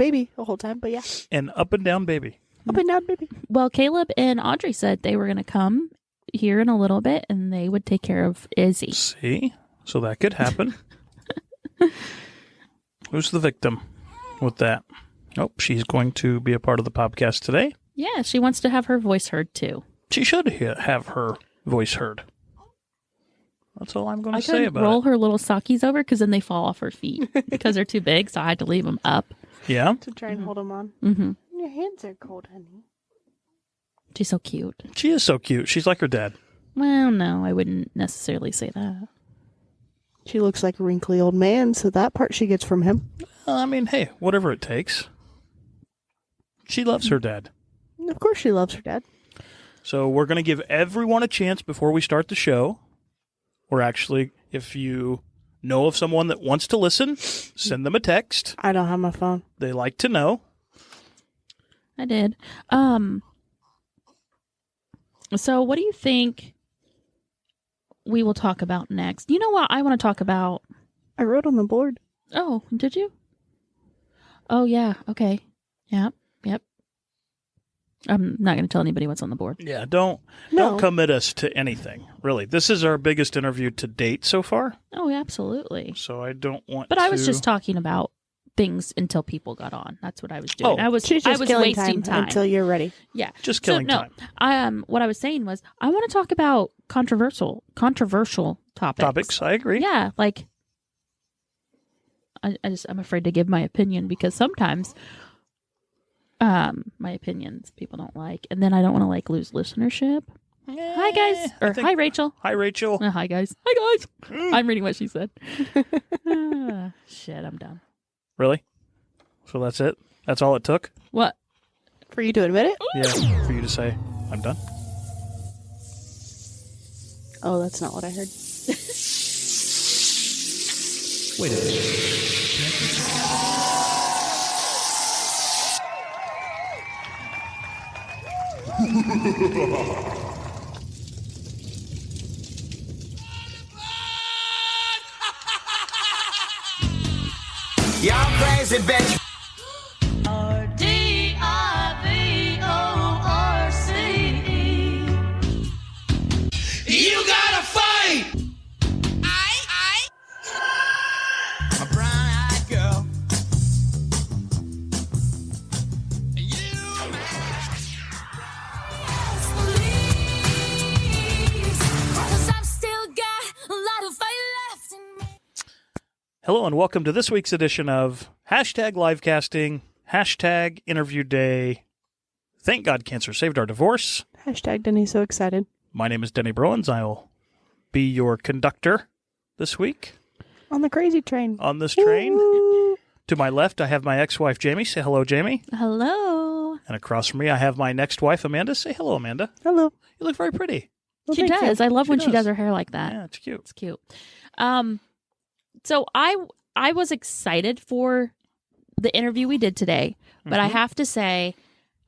baby the whole time, but yeah. An up and down baby. Up and down baby. Well, Caleb and Audrey said they were going to come here in a little bit and they would take care of Izzy. See? So that could happen. Who's the victim with that? Oh, she's going to be a part of the podcast today. Yeah, she wants to have her voice heard too. She should have her voice heard. That's all I'm going to say about roll it. her little sockies over because then they fall off her feet because they're too big, so I had to leave them up. Yeah? To try and hold them on. Mm-hmm. Your hands are cold, honey. She's so cute. She is so cute. She's like her dad. Well, no, I wouldn't necessarily say that. She looks like a wrinkly old man, so that part she gets from him. I mean, hey, whatever it takes. She loves her dad. Of course she loves her dad. So we're going to give everyone a chance before we start the show. Or actually, if you know of someone that wants to listen, send them a text. I don't have my phone. They like to know. I did. So what do you think we will talk about next? You know what I want to talk about? I wrote on the board. Oh, did you? Oh, yeah. Okay. Yep. I'm not going to tell anybody what's on the board. Yeah, don't commit us to anything, really. This is our biggest interview to date so far. Oh, absolutely. So I don't want But I was just talking about things until people got on. That's what I was doing. Oh, I was killing wasting time until you're ready. Yeah. Just killing time. What I was saying was I want to talk about controversial topics. I agree. Yeah, like I'm afraid to give my opinion because sometimes my opinions people don't like, and then I don't want to lose listenership. Hi guys, or hi Rachel. Hi Rachel. Hi guys. Hi guys. I'm reading what she said. Shit, I'm done. Really? So that's it? That's all it took? What? For you to admit it? Yeah, for you to say, I'm done. Oh, that's not what I heard. Wait a minute. Y'all crazy bitch. You gotta fight. I'm a brown-eyed girl. Hello and welcome to this week's edition of #livecasting, #interview day. Thank God cancer saved our divorce. Denny's so excited. My name is Denny Browens. I'll be your conductor this week. On the crazy train. On this train. Woo. To my left, I have my ex-wife, Jamie. Say hello, Jamie. Hello. And across from me, I have my next wife, Amanda. Say hello, Amanda. Hello. You look very pretty. Well, She thank does. you. I love when she does. does her hair like that. Yeah, it's cute. It's cute. So I was excited for the interview we did today, but I have to say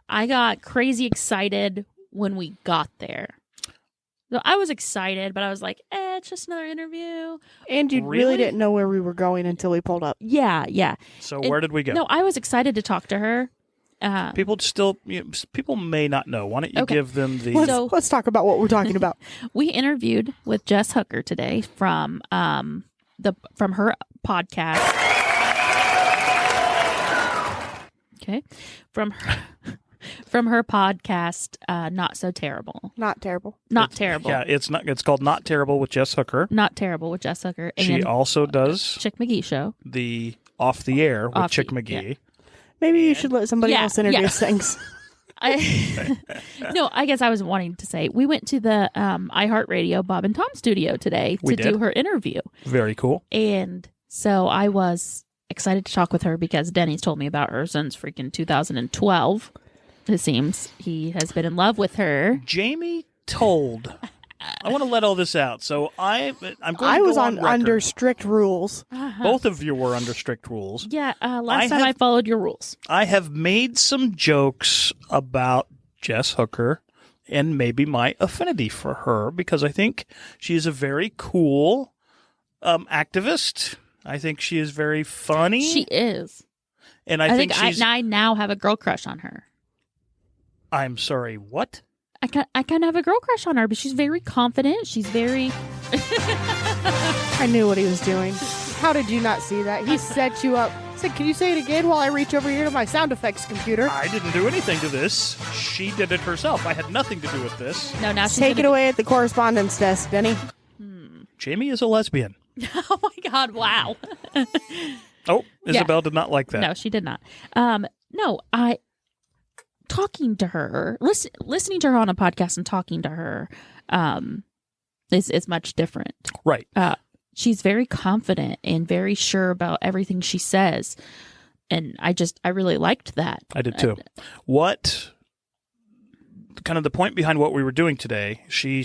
I got crazy excited when we got there. So I was excited, but I was like, it's just another interview. And you Really? really didn't know where we were going until we pulled up. Yeah. So where did we go? No, I was excited to talk to her. People may not know. Why don't you Okay. give them the... Let's talk about what we're talking about. We interviewed with Jess Hooker today from her podcast. Okay, from her podcast, Not So Terrible. Not terrible. Not terrible. Yeah, it's called Not Terrible with Jess Hooker. Not Terrible with Jess Hooker. And She also does Chick McGee Show. the Off the Air with Chick McGee. Yeah. Maybe you should let somebody else introduce things. No, I guess I was wanting to say we went to the iHeartRadio Bob and Tom studio today to do her interview. Very cool. And so I was excited to talk with her because Denny's told me about her since freaking 2012. It seems he has been in love with her. Jamie told. I want to let all this out. So I'm going to I was go on record. under strict rules. Both of you were under strict rules. Yeah, last time I followed your rules. I have made some jokes about Jess Hooker and maybe my affinity for her because I think she is a very cool activist. I think she is very funny. She is. And I think she's. I now have a girl crush on her. I'm sorry, what? I kind of have a girl crush on her, but she's very confident. She's very. I knew what he was doing. How did you not see that? He set you up. Said, "Can you say it again while I reach over here to my sound effects computer?" I didn't do anything to this. She did it herself. I had nothing to do with this. No, now she's Take it away at the correspondence desk, Denny. Jamie is a lesbian. Oh my God! Wow. Oh, Isabel did not like that. No, she did not. No, talking to her, listening to her on a podcast and talking to her, is much different. Right. She's very confident and very sure about everything she says, and I really liked that. I did too. What kind of the point behind what we were doing today? She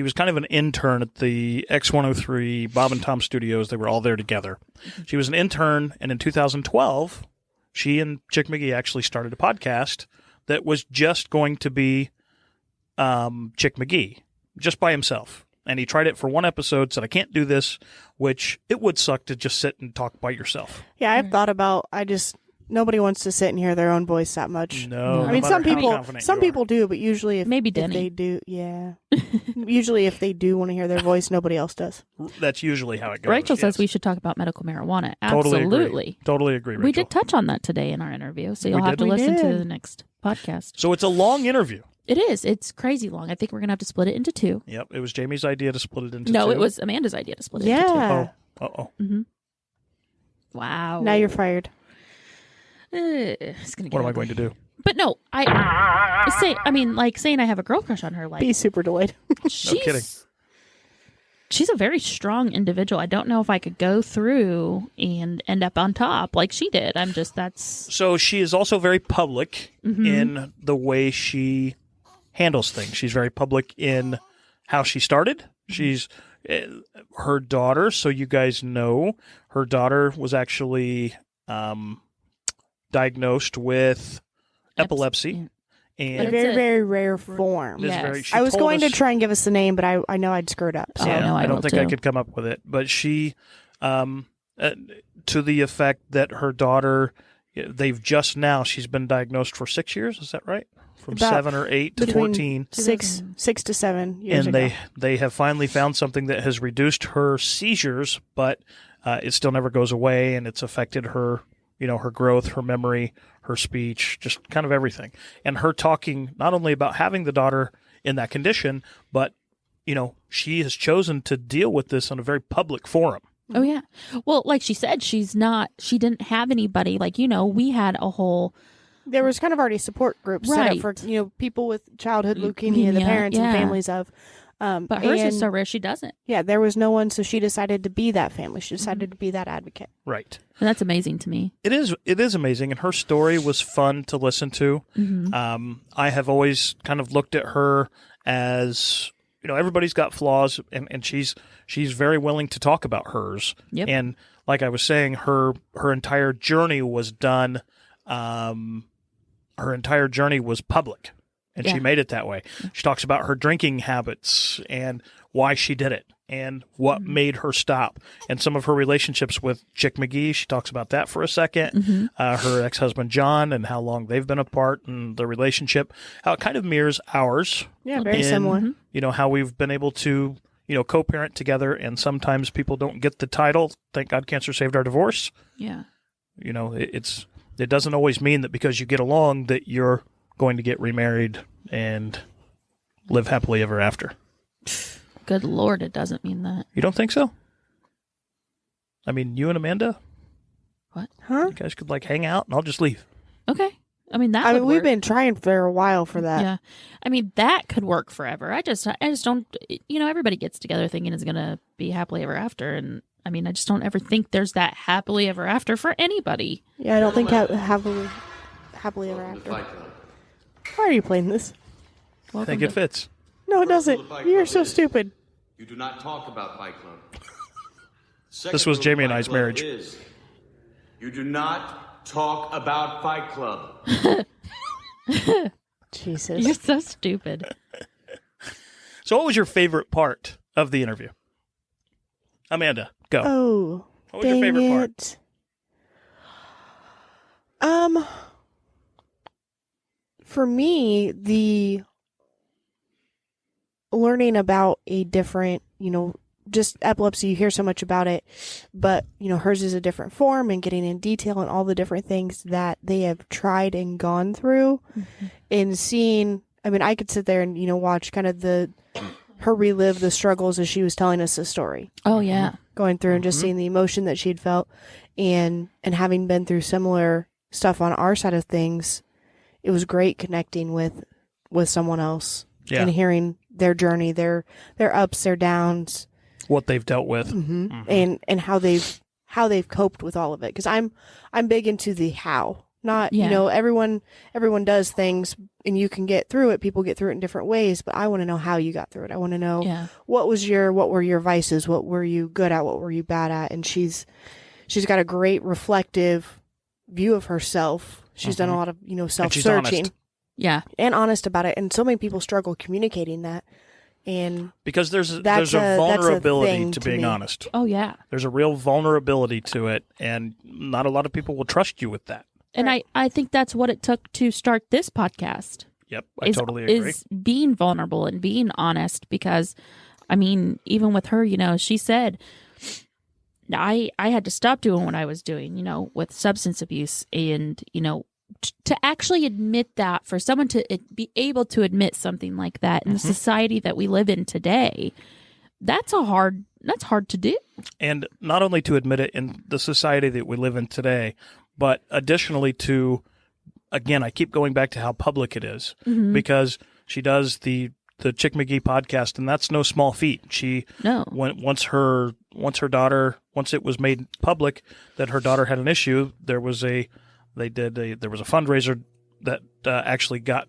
was kind of an intern at the X103 Bob and Tom Studios. They were all there together. She was an intern, and in 2012, she and Chick McGee actually started a podcast that was just going to be Chick McGee, just by himself. And he tried it for one episode, said, I can't do this, which it would suck to just sit and talk by yourself. Yeah, I've thought about. Nobody wants to sit and hear their own voice that much. No. I mean, no some matter how people, confident some you are. people do, but usually, if Maybe if Denny. they do, yeah. Usually, if they do want to hear their voice, nobody else does. That's usually how it goes. Rachel says yes. we should talk about medical marijuana. Totally Absolutely. agree. Totally agree, Rachel. We did touch on that today in our interview, so you'll We have did? to We listen to did. the next podcast. So it's a long interview. It is. It's crazy long. I think we're going to have to split it into two. Yep. It was Jamie's idea to split it into No, two. it was Amanda's idea to split it into Yeah. Uh-oh. two. Wow. Now you're fired. It's gonna get What am I ugly. going to do? But no, saying I have a girl crush on her, like Be super delayed. she's, kidding. She's a very strong individual. I don't know if I could go through and end up on top like she did. that's So she is also very public Mm-hmm. in the way she handles things. She's very public in how she started. She's her daughter, so you guys know, her daughter was actually diagnosed with epilepsy. yeah. A And But very, it's very rare form. it is Yes. very, she I was told going to us- try and give us the name, but I know I'd screw it up. So. Oh, no, I I don't will think I too. could come up with it. But she, to the effect that her daughter, they've just now, she's been diagnosed for 6 years. Is that right? From About 7 or 8 to between 14. 6 to 7 years And ago. they have finally found something that has reduced her seizures, but it still never goes away, and it's affected her, her growth, her memory, her speech, just kind of everything. And her talking not only about having the daughter in that condition, but she has chosen to deal with this on a very public forum. Oh yeah. Well, like she said, she didn't have anybody. Like, we had a whole There was kind of already support groups set Right. up for people with childhood leukemia, the Leukemia, parents and yeah. families of. but hers and, is so rare she doesn't. Yeah, there was no one, so she decided to be that family. She decided to be that advocate. Right. And that's amazing to me. It is amazing, and her story was fun to listen to. I have always kind of looked at her as, everybody's got flaws, and she's very willing to talk about hers. Yep. And like I was saying, her entire journey was done. Her entire journey was public, and she Yeah. made it that way. She talks about her drinking habits and why she did it and what made her stop, and some of her relationships with Chick McGee. She talks about that for a second. Her ex-husband John and how long they've been apart and the relationship, how it kind of mirrors ours. Yeah, very in, similar. How we've been able to co-parent together, and sometimes people don't get the title. Thank God cancer saved our divorce. Yeah. It doesn't always mean that because you get along that you're going to get remarried and live happily ever after. Good Lord, it doesn't mean that. You don't think so? I mean, you and Amanda, What? Huh? you guys could hang out and I'll just leave. Okay. I mean that. I would mean, we've work. been trying for a while for that. Yeah. I mean that could work forever. I just don't. Everybody gets together thinking it's gonna be happily ever after, and I mean I just don't ever think there's that happily ever after for anybody. Yeah, I don't think happily ever after. Why are you playing this? I think it fits. No, it doesn't. You're so stupid. You do not talk about Fight Club. This was Jamie and I's marriage. You do not talk about Fight Club. Jesus. You're so stupid. So what was your favorite part of the interview? Amanda, go. Oh, What was your dang favorite part? it. For me, the learning about a different, just epilepsy, you hear so much about it, but, hers is a different form, and getting in detail and all the different things that they have tried and gone through, and seeing, I could sit there and, watch kind of her relive the struggles as she was telling us the story. Oh, yeah. Going through and just seeing the emotion that she'd felt, and having been through similar stuff on our side of things, it was great connecting with someone else and hearing their journey, their ups, their downs, what they've dealt with, and how they've coped with all of it. Because I'm big into the how, not everyone does things and you can get through it. People get through it in different ways, but I want to know how you got through it. I want to know what were your vices, what were you good at, what were you bad at, and she's got a great reflective view of herself. She's done a lot of, self-searching. Yeah. And honest about it. And so many people struggle communicating that. And because there's a vulnerability to being honest. Oh, yeah. There's a real vulnerability to it, and not a lot of people will trust you with that. And I think that's what it took to start this podcast. Yep, I totally agree. Is being vulnerable and being honest, because, even with her, she said, I had to stop doing what I was doing, with substance abuse, and, to actually admit that, for someone to be able to admit something like that in the society that we live in today, that's hard to do. And not only to admit it in the society that we live in today, but additionally to, again, I keep going back to how public it is, because she does the Chick McGee podcast, and that's no small feat. Once it was made public that her daughter had an issue, there was a fundraiser that actually got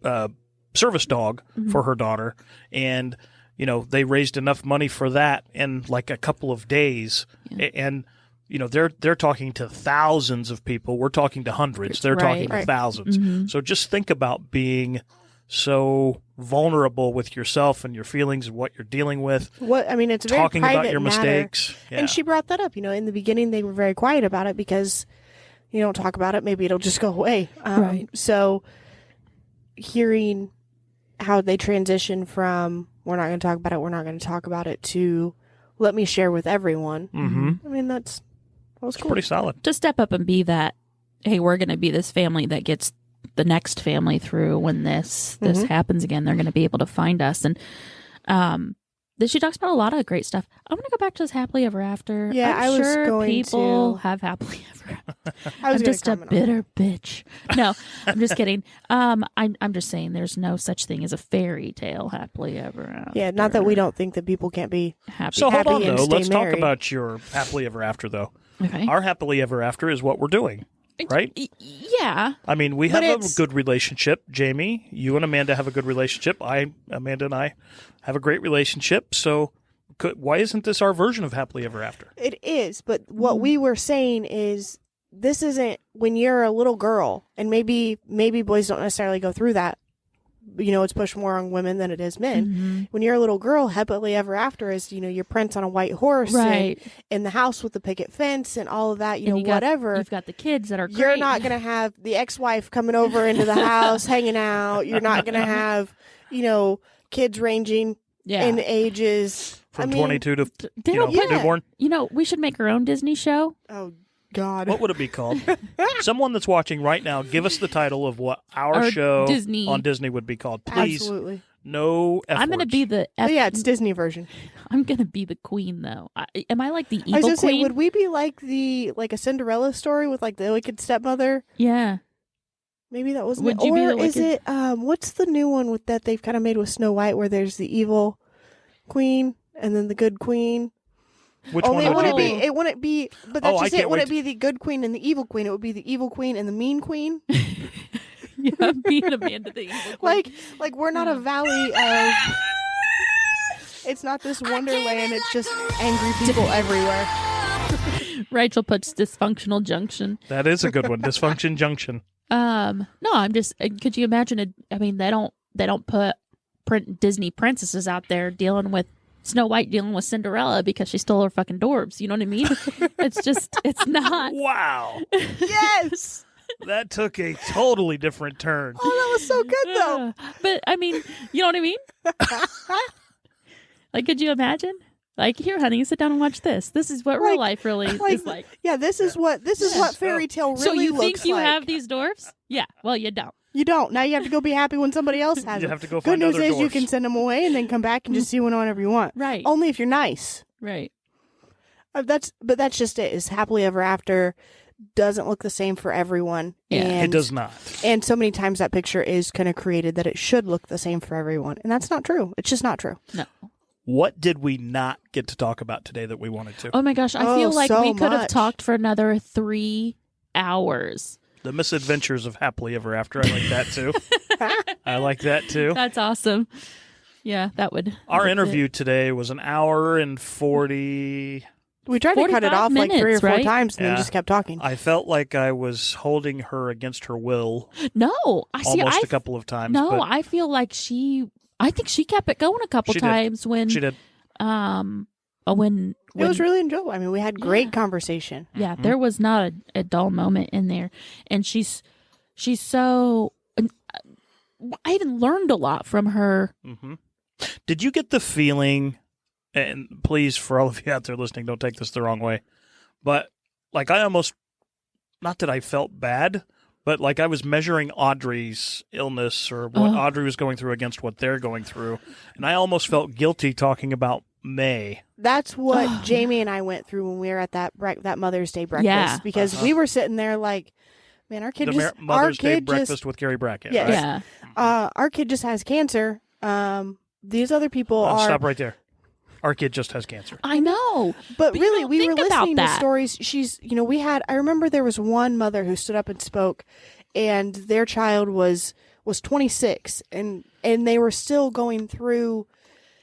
a service dog for her daughter, and they raised enough money for that in like a couple of days, and they're talking to thousands of people. We're talking to hundreds. They're talking to thousands. So just think about being so vulnerable with yourself and your feelings and what you're dealing with. It's very talking private about your matter. mistakes. Yeah. And she brought that up. In the beginning they were very quiet about it because you don't talk about it, maybe it'll just go away. So hearing how they transition from we're not going to talk about it to let me share with everyone. That was cool. Pretty solid. To step up and be that, hey, we're going to be this family that gets the next family through when this happens again. They're going to be able to find us. And she talks about a lot of great stuff. I'm going to go back to this happily ever after. Yeah, I'm sure people have happily ever after. I'm just a bitter bitch. No, I'm just kidding. I'm just saying there's no such thing as a fairy tale happily ever after. Yeah, not that we don't think that people can't be happy. So hold on, though. Let's married. talk about your happily ever after, though. Okay. Our happily ever after is what we're doing, right? Yeah. We have a good relationship. Jamie, you and Amanda have a good relationship. Amanda and I have a great relationship. So why isn't this our version of happily ever after? It is, but what we were saying is this isn't when you're a little girl, and maybe boys don't necessarily go through that. It's pushed more on women than it is men. When you're a little girl, happily ever after is, your prince on a white horse, right, and in the house with the picket fence and all of that, whatever. You've got the kids that are great. You're not going to have the ex-wife coming over into the house, hanging out. You're not going to have, kids ranging in ages. From 22 to newborn. We should make our own Disney show. Oh, God. What would it be called? Someone that's watching right now, give us the title of what our show on Disney would be called. Please. Absolutely. No efforts. I'm going to be the... it's Disney version. I'm going to be the queen, though. Am I like the evil I was gonna queen? say, would we be like a Cinderella story with like the wicked stepmother? Yeah. Maybe that wasn't Would it. you be Or the wicked... is it, what's the new one with that they've kind of made with Snow White where there's the evil queen and then the good queen? Which one would you be? It wouldn't be, but that's just it. It wouldn't be the good queen and the evil queen. It would be the evil queen and the mean queen. Yeah, being Amanda the evil queen. Like we're not a valley of... It's not this wonderland. It's just angry people everywhere. Rachel puts dysfunctional junction. That is a good one. Dysfunction junction. No, I'm just... Could you imagine they don't put Disney princesses out there dealing with Snow White dealing with Cinderella because she stole her fucking Dorbs. You know what I mean? It's not. Wow. Yes. That took a totally different turn. Oh, that was so good though. But I mean, you know what I mean? Like, could you imagine? Like, here, honey, sit down and watch this. This is what real life really is like. Yeah, this is what fairy tale really so you looks think you like. have these dwarfs? Yeah. Well, you don't. You don't. Now you have to go be happy when somebody else has You them. have to go Good find news other is you dwarfs. can send them away and then come back and just see one whenever you want. Right. Only if you're nice. Right. That's just it. Is happily ever after doesn't look the same for everyone. Yeah. And, It does not. And so many times that picture is kind of created that it should look the same for everyone, and that's not true. It's just not true. No. What did we not get to talk about today that we wanted to? Oh my gosh, I feel like so we could have much. talked for another 3 hours. The misadventures of Happily Ever After. I like that too. I like that too. That's awesome. Yeah, that would. Our that's interview it. today was an hour and 40. We tried to cut it 45 off like 3 or minutes, 4 right? times and Yeah. then just kept talking. I felt like I was holding her against her will No, I see. almost a couple of times. No, but I feel like I think she kept it going a couple She did. times when she did. when It was really enjoyable. I mean, we had great conversation. yeah, there was not a dull moment in there, and she's so. I even learned a lot from her. Hmm. Did you get the feeling, and please, for all of you out there listening, don't take this the wrong way, but like I almost, not that I felt bad, but like I was measuring Audrey's illness or what Audrey was going through against what they're going through, and I almost felt guilty talking about May. That's what Jamie and I went through when we were at that Mother's Day breakfast. Yeah. Because we were sitting there like, man, our kid The just Mother's Day kid breakfast just with Gary Brackett. Yes. Right? Yeah, our kid just has cancer. These other people are Stop right there. Our kid just has cancer. I know. But you really, don't we were think about listening to that. stories. I remember there was one mother who stood up and spoke, and their child was 26, and they were still going through.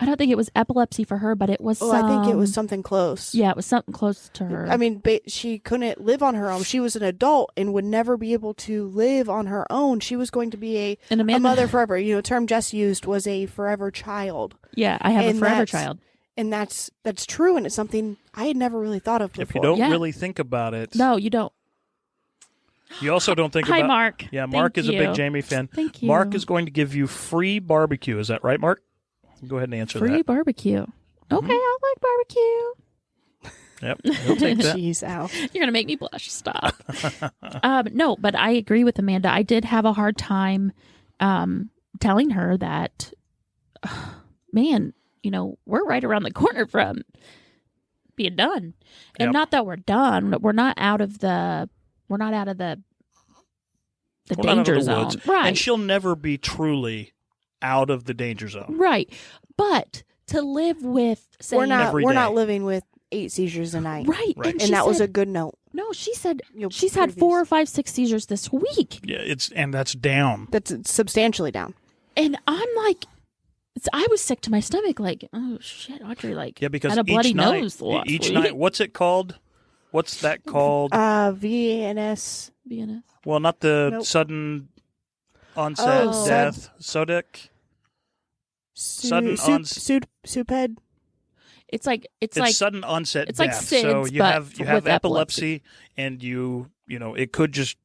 I don't think it was epilepsy for her, but it was. Oh, I think it was something close. Yeah, it was something close to her. I mean, she couldn't live on her own. She was an adult and would never be able to live on her own. She was going to be a mother forever. You know, the term Jess used was a forever child. yeah, I have and a forever that's- child. And that's true, and it's something I had never really thought of before. If you don't Yeah. really think about it, No, you don't. you also don't think Hi, about. Mark. Yeah, Mark Thank is a big you. Jamie fan. Thank you. Mark is going to give you free barbecue. Is that right, Mark? Go ahead and answer Free that. barbecue. Okay, I like barbecue. Yep, he'll take that. Jeez, Al. You're gonna make me blush. Stop. No, but I agree with Amanda. I did have a hard time telling her that, man, we're right around the corner from being done, and Yep. not that we're done. We're not out of the We're not out danger of the zone, woods. right? And she'll never be truly out of the danger zone. Right, but to live with saying Every We're day. not living with 8 seizures a night. right, Right. and And she that was said- a good note. no. She said You'll she's had prove 4 or these. 5, 6 seizures this week. Yeah, and that's down. That's substantially down. And I'm like, I was sick to my stomach. Like, oh shit, Audrey, like, Yeah, because had a bloody each night, nose last each week. night, what's it called? What's that called? VNS. Being Well, not the Nope. sudden onset Oh, death. Sodic. Sudden Suped. it's like It's sudden onset it's like death. So SIDS, you but have with epilepsy, and you know it could just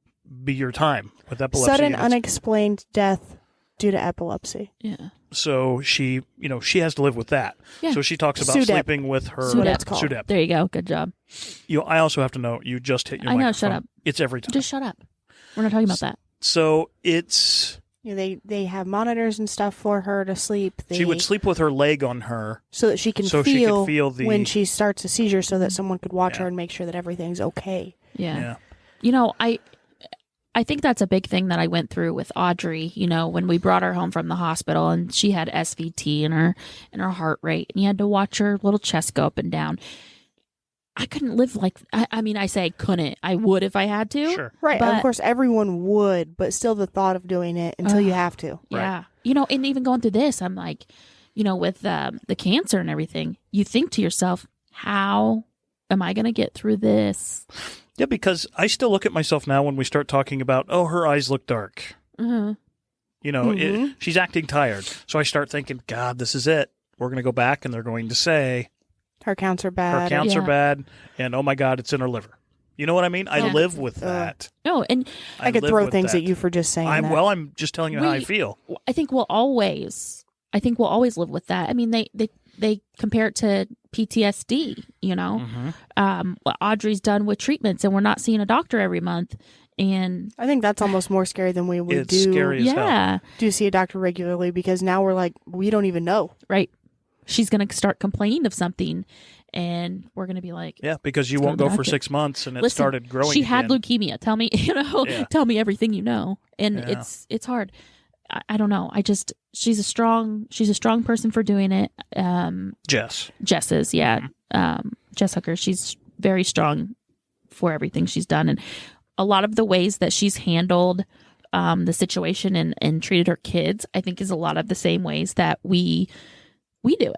be your time with epilepsy. Sudden and it's- unexplained death due to epilepsy. yeah. So she has to live with that. Yeah. So she talks about SUDEP. sleeping with her What it's called. SUDEP. There you go. Good job. I also have to know you just hit your I know, microphone. shut up. It's every time. Just shut up. We're not talking about that. So it's You know, they have monitors and stuff for her to sleep. she would sleep with her leg on her. so that she can so she could feel the- when she starts a seizure, so that someone could watch her and make sure that everything's okay. Yeah. Yeah. I think that's a big thing that I went through with Audrey, when we brought her home from the hospital and she had SVT in her heart rate, and you had to watch her little chest go up and down. I couldn't live like I say couldn't. I would if I had to. Sure. Right. But- Of course, everyone would, but still the thought of doing it until you have to. Yeah. And even going through this, I'm like, with the cancer and everything, you think to yourself, how am I going to get through this? Yeah, because I still look at myself now when we start talking about, her eyes look dark. Mm-hmm. She's acting tired. So I start thinking, God, this is it. We're going to go back and they're going to say Her counts are her bad. counts are Yeah. bad and, oh my God, it's in her liver. You know what I mean? I live with that. No, and I could throw things at you for just saying that. Well, I'm just telling you how I feel. I think we'll always live with that. I mean, they compare it to PTSD, you know, what Audrey's done with treatments, and we're not seeing a doctor every month. And I think that's almost more scary than we would it's scary as hell. do see a doctor regularly, because now we're like, we don't even know. Right. She's going to start complaining of something, and we're going to be like, yeah, because you won't go for 6 months and it started growing. She had again. leukemia. Tell me, tell me everything you know. And it's hard. I don't know. She's a strong person for doing it. Jess is, yeah. Jess Hooker, she's very strong for everything she's done. And a lot of the ways that she's handled the situation and treated her kids, I think, is a lot of the same ways that we do it.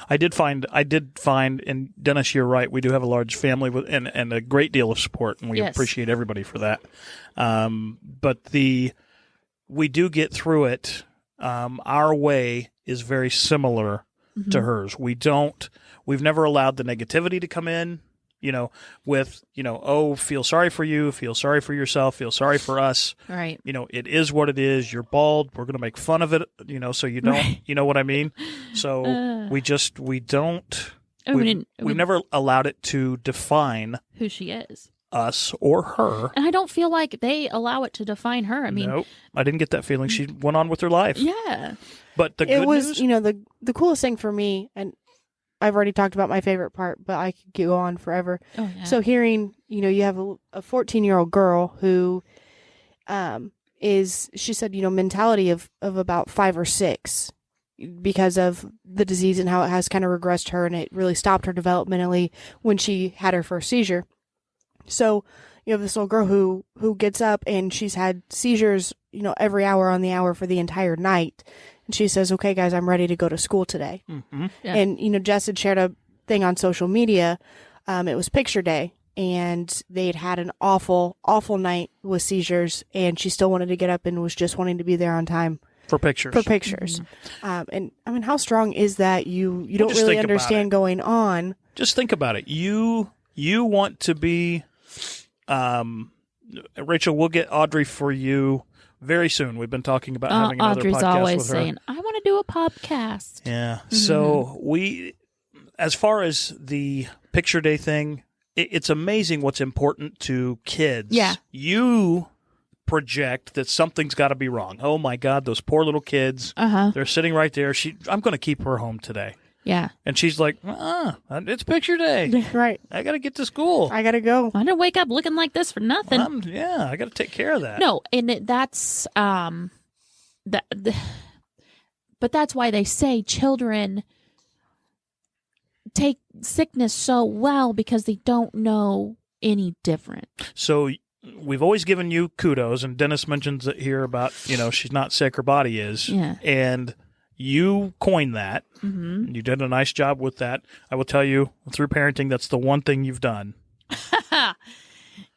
I did find, and Dennis, you're right. We do have a large family and a great deal of support, and we appreciate everybody for that. But we do get through it. Our way is very similar to hers. We've never allowed the negativity to come in, feel sorry for you, feel sorry for yourself, feel sorry for us. Right. It is what it is. You're bald. We're going to make fun of it, so you don't, you know what I mean? So we've never allowed it to define who she is, us or her. And I don't feel like they allow it to define her. I mean, nope, I didn't get that feeling. She went on with her life. Yeah. But the good news, the coolest thing for me, and I've already talked about my favorite part, but I could go on forever. Oh, yeah. So hearing, you have a 14-year-old girl who she said, mentality of about 5 or 6 because of the disease and how it has kind of regressed her, and it really stopped her developmentally when she had her first seizure. So you have this little girl who gets up and she's had seizures, every hour on the hour for the entire night. And she says, okay, guys, I'm ready to go to school today. Mm-hmm. Yeah. And, Jess had shared a thing on social media. It was picture day, and they'd had an awful, awful night with seizures, and she still wanted to get up and was just wanting to be there on time. For pictures. Mm-hmm. And I mean, how strong is that? You don't really understand going on. Just think about it. You want to be, Rachel, we'll get Audrey for you very soon. We've been talking about having another Audrey's podcast always with her. saying, I want to do a podcast. Yeah. So as far as the picture day thing, it's amazing what's important to kids. Yeah. You project that something's got to be wrong. Oh my God, those poor little kids. They're sitting right there. I'm going to keep her home today. Yeah. And she's like, it's picture day. Right. I got to get to school. I got to go. I didn't wake up looking like this for nothing. I got to take care of that. No, and that's but that's why they say children take sickness so well, because they don't know any different. So we've always given you kudos, and Dennis mentions it here about, she's not sick, her body is. Yeah. And you coined that. Mm-hmm. You did a nice job with that. I will tell you, through parenting, that's the one thing you've done.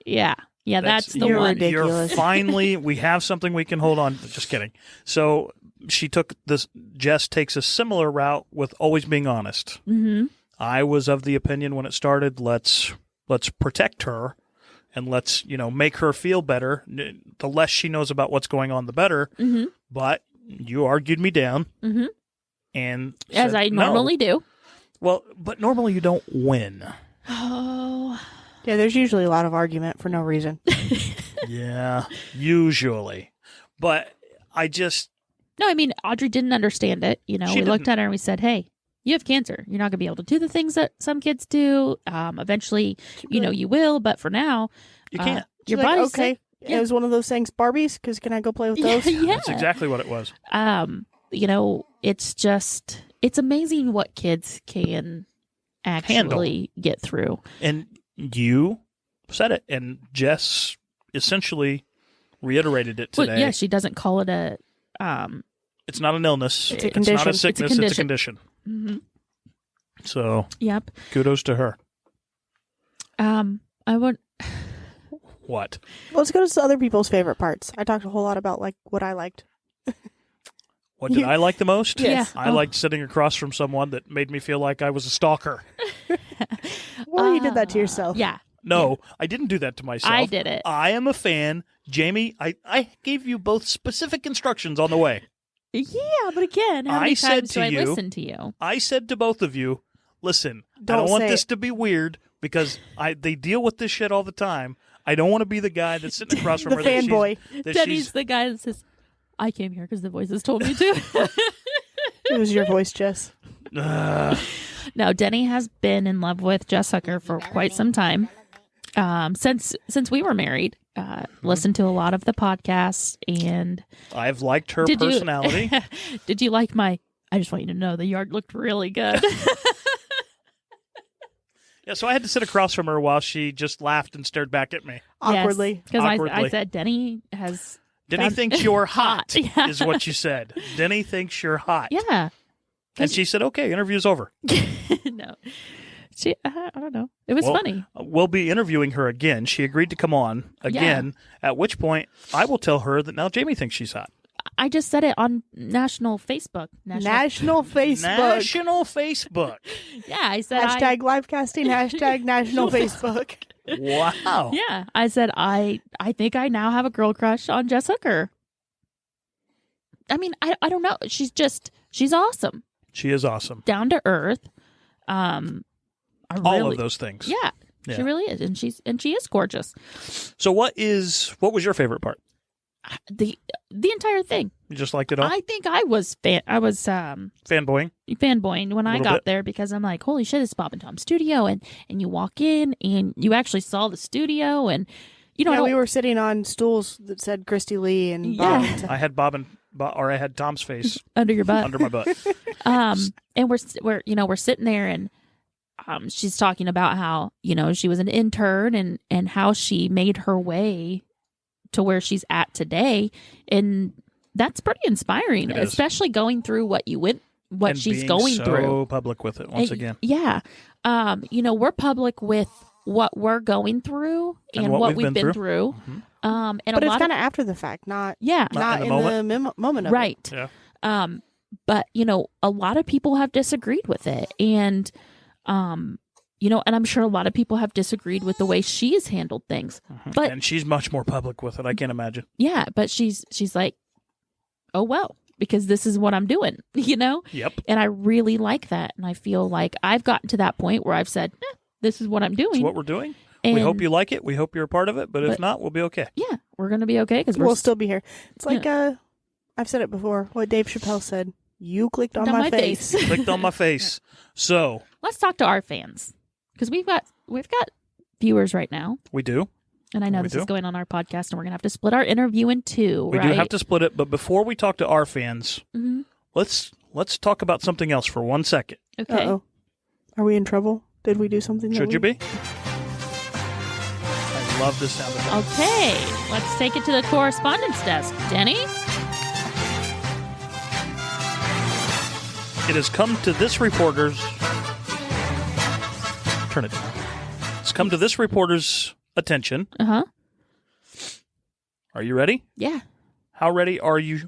Yeah, that's the you're one. ridiculous. You're finally, we have something we can hold on. Just kidding. So she took this. Jess takes a similar route with always being honest. Mm-hmm. I was of the opinion when it started, let's protect her, and let's make her feel better. The less she knows about what's going on, the better. Mm-hmm. But you argued me down, and as I normally do. Well, but normally you don't win. Oh, yeah. There's usually a lot of argument for no reason. Yeah, usually. But no. I mean, Audrey didn't understand it. We looked at her and we said, "Hey, you have cancer. You're not going to be able to do the things that some kids do. Eventually, you will, but for now, you can't. Your She's like, body's okay. sick." Yeah. It was one of those things, Barbies, because can I go play with those? Yeah. That's exactly what it was. It's amazing what kids can actually get through. And you said it, and Jess essentially reiterated it today. Well, yeah, she doesn't call it a. It's not an illness. It's a condition. It's not a sickness. It's a condition. Mm-hmm. So, yep. Kudos to her. I would. What? Let's go to other people's favorite parts. I talked a whole lot about what I liked. What did I like the most? Yes. I liked sitting across from someone that made me feel like I was a stalker. Well, you did that to yourself. Yeah. No, I didn't do that to myself. I did it. I am a fan. Jamie, I gave you both specific instructions on the way. Yeah, but again, how many times do I listen to you? I said to both of you, listen, I don't want this to be weird because they deal with this shit all the time. I don't want to be the guy that's sitting across from the her. fanboy. Denny's the guy that says, I came here because the voices told me to. It was your voice, Jess. No, Denny has been in love with Jess Hooker for quite some time. Since we were married, listened to a lot of the podcasts, and I've liked her personality. Did you like I just want you to know the yard looked really good. Yeah, so I had to sit across from her while she just laughed and stared back at me. Awkwardly. Because I said, Denny thinks you're hot, Yeah. is what you said. Denny thinks you're hot. Yeah. And she said, okay, interview's over. No. I don't know. It was funny. We'll be interviewing her again. She agreed to come on again, at which point I will tell her that now Jamie thinks she's hot. I just said it on National Facebook. National Facebook. Yeah, I said hashtag livecasting, hashtag National Facebook. Wow. Yeah, I said I think I now have a girl crush on Jess Hooker. I mean, I don't know. She's awesome. She is awesome. Down to earth. All of those things. Yeah, she really is, and she is gorgeous. So what was your favorite part? The entire thing. You just liked it all? I think I was fanboying when I got there because I'm like, holy shit, it's Bob and Tom's studio, and you walk in and you actually saw the studio, and we were sitting on stools that said Christy Lee and Bob. I had I had Tom's face under your butt, under my butt. And we're sitting there, and she's talking about how she was an intern and how she made her way to where she's at today, and that's pretty inspiring, especially going through what she's going through. So public with it once again. Yeah, we're public with what we're going through and what we've been through. Mm-hmm. But it's kind of after the fact, not in the moment of right. it. Yeah. But a lot of people have disagreed with it, and and I'm sure a lot of people have disagreed with the way she's handled things. Mm-hmm. And she's much more public with it, I can't imagine. Yeah, but she's like, oh, well, because this is what I'm doing, Yep. And I really like that. And I feel like I've gotten to that point where I've said, this is what I'm doing. It's what we're doing. And we hope you like it. We hope you're a part of it. But if not, we'll be okay. Yeah, we're going to be okay. Because we'll still be here. It's like, I've said it before, what Dave Chappelle said. You clicked on my face. Clicked on my face. So let's talk to our fans. Because we've got viewers right now. We do. And I know this is going on our podcast, and we're going to have to split our interview in two, We do have to split it, but before we talk to our fans, let's talk about something else for 1 second. Okay. Uh-oh. Are we in trouble? Did we do something? Should you be? I love this sound effect. Okay. Let's take it to the correspondence desk. Denny? It has come to this reporter's... Turn it down. It's come to this reporter's attention. Uh-huh. Are you ready? Yeah. How ready are you?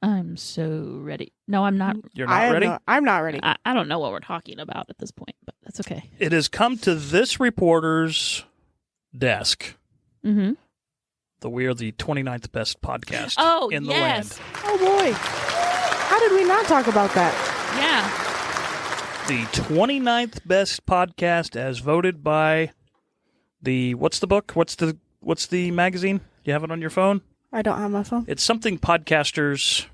I'm so ready. No, I'm not. You're not ready? I'm not ready. I don't know what we're talking about at this point, but that's okay. It has come to this reporter's desk. Mm-hmm. We are the 29th best podcast in the land. Oh, boy. How did we not talk about that? Yeah. The 29th best podcast as voted by what's the book? What's the magazine? You have it on your phone? I don't have my phone. It's something podcasters.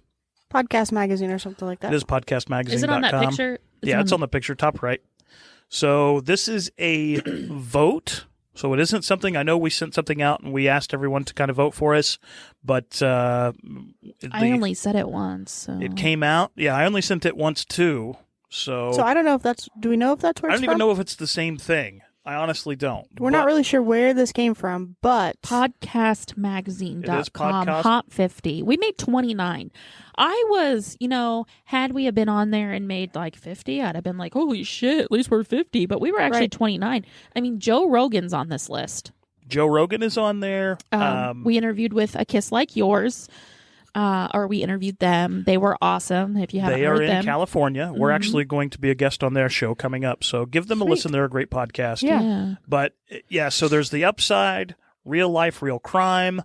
Podcast magazine or something like that. It is podcastmagazine.com. Is it on that picture? It's on the picture, top right. So this is a vote. So it isn't something, I know we sent something out and we asked everyone to kind of vote for us, but I only said it once. So. It came out. Yeah, I only sent it once too. So I don't know if that's, do we know if that's where it's I don't even know if it's the same thing. I honestly don't. We're not really sure where this came from, but podcastmagazine.com, Hot 50. We made 29. I was, had we have been on there and made like 50, I'd have been like, holy shit, at least we're 50. But we were actually 29. I mean, Joe Rogan's on this list. Joe Rogan is on there. We interviewed with A Kiss Like Yours. or we interviewed them. They were awesome. If you haven't They are heard in them. California. We're actually going to be a guest on their show coming up. So give them a listen. They're a great podcast. Yeah. But yeah, so there's the upside, real life, real crime,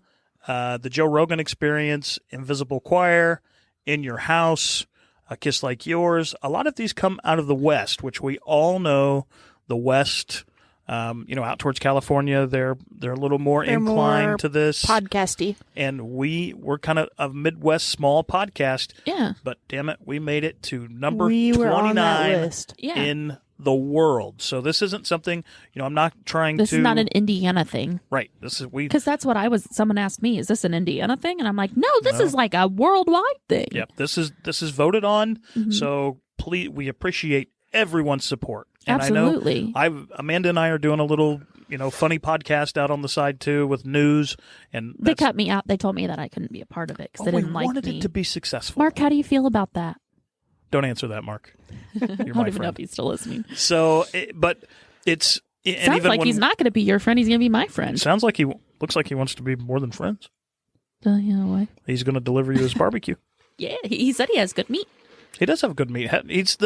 the Joe Rogan Experience, Invisible Choir, In Your House, A Kiss Like Yours. A lot of these come out of the West, which we all know the West, out towards California, they're a little more inclined more to this. Podcasty. And we're kind of a Midwest small podcast. Yeah. But damn it, we made it to number We were on that 29 list. Yeah. in the world. So this isn't something, I'm not trying This to. is not an Indiana thing. Right. This is Because that's what someone asked me, is this an Indiana thing? And I'm like, no, this is like a worldwide thing. Yep. This is voted on. Mm-hmm. So please, we appreciate everyone's support. And Absolutely. I know Amanda and I are doing a little, funny podcast out on the side too with news. And They cut me out. They told me that I couldn't be a part of it because they we didn't like wanted me. it to be successful. Mark, how do you feel about that? Don't answer that, Mark. You're I my don't even know friend. if he's still listening. So, but it's and Sounds even like when, he's not going to be your friend. He's going to be my It friend. sounds like looks like he wants to be more than friends. Why? He's going to deliver you his barbecue. Yeah, he said he has good meat. He does have good meat. He's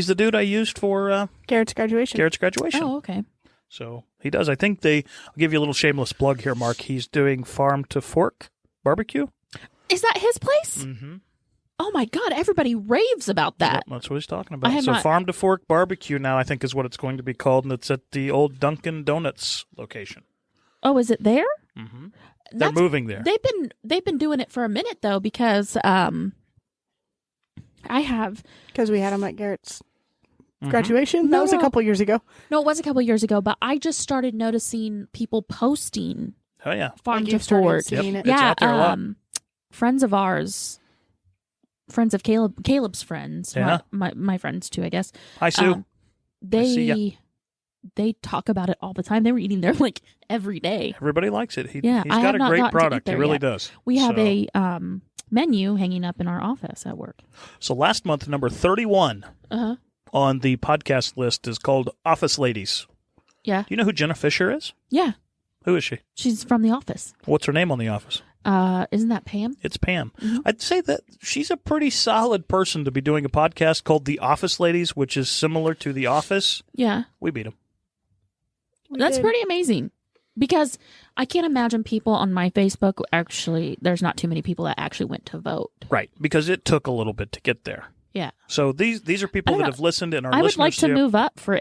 the dude I used for Garrett's graduation. Garrett's graduation. Oh, okay. So he does. I think I'll give you a little shameless plug here, Mark. He's doing Farm to Fork barbecue. Is that his place? Mm-hmm. Oh my God! Everybody raves about that. Yep, that's what he's talking about. I have So not- Farm to Fork barbecue now, I think, is what it's going to be called, and it's at the old Dunkin' Donuts location. Oh, is it there? Mm-hmm. They're moving there. They've been doing it for a minute though, because I have Because we had him at Garrett's graduation. That was a No. couple years ago. no, it was a couple years ago, but I just started noticing people posting Oh yeah, Farm Like to you've started Fork. seeing Yep. it. It's out there a lot. Friends of ours, friends of Caleb's friends, Yeah. my friends too, I guess. hi Sue. see ya. They talk about it all the time. They were eating there like every day. Everybody likes it. Yeah, He's I got have a not great gotten to eat product. He there really yet. does. We have So- a menu hanging up in our office at work. So last month, number 31 Uh-huh. on the podcast list is called Office Ladies. Yeah. Do you know who Jenna Fisher is? Yeah. Who is she? She's from The Office. What's her name on The Office? Isn't that Pam? It's Pam. Mm-hmm. I'd say that she's a pretty solid person to be doing a podcast called The Office Ladies, which is similar to The Office. Yeah. We beat them. That's pretty amazing. Because I can't imagine people on my Facebook there's not too many people that actually went to vote. Right, because it took a little bit to get there. Yeah. So these are people I don't that know. have listened and are I would listeners like to here move up for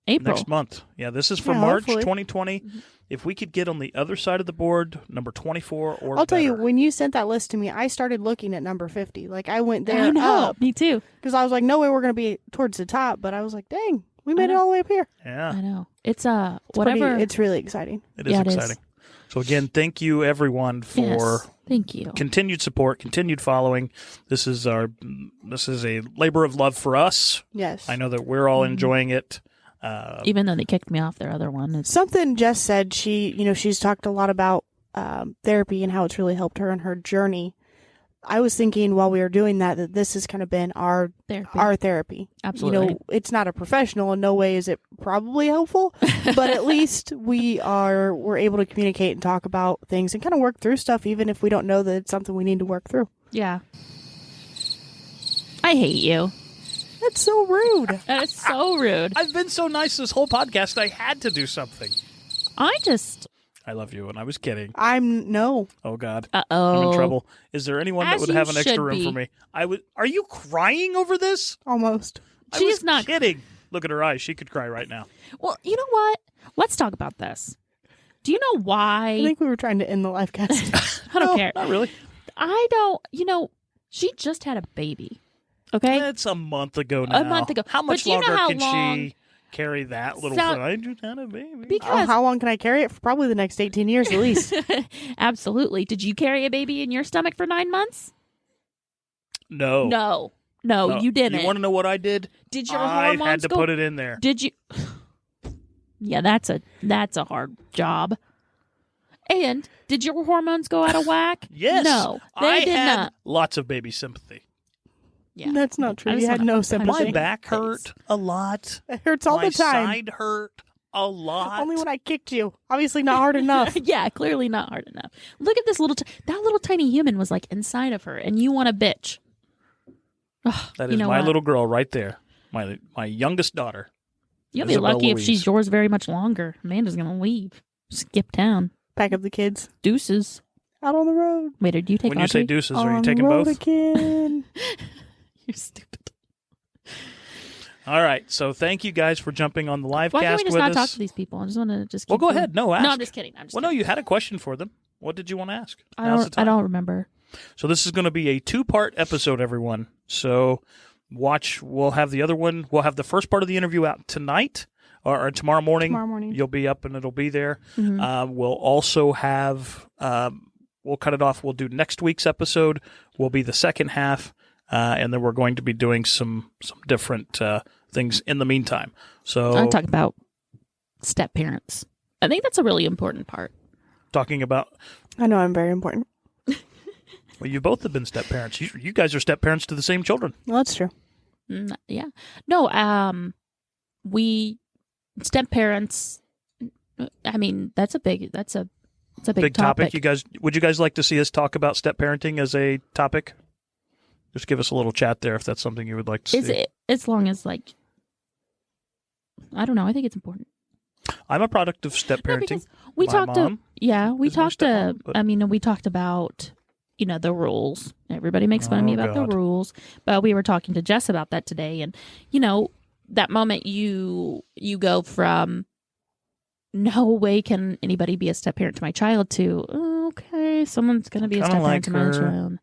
April. next month. Yeah, this is for Yeah, March hopefully. 2020. If we could get on the other side of the board, number 24 or I'll tell you, better. when you sent that list to me, I started looking at number 50. Like, I went there I know. up. Me too. Because I was like, no way we're going to be towards the top. But I was like, dang, we made it all the way up here. Yeah. I know. It's Whatever. It's really exciting. It is Yeah, it is. exciting. So again, thank you everyone for Yes. Thank you. continued support, continued following. This is a labor of love for us. Yes. I know that we're all enjoying it. Even though they kicked me off their other one. It's Something Jess said, she's talked a lot about therapy and how it's really helped her in her journey. I was thinking while we were doing that this has kind of been our therapy. Absolutely. It's not a professional. In no way is it probably helpful, but at least we're able to communicate and talk about things and kind of work through stuff, even if we don't know that it's something we need to work through. Yeah. I hate you. That's so rude. That is so rude. I've been so nice this whole podcast. I had to do something. I love you, and I was kidding. No. Oh God, Uh-oh. I'm in trouble. Is there anyone that As would you have an extra should room be. for me? Are you crying over this? Almost. I She was is not. kidding. Look at her eyes. She could cry right now. Well, you know what? Let's talk about this. Do you know why? I think we were trying to end the live cast. I don't No, care. Not really. I don't, she just had a baby. Okay? It's a month ago now. A month ago. How But much do you know longer how can long- she carry that little? So- I just had a baby. Because How long can I carry it? For probably the next 18 years at least. absolutely. Did you carry a baby in your stomach for 9 months? No. No, you didn't. You want to know what I did? Did your I hormones had to go? put it in there. Did you? Yeah, that's a hard job. And did your hormones go out of whack? Yes. No, they I did had not. lots of baby sympathy. Yeah, That's not true. I You just had wanna no punch sympathy. My back hurt a lot. It hurts all My the time. side hurt A lot. Only when I kicked you. Obviously not hard enough. Yeah, clearly not hard enough. Look at this that little tiny human was like inside of her, and you want a bitch. Ugh, That is my little girl right there. My youngest daughter. You'll be Isabel lucky if Louise. she's yours very much longer. Amanda's gonna leave. Skip town. Pack up the kids. Deuces. Out on the road. Wait, did you take When you Audrey? say deuces, are you On taking the road both? again. You're stupid. All right. So thank you guys for jumping on the live Why can't cast we just with not us. talk to these people? I just want to just. Well, keep go going. ahead. No, ask. No, I'm just kidding. Well, no, you had a question for them. What did you want to ask? I Now's the don't. time. I don't remember. So this is going to be a 2-part episode, everyone. So watch. We'll have the other one. We'll have the first part of the interview out tonight or tomorrow morning. Tomorrow morning. You'll be up and it'll be there. Mm-hmm. We'll also have. We'll cut it off. We'll do next week's episode. Will be the second half, and then we're going to be doing some different things in the meantime. So I talk about step parents. I think that's a really important part. talking about. I know I'm very important. Well, you both have been step parents. You guys are step parents to the same children. Well, that's true. Yeah. No. We step parents. I mean, that's a big Big topic. Would you guys like to see us talk about step parenting as a topic? Just give us a little chat there if that's something you would like to Is see. it as long as like I don't know. I think it's important. I'm a product of step No, parenting. because we My talked mom we is my talked to stepmom, but- I mean, we talked about the rules. Everybody makes fun of me Oh, about God. the rules, but we were talking to Jess about that today, and that moment you go from no way can anybody be a step parent to my child to okay, someone's going to be a Kinda step like parent to my her child.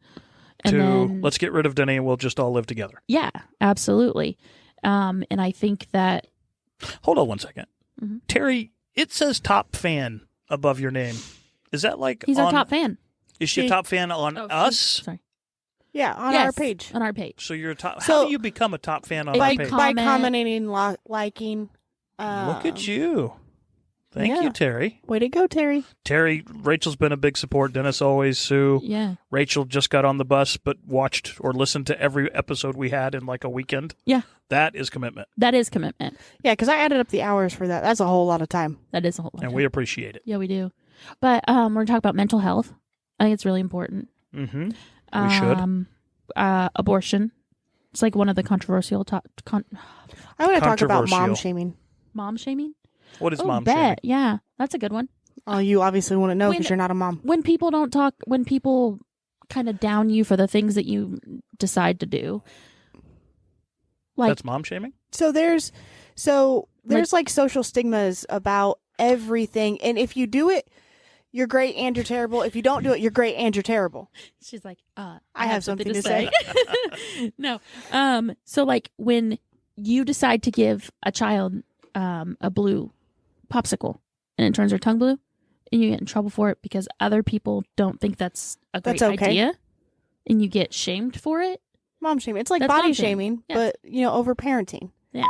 And to then, let's get rid of Denny and we'll just all live together. yeah, absolutely. And I think that Hold on one second. Mhm. Terry, it says top fan above your name. Is that like he's our top fan. Is she a top fan on us? Sorry. Yeah, on Yes, our page. On our page. So you're a top. So- how do you become a top fan on If our you page? com- By Comment. commenting, liking. Look at you. Thank yeah. you, Terry. Way to go, Terry. Terry, Rachel's been a big support. Dennis always, Sue. Yeah. Rachel just got on the bus, but watched or listened to every episode we had in like a weekend. Yeah. That is commitment, That is commitment. Yeah, because I added up the hours for that. That's a whole lot of time. That is a whole lot. and we appreciate it. Yeah, we do. But we're going to talk about mental health. I think it's really important. Mm-hmm. We should. Abortion. It's like one of the controversial I want to talk about mom Controversial. shaming. mom shaming. What is Oh, mom bet. shaming? Yeah, that's a good one. Oh, you obviously want to know When- because you're not a mom. When people don't talk, when people kind of down you for the things that you decide to do. Like, That's mom shaming? So there's like social stigmas about everything, and if you do it, you're great and you're terrible. If you don't do it, you're great and you're terrible. she's like, I have something to say. No. So like when you decide to give a child a blue popsicle and it turns their tongue blue and you get in trouble for it because other people don't think that's a great That's okay. idea and you get shamed for it. Mom shaming. It's like That's body mom shaming. shaming, Yes. but over parenting. Yeah.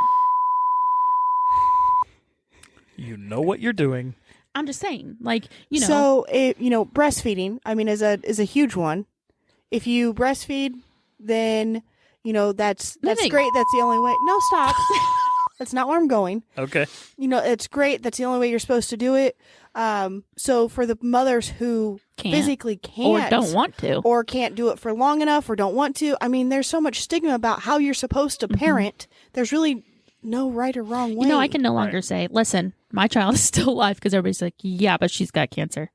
You know what you're doing. I'm just saying, like, So breastfeeding. I mean, is a huge one. If you breastfeed, then that's Living. great. That's the only way. No, stop. That's not where I'm going. Okay. It's great. That's the only way you're supposed to do it. So for the mothers who Can't. physically can't or don't want to. or can't do it for long enough or don't want to, I mean, there's so much stigma about how you're supposed to parent. There's really no right or wrong way. I can no longer say, listen, my child is still alive because everybody's like, yeah, but she's got cancer.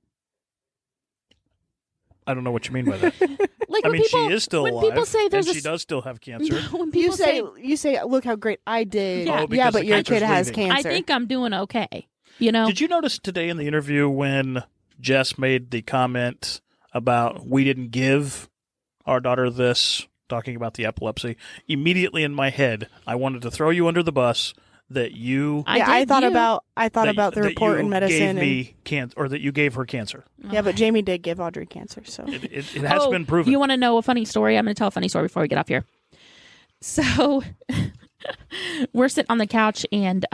I don't know what you mean by that. Like I when mean, people, she is still when alive, people say there's and a she does still have cancer. when people You say, look how great I did. Yeah. Oh, because but the your cancer's kid has leaving. cancer. I think I'm doing okay. Did you notice today in the interview when Jess made the comment about we didn't give our daughter this, talking about the epilepsy? Immediately in my head, I wanted to throw you under the bus that you I thought you. about that- the that report you in medicine. gave and, me cancer, or that you gave her cancer. yeah, but Jamie did give Audrey cancer. So It has been proven. You want to know a funny story? I'm going to tell a funny story before we get off here. So we're sitting on the couch and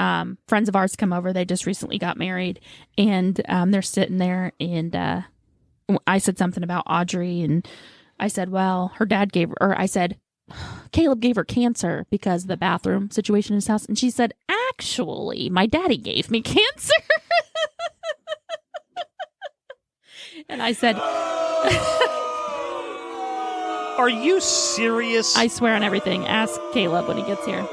friends of ours come over. They just recently got married and they're sitting there and I said something about Audrey and I said, well, her dad gave her, or I said, Caleb gave her cancer because of the bathroom situation in his house. And she said, actually, my daddy gave me cancer. And I said, Are you serious? I swear on everything. Ask Caleb when he gets here.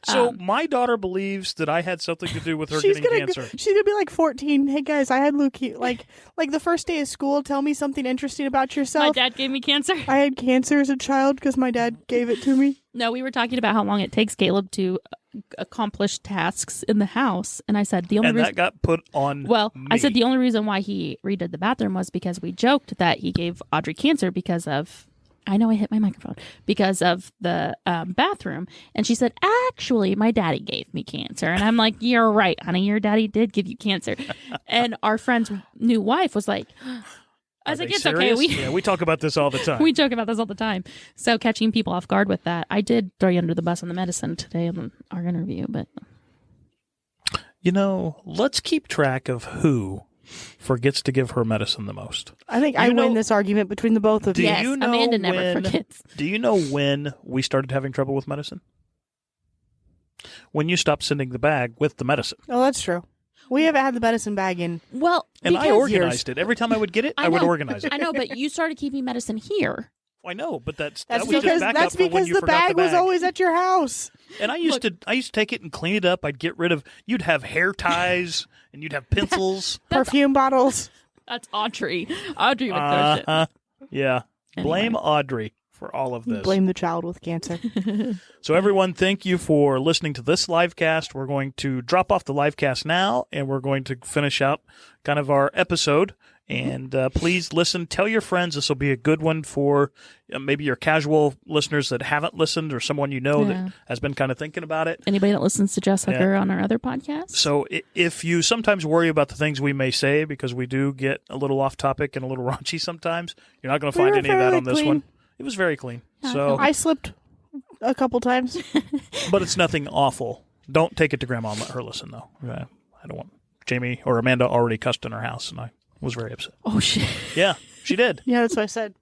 So my daughter believes that I had something to do with her getting cancer. She's gonna be like 14. Hey guys, I had leukemia. Like the first day of school. Tell me something interesting about yourself. My dad gave me cancer. I had cancer as a child because my dad gave it to me. No, we were talking about how long it takes Caleb to accomplish tasks in the house, and I said the only reason that got put on. Well, me. I said the only reason why he redid the bathroom was because we joked that he gave Audrey cancer because of. I know I hit my microphone because of the bathroom. And she said, actually, my daddy gave me cancer. And I'm like, you're right, honey. Your daddy did give you cancer. And our friend's new wife was like, I was like, it's serious? okay. We talk about this all the time. We joke about this all the time. So catching people off guard with that. I did throw you under the bus on the medicine today in our interview. But, let's keep track of who forgets to give her medicine the most. I think I win this argument between the both of you. yes, Amanda never forgets. Do you know when we started having trouble with medicine? When you stopped sending the bag with the medicine. Oh, that's true. We haven't had the medicine bag in. Well, and I because organized it. Every time I would get it, I would organize it. I know, but you started keeping medicine here. I know, but that That's was just because backup for when you the forgot bag was always at your house. And I used to take it and clean it up. I'd get rid of. You'd have hair ties and you'd have pencils, perfume bottles. That's Audrey. Audrey would throw shit. Yeah. Anyway. Blame Audrey for all of this. Blame the child with cancer. So everyone, thank you for listening to this live cast. We're going to drop off the live cast now, and we're going to finish out kind of our episode. And please listen. Tell your friends. This will be a good one for maybe your casual listeners that haven't listened or someone that has been kind of thinking about it. Anybody that listens to Jess Hooker on our other podcast. So if you sometimes worry about the things we may say, because we do get a little off topic and a little raunchy sometimes, you're not going to find any of that on this one. It was very clean. So I slipped a couple times. But it's nothing awful. Don't take it to Grandma and let her listen, though. I don't want Jamie or Amanda already cussed in her house, and I was very upset. Oh, shit. Yeah, she did. Yeah, that's what I said.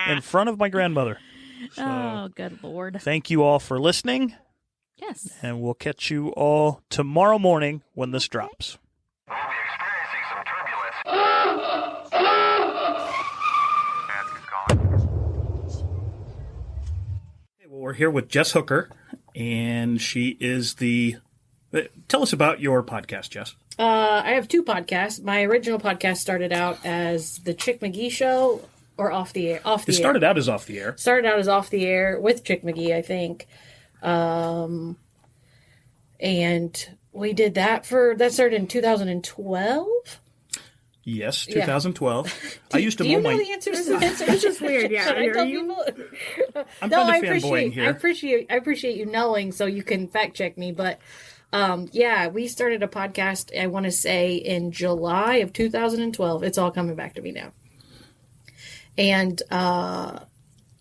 In front of my grandmother. So, oh, good Lord. Thank you all for listening. Yes. And we'll catch you all tomorrow morning when this drops. We'll be experiencing some turbulence. Okay, well, we're here with Jess Hooker, and she is the... Tell us about your podcast, Jess. I have two podcasts. My original podcast started out as the Chick McGee Show, or Off the Air. It started out as Off the Air. Started out as Off the Air with Chick McGee, I think. And we did that started in 2012? Yes, 2012. I used to Do you mow know my... the answers to this? It's just weird, yeah. Should I tell you? people? I'm No, kind of fanboying here. I appreciate you knowing so you can fact check me, but we started a podcast, I want to say in July of 2012. It's all coming back to me now. And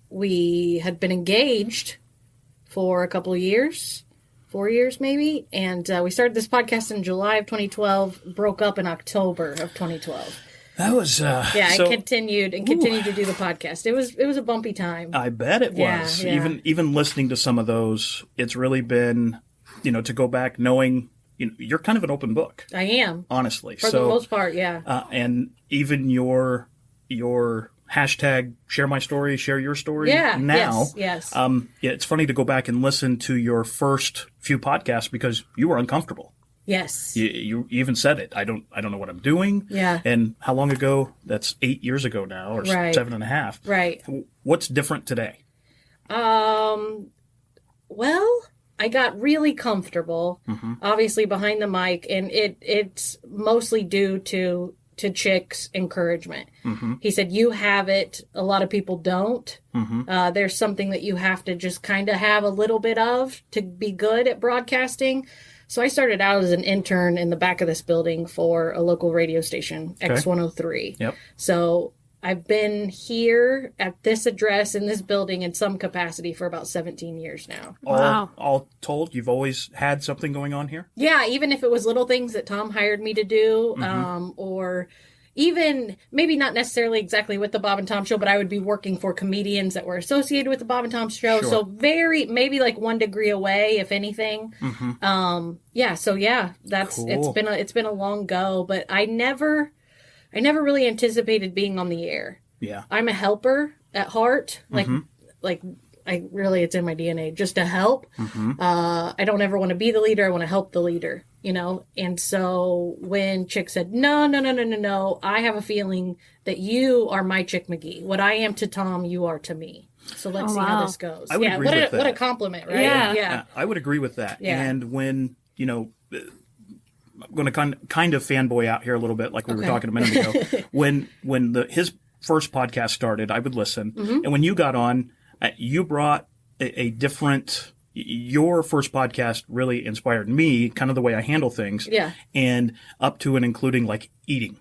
we had been engaged for a couple of years, 4 years maybe, and we started this podcast in July of 2012, broke up in October of 2012. That was... I continued to do the podcast. It was a bumpy time. I bet it was. Yeah. Even listening to some of those, it's really been, to go back knowing, you're kind of an open book. I am. Honestly. For the most part, yeah. And even your hashtag share my story, share your story now. Yes. It's funny to go back and listen to your first few podcasts because you were uncomfortable. Yes. You even said it. I don't know what I'm doing. Yeah. And how long ago? That's 8 years ago now, or Right. 7.5. Right. What's different today? Well, I got really comfortable, obviously behind the mic, and it's mostly due to Chick's encouragement. He said, "You have it. A lot of people don't. There's something that you have to just kind of have a little bit of to be good at broadcasting." So I started out as an intern in the back of this building for a local radio station, X103. Yep. So I've been here at this address in this building in some capacity for about 17 years now. All told, you've always had something going on here? Yeah, even if it was little things that Tom hired me to do, or, even maybe not necessarily exactly with the Bob and Tom show, but I would be working for comedians that were associated with the Bob and Tom show. Sure. So maybe like 1 degree away, if anything. That's Cool. it's been a long go, but I never really anticipated being on the air. Yeah. I'm a helper at heart. It's in my DNA just to help. I don't ever want to be the leader. I want to help the leader, And so when Chick said, no, I have a feeling that you are my Chick McGee. What I am to Tom, you are to me. So let's see how this goes. I would agree with that. What a compliment, right? Yeah. I would agree with that. Yeah. And when, I'm going to kind of fanboy out here a little bit, like we were talking a minute ago. when his first podcast started, I would listen. And when you got on, you brought a different. Your first podcast really inspired me, kind of the way I handle things. Yeah. And up to and including like eating.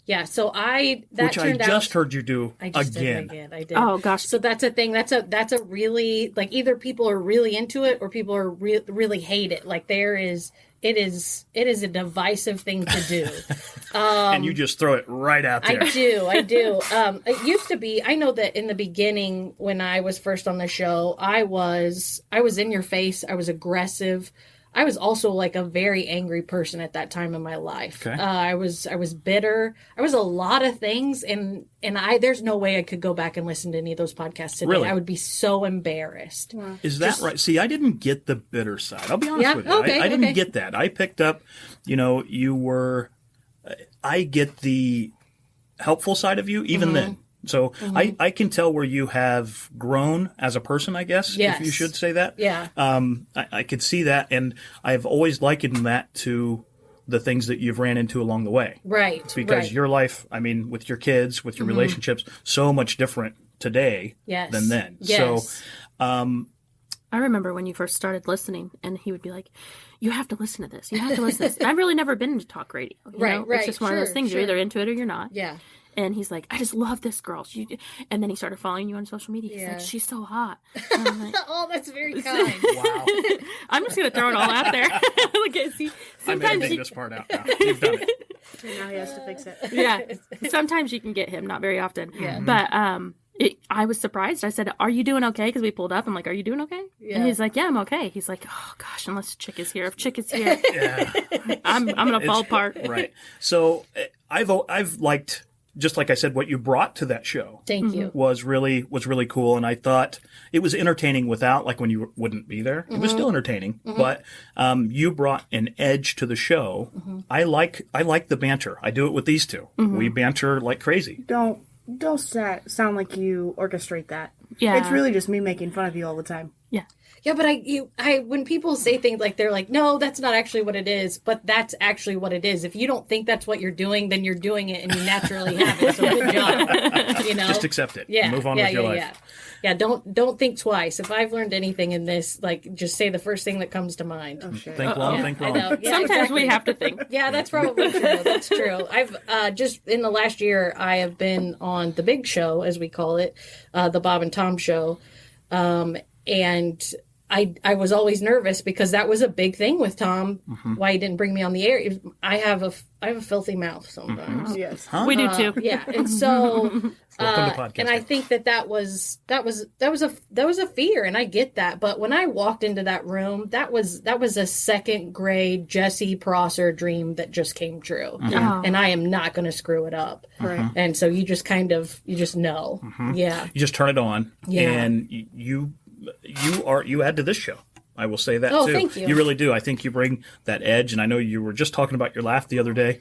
Yeah. So which I just heard you do again. I did. Oh gosh. So that's a thing. That's a really, like, either people are really into it or people are really hate it. Like it is a divisive thing to do. And you just throw it right out there. I do. It used to be, I know that in the beginning when I was first on the show, I was in your face. I was aggressive. I was also like a very angry person at that time in my life. Okay. I was bitter. I was a lot of things, and there's no way I could go back and listen to any of those podcasts today. Really? I would be so embarrassed. Wow. Is that right? See, I didn't get the bitter side. I'll be honest with you. Okay, I didn't get that. I picked up, you were, I get the helpful side of you even then. So I can tell where you have grown as a person, I guess, if you should say that. Yeah. I could see that, and I've always likened that to the things that you've ran into along the way. Right. Because your life, I mean, with your kids, with your relationships, so much different today than then. Yes. So, I remember when you first started listening, and he would be like, "You have to listen to this. You have to listen to this." And I've really never been into talk radio. You know? It's just one of those things. You're either into it or you're not. Yeah. And he's like, "I just love this girl." And then he stared following you on social media. He's like, "She's so hot." And I'm like, Oh, that's very kind. wow. I'm just gonna throw it all out there. Like, see, I'm editing this part out now. You've done it. Now he has to fix it. Yeah. Sometimes you can get him, not very often. Yeah. But I was surprised. I said, "Are you doing okay?" Because we pulled up. I'm like, "Are you doing okay?" Yeah. And he's like, "Yeah, I'm okay." He's like, "Oh gosh, unless Chick is here. If Chick is here, Yeah. I'm gonna fall apart." Right. So I've liked, just like I said, what you brought to that show. Thank you. Was really cool, and I thought it was entertaining without, like, when you wouldn't be there. It was still entertaining, but you brought an edge to the show. I like the banter. I do it with these two. We banter like crazy. Don't sound like you orchestrate that. Yeah. It's really just me making fun of you all the time. Yeah. Yeah, but I when people say things like, they're like, "No, that's not actually what it is," but that's actually what it is. If you don't think that's what you're doing, then you're doing it, and you naturally have it. So good job. Just accept it. Yeah. Move on with your life. Yeah. Don't think twice. If I've learned anything in this, like, just say the first thing that comes to mind. Oh, shit. Think long, think I wrong. know. Yeah, Sometimes exactly. we have to think. Yeah, that's probably true. That's true. I've just in the last year, I have been on the big show, as we call it, the Bob and Tom show, and I was always nervous because that was a big thing with Tom. Why he didn't bring me on the air? I have a filthy mouth sometimes. Yes. Huh? We do too. Yeah, and so Welcome to podcasting. and I think that was a fear, and I get that. But when I walked into that room, that was a second grade Jesse Prosser dream that just came true, and I am not going to screw it up. Right. And so you just know, yeah. You just turn it on, Yeah. and you add to this show. I will say that too. Thank you. You really do. I think you bring that edge, and I know you were just talking about your laugh the other day.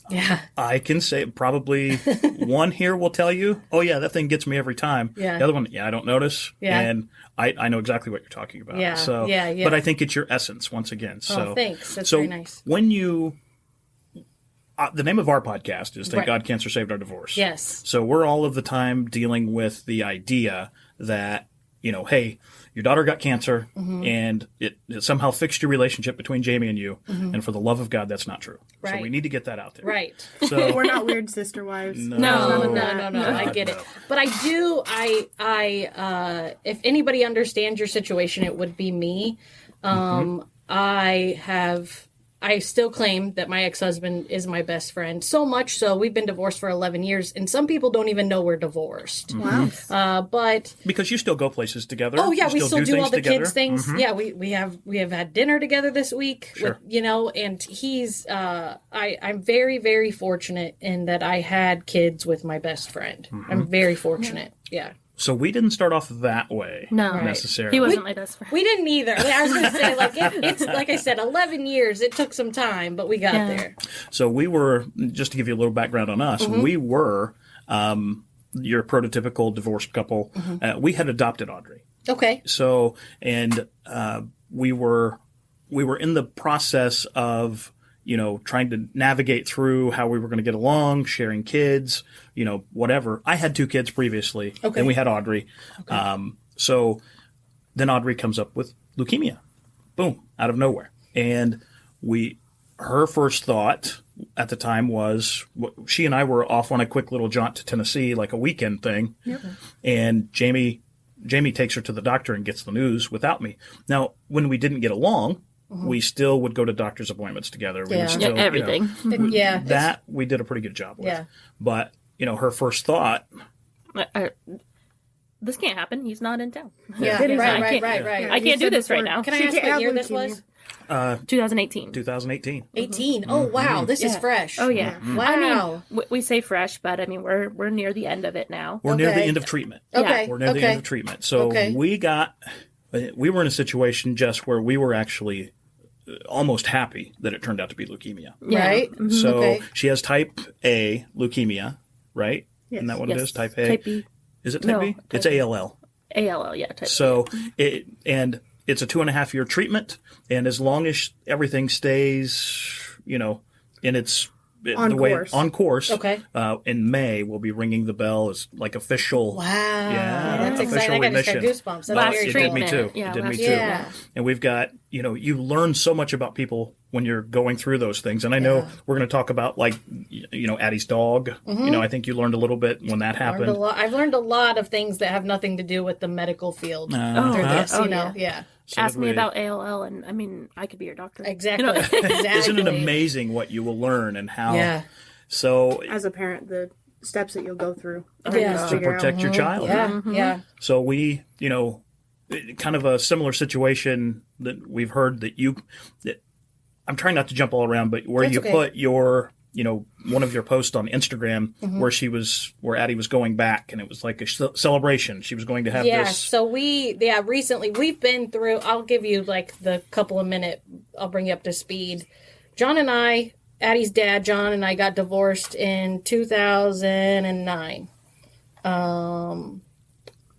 Yeah. I can say probably one here will tell you, "Oh yeah, that thing gets me every time." Yeah. The other one, I don't notice. Yeah. And I know exactly what you're talking about. Yeah. So, Yeah. But I think it's your essence once again. So, Thanks. That's so very nice. when you, the name of our podcast is "Thank Right. God Cancer Saved Our Divorce." Yes. So we're all of the time dealing with the idea that, hey, your daughter got cancer, and it somehow fixed your relationship between Jamie and you. And for the love of God, that's not true. So Right. we need to get that out there. Right. So We're not weird sister wives. No. No. I get it. no. But I do. If anybody understands your situation, it would be me. I I still claim that my ex-husband is my best friend. So much so, we've been divorced for 11 years, and some people don't even know we're divorced. Wow. But because you still go places together. Oh yeah, we still do all the together. kids things. Yeah, we have had dinner together this week. Sure. With, and he's I'm very, very fortunate in that I had kids with my best friend. I'm very fortunate. Yeah. So we didn't start off that way, necessarily. He wasn't my best friend. We didn't either. I was going to say, like, it's like I said, 11 years. It took some time, but we got there. So we were, just to give you a little background on us, we were your prototypical divorced couple. We had adopted Audrey. Okay. So, and we were in the process of, trying to navigate through how we were going to get along, sharing kids, whatever. I had 2 kids previously, and we had Audrey. Okay. So then Audrey comes up with leukemia. Boom, out of nowhere. And her first thought at the time was, she and I were off on a quick little jaunt to Tennessee, like a weekend thing. Yep. And Jamie takes her to the doctor and gets the news without me. Now, when we didn't get along, we still would go to doctor's appointments together. We would still, everything. That we did a pretty good job with. Yeah. But, her first thought... this can't happen. He's not in town. Yeah, right. I can't do this right now. Can I ask what year this was? 2018. 2018. 18. Oh, wow. This is fresh. Oh, yeah. Wow. I mean, we say fresh, but I mean, we're near the end of it now. We're near the end of treatment. Okay. We're near the end of treatment. So we were in a situation, Jess, where we were actually almost happy that it turned out to be leukemia. Right. So she has type A leukemia, right? Yes. Isn't that what it is? Type A? Type B. Is it type B? It's ALL. ALL, yeah. Type so it's a 2.5-year treatment, and as long as everything stays, in its on course. Okay. In May, we'll be ringing the bell as like official. Wow. Yeah. That's exciting. I got goosebumps. That's it did me too. Yeah, it did me too. And we've got, you learn so much about people when you're going through those things. And I know we're going to talk about Addie's dog. I think you learned a little bit when that happened. I've learned a lot of things that have nothing to do with the medical field through this, Yeah. So ask me about ALL, and I mean, I could be your doctor. Exactly. Exactly. Isn't it amazing what you will learn and how? Yeah. So as a parent, the steps that you'll go through to protect your child. Yeah. Yeah. So we, kind of a similar situation that we've heard that I'm trying not to jump all around, but where you put your, one of your posts on Instagram where Addie was going back, and it was like a celebration. She was going to have this. Yeah, so recently we've been through, I'll give you like the couple of minute, I'll bring you up to speed. John and I, Addie's dad, John, and I got divorced in 2009.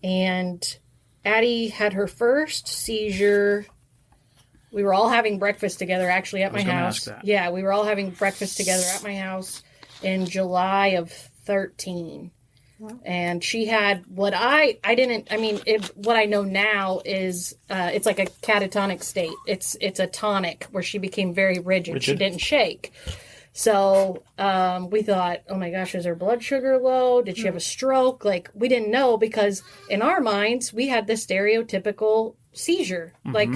And Addie had her first seizure. We were all having breakfast together, actually, at my house. Yeah, we were all having breakfast together at my house in July of 13. Wow. And she had what I know now is it's like a catatonic state. It's a tonic where she became very rigid. She didn't shake. So we thought, oh my gosh, is her blood sugar low? Did she have a stroke? Like, we didn't know, because in our minds, we had this stereotypical seizure. Like,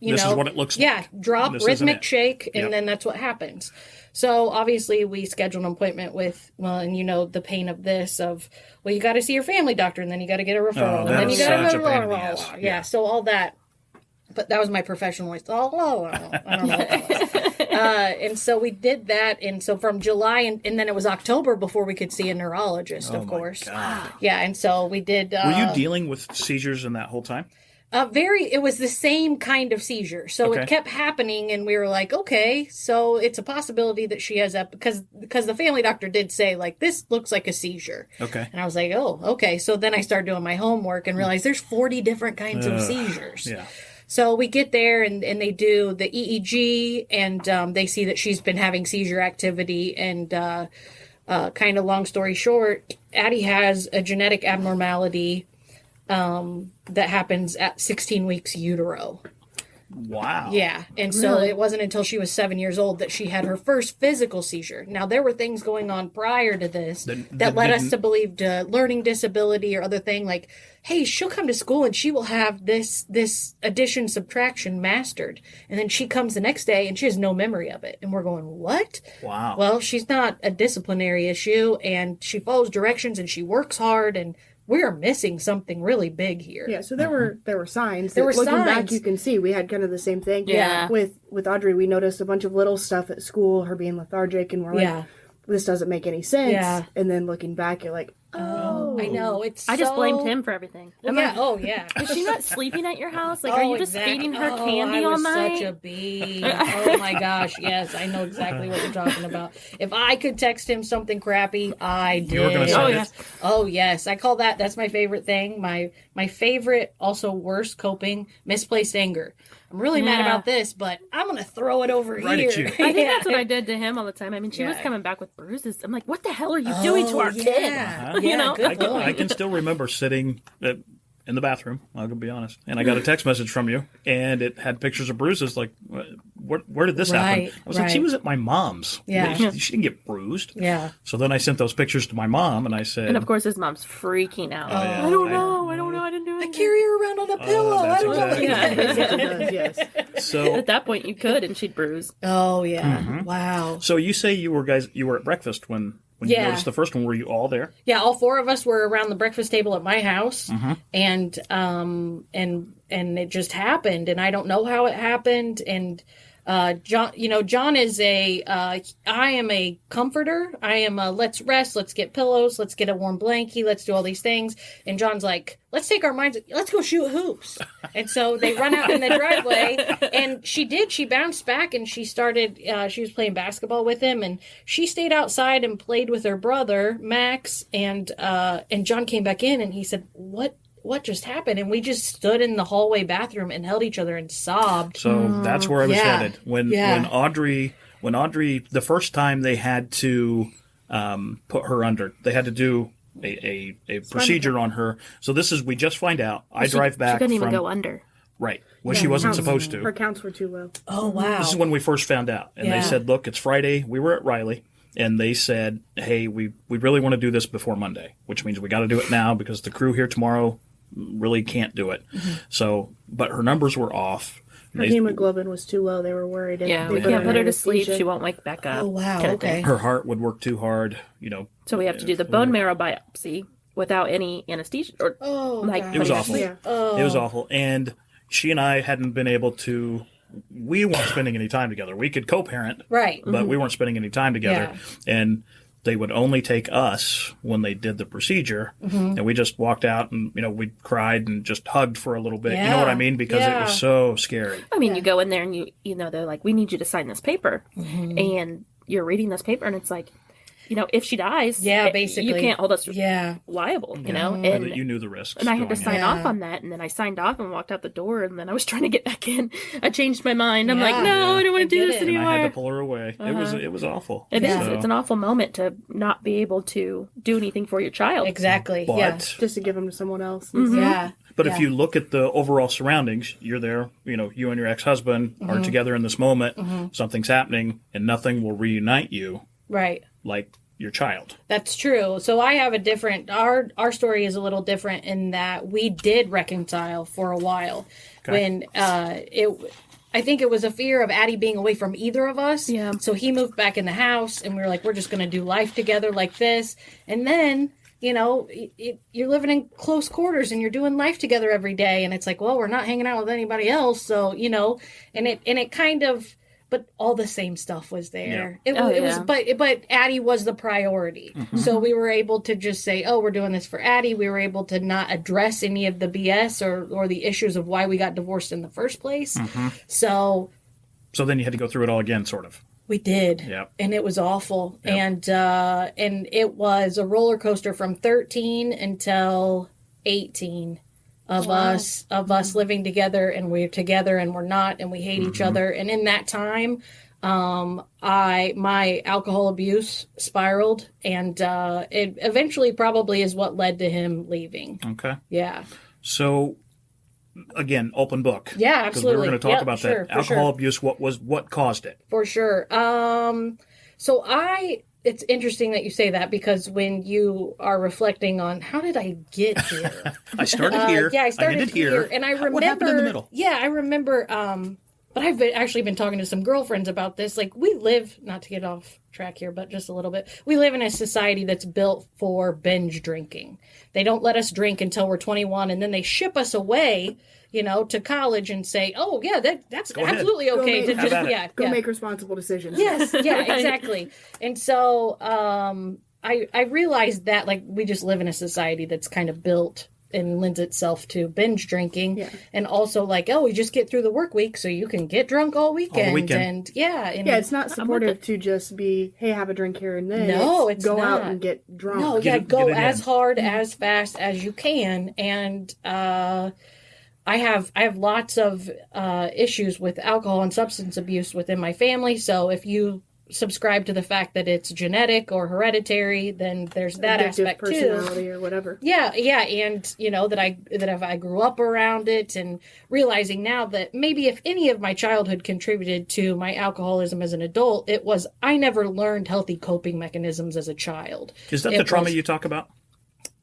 this is what it looks like. Yeah, drop, rhythmic shake, and then that's what happens. So obviously we scheduled an appointment with, the pain of this, you got to see your family doctor, and then you got to get a referral, and then you got to go, yeah, so all that. But that was my professional voice. I don't know. And so we did that, and so from July, and then it was October before we could see a neurologist, of course. God. Yeah, and so we did. Were you dealing with seizures in that whole time? It was the same kind of seizure. So it kept happening, and we were like, okay, so it's a possibility that she has because the family doctor did say, like, this looks like a seizure. Okay. And I was like, oh, okay. So then I started doing my homework and realized there's 40 different kinds of seizures. Yeah. So we get there, and they do the EEG, and they see that she's been having seizure activity, and kind of long story short, Addie has a genetic abnormality that happens at 16 weeks utero. Wow. Yeah. And so it wasn't until she was 7 years old that she had her first physical seizure. Now, there were things going on prior to this that led us to believe learning disability or other thing like, hey, she'll come to school and she will have this addition subtraction mastered. And then she comes the next day and she has no memory of it. And we're going, what? Wow. Well, she's not a disciplinary issue and she follows directions and she works hard and we are missing something really big here. Yeah, so there were signs. There were looking signs. back, you can see we had kind of the same thing. Yeah. With Audrey, we noticed a bunch of little stuff at school, her being lethargic, and we're like, this doesn't make any sense. Yeah. And then looking back, you're like, oh. I know. I just blamed him for everything. Is she not sleeping at your house? Like, are you just feeding her candy I all was night? such a bee. Oh my gosh, yes, I know exactly what you're talking about. If I could text him something crappy, I did. You were going to say it. Oh yes, I call that's my favorite thing. My favorite, also worst coping, misplaced anger. I'm really mad about this, but I'm going to throw it over Right here. at you. I think that's what I did to him all the time. I mean, she was coming back with bruises. I'm like, what the hell are you doing to our kid? You know? I can still remember sitting in the bathroom, I'll be honest, and I got a text message from you, and it had pictures of bruises. Like, where did this happen? I was like, she was at my mom's. Yeah. She didn't get bruised. Yeah. So then I sent those pictures to my mom, and I said... And of course his mom's freaking out. yeah. I don't know, I didn't do it. I carry her around on a pillow. I don't know. Yes. So at that point you could, and she'd bruise. Oh, yeah. Wow. So you say you were at breakfast when you noticed the first one. Were you all there? Yeah, all four of us were around the breakfast table at my house, and it just happened, and I don't know how it happened. And John is I am a comforter. I am a let's rest, let's get pillows, let's get a warm blankie, let's do all these things. And John's like, let's take our minds, let's go shoot hoops. And so they run out in the driveway, and she bounced back and she started, she was playing basketball with him, and she stayed outside and played with her brother, Max, and John came back in and he said, what just happened? And we just stood in the hallway bathroom and held each other and sobbed. So that's where I was headed. When Audrey, the first time they had to put her under, they had to do a procedure on her. So we just find out. I drive back. She couldn't even go under. Right. Well, she wasn't supposed to. Her counts were too low. Oh, wow. This is when we first found out. And they said, look, it's Friday. We were at Riley. And they said, hey, we really want to do this before Monday, which means we got to do it now because the crew here tomorrow really can't do it. So, but her numbers were off. Her hemoglobin was too low. They were worried. Yeah, we can't put her to sleep. She won't wake back up. Oh, wow. Okay. Her heart would work too hard, So we have to do the bone marrow biopsy without any anesthesia. Or it was awful. Yeah. It was awful. And she and I hadn't been able to. We weren't spending any time together. We could co-parent, right? But we weren't spending any time together. Yeah. And they would only take us when they did the procedure, and we just walked out and we cried and just hugged for a little bit. You know what I mean? Because it was so scary. I mean, you go in there and they're like, we need you to sign this paper, and you're reading this paper, and it's like, if she dies, basically, you can't hold us liable, And you knew the risks. And I had to sign off on that, and then I signed off and walked out the door, and then I was trying to get back in. I changed my mind. I'm like, no, I don't want to do this anymore. And I had to pull her away. It was awful. It is. It's an awful moment to not be able to do anything for your child. Exactly. But, just to give them to someone else. Yeah. But if you look at the overall surroundings, you're there, you and your ex-husband are together in this moment, something's happening, and nothing will reunite you. Right. Like your child. That's true. So I have a different, our story is a little different in that we did reconcile for a while. When I think it was a fear of Addie being away from either of us. Yeah. So he moved back in the house and we were like, we're just going to do life together like this. And then, you're living in close quarters and you're doing life together every day. And it's like, well, we're not hanging out with anybody else. So, and it kind of, but all the same stuff was there. Yeah. It was, but Addie was the priority. So we were able to just say, oh, we're doing this for Addie. We were able to not address any of the BS or the issues of why we got divorced in the first place. So then you had to go through it all again, sort of. We did. Yep. And it was awful. Yep. And it was a roller coaster from 13 until 18. Of us living together, and we're together and we're not, and we hate each other. And in that time, my alcohol abuse spiraled, and it eventually probably is what led to him leaving. Okay. Yeah. So again, open book. Yeah, absolutely. Because we were going to talk about sure, that. Alcohol abuse, what caused it? For sure. It's interesting that you say that, because when you are reflecting on how did I get here? I started here. I started here. And I remember. What happened in the middle? Yeah, I remember. But I've actually been talking to some girlfriends about this. Like, we live, not to get off track here, but just a little bit. We live in a society that's built for binge drinking. They don't let us drink until we're 21, and then they ship us away, to college and say, "Oh yeah, that's absolutely okay to just go make responsible decisions." Yes, yeah, exactly. And so I realized that, like, we just live in a society that's kind of built and lends itself to binge drinking. Yeah. And also, like, we just get through the work week so you can get drunk all weekend. And it's not supportive to just be, hey, have a drink here and then. No, it's go not. out and get drunk. No, go as hard, as fast as you can. And I have lots of issues with alcohol and substance abuse within my family. So if you subscribe to the fact that it's genetic or hereditary, then there's that aspect personality too, or whatever. Yeah, and that if I grew up around it, and realizing now that maybe if any of my childhood contributed to my alcoholism as an adult, it was I never learned healthy coping mechanisms as a child. Is that the trauma you talk about?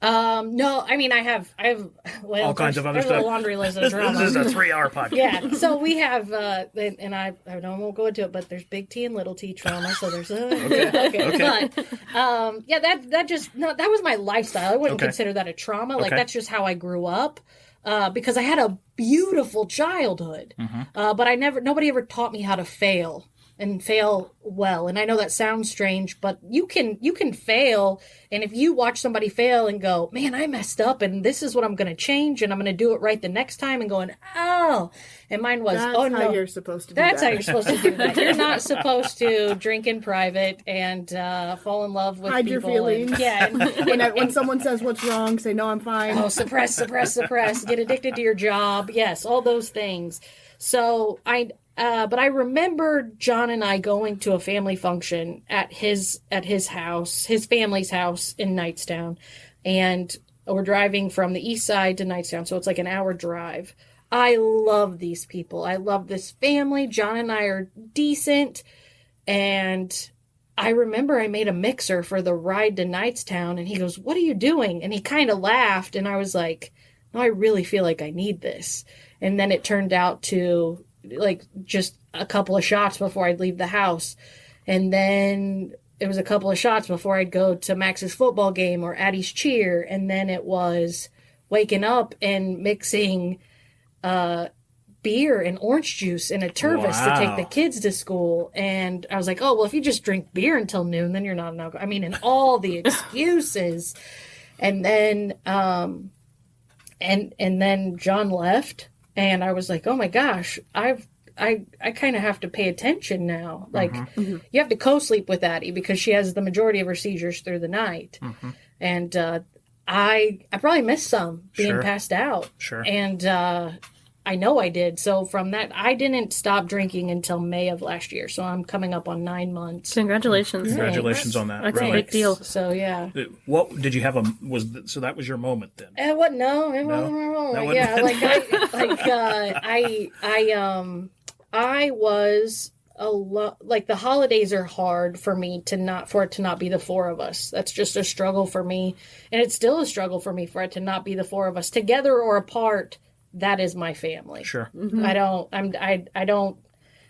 No, I mean, I have all kinds of other stuff. A laundry list of trauma. This is a 3-hour podcast. Yeah, so we have, and I won't go into it, but there's big T and little T trauma. So there's okay. But that was my lifestyle. I wouldn't consider that a trauma. Like, that's just how I grew up. Because I had a beautiful childhood, but nobody ever taught me how to fail. And fail well. And I know that sounds strange, but you can fail. And if you watch somebody fail and go, man, I messed up and this is what I'm going to change and I'm going to do it right the next time, and going, oh. And mine was, that's how you're supposed to do That's how you're supposed to do that. You're not supposed to drink in private and fall in love with hide people. Your feelings. When someone says what's wrong, say, no, I'm fine. Oh, suppress. Get addicted to your job. Yes, all those things. So but I remember John and I going to a family function at his house, his family's house in Knightstown, and we're driving from the east side to Knightstown, so it's like an hour drive. I love these people. I love this family. John and I are decent, and I remember I made a mixer for the ride to Knightstown, and he goes, "What are you doing?" And he kind of laughed, and I was like, "No, I really feel like I need this." And then it turned out to, like, just a couple of shots before I'd leave the house. And then it was a couple of shots before I'd go to Max's football game or Addie's cheer. And then it was waking up and mixing beer and orange juice in a Tervis to take the kids to school. And I was like, oh, well, if you just drink beer until noon, then you're not an alcoholic. I mean, and all the excuses. And then and then John left. And I was like, oh my gosh, I kind of have to pay attention now. Like, you have to co-sleep with Addie because she has the majority of her seizures through the night. And I probably missed some being passed out. Sure. And I know I did. So from that, I didn't stop drinking until May of last year. So I'm coming up on 9 months. Congratulations. Congratulations on that. That's a big deal. So, yeah. What did you have so that was your moment then? It wasn't my moment. Yeah, I was like, the holidays are hard for me for it to not be the four of us. That's just a struggle for me. And it's still a struggle for me for it to not be the four of us together or apart. That is my family. Sure. I don't,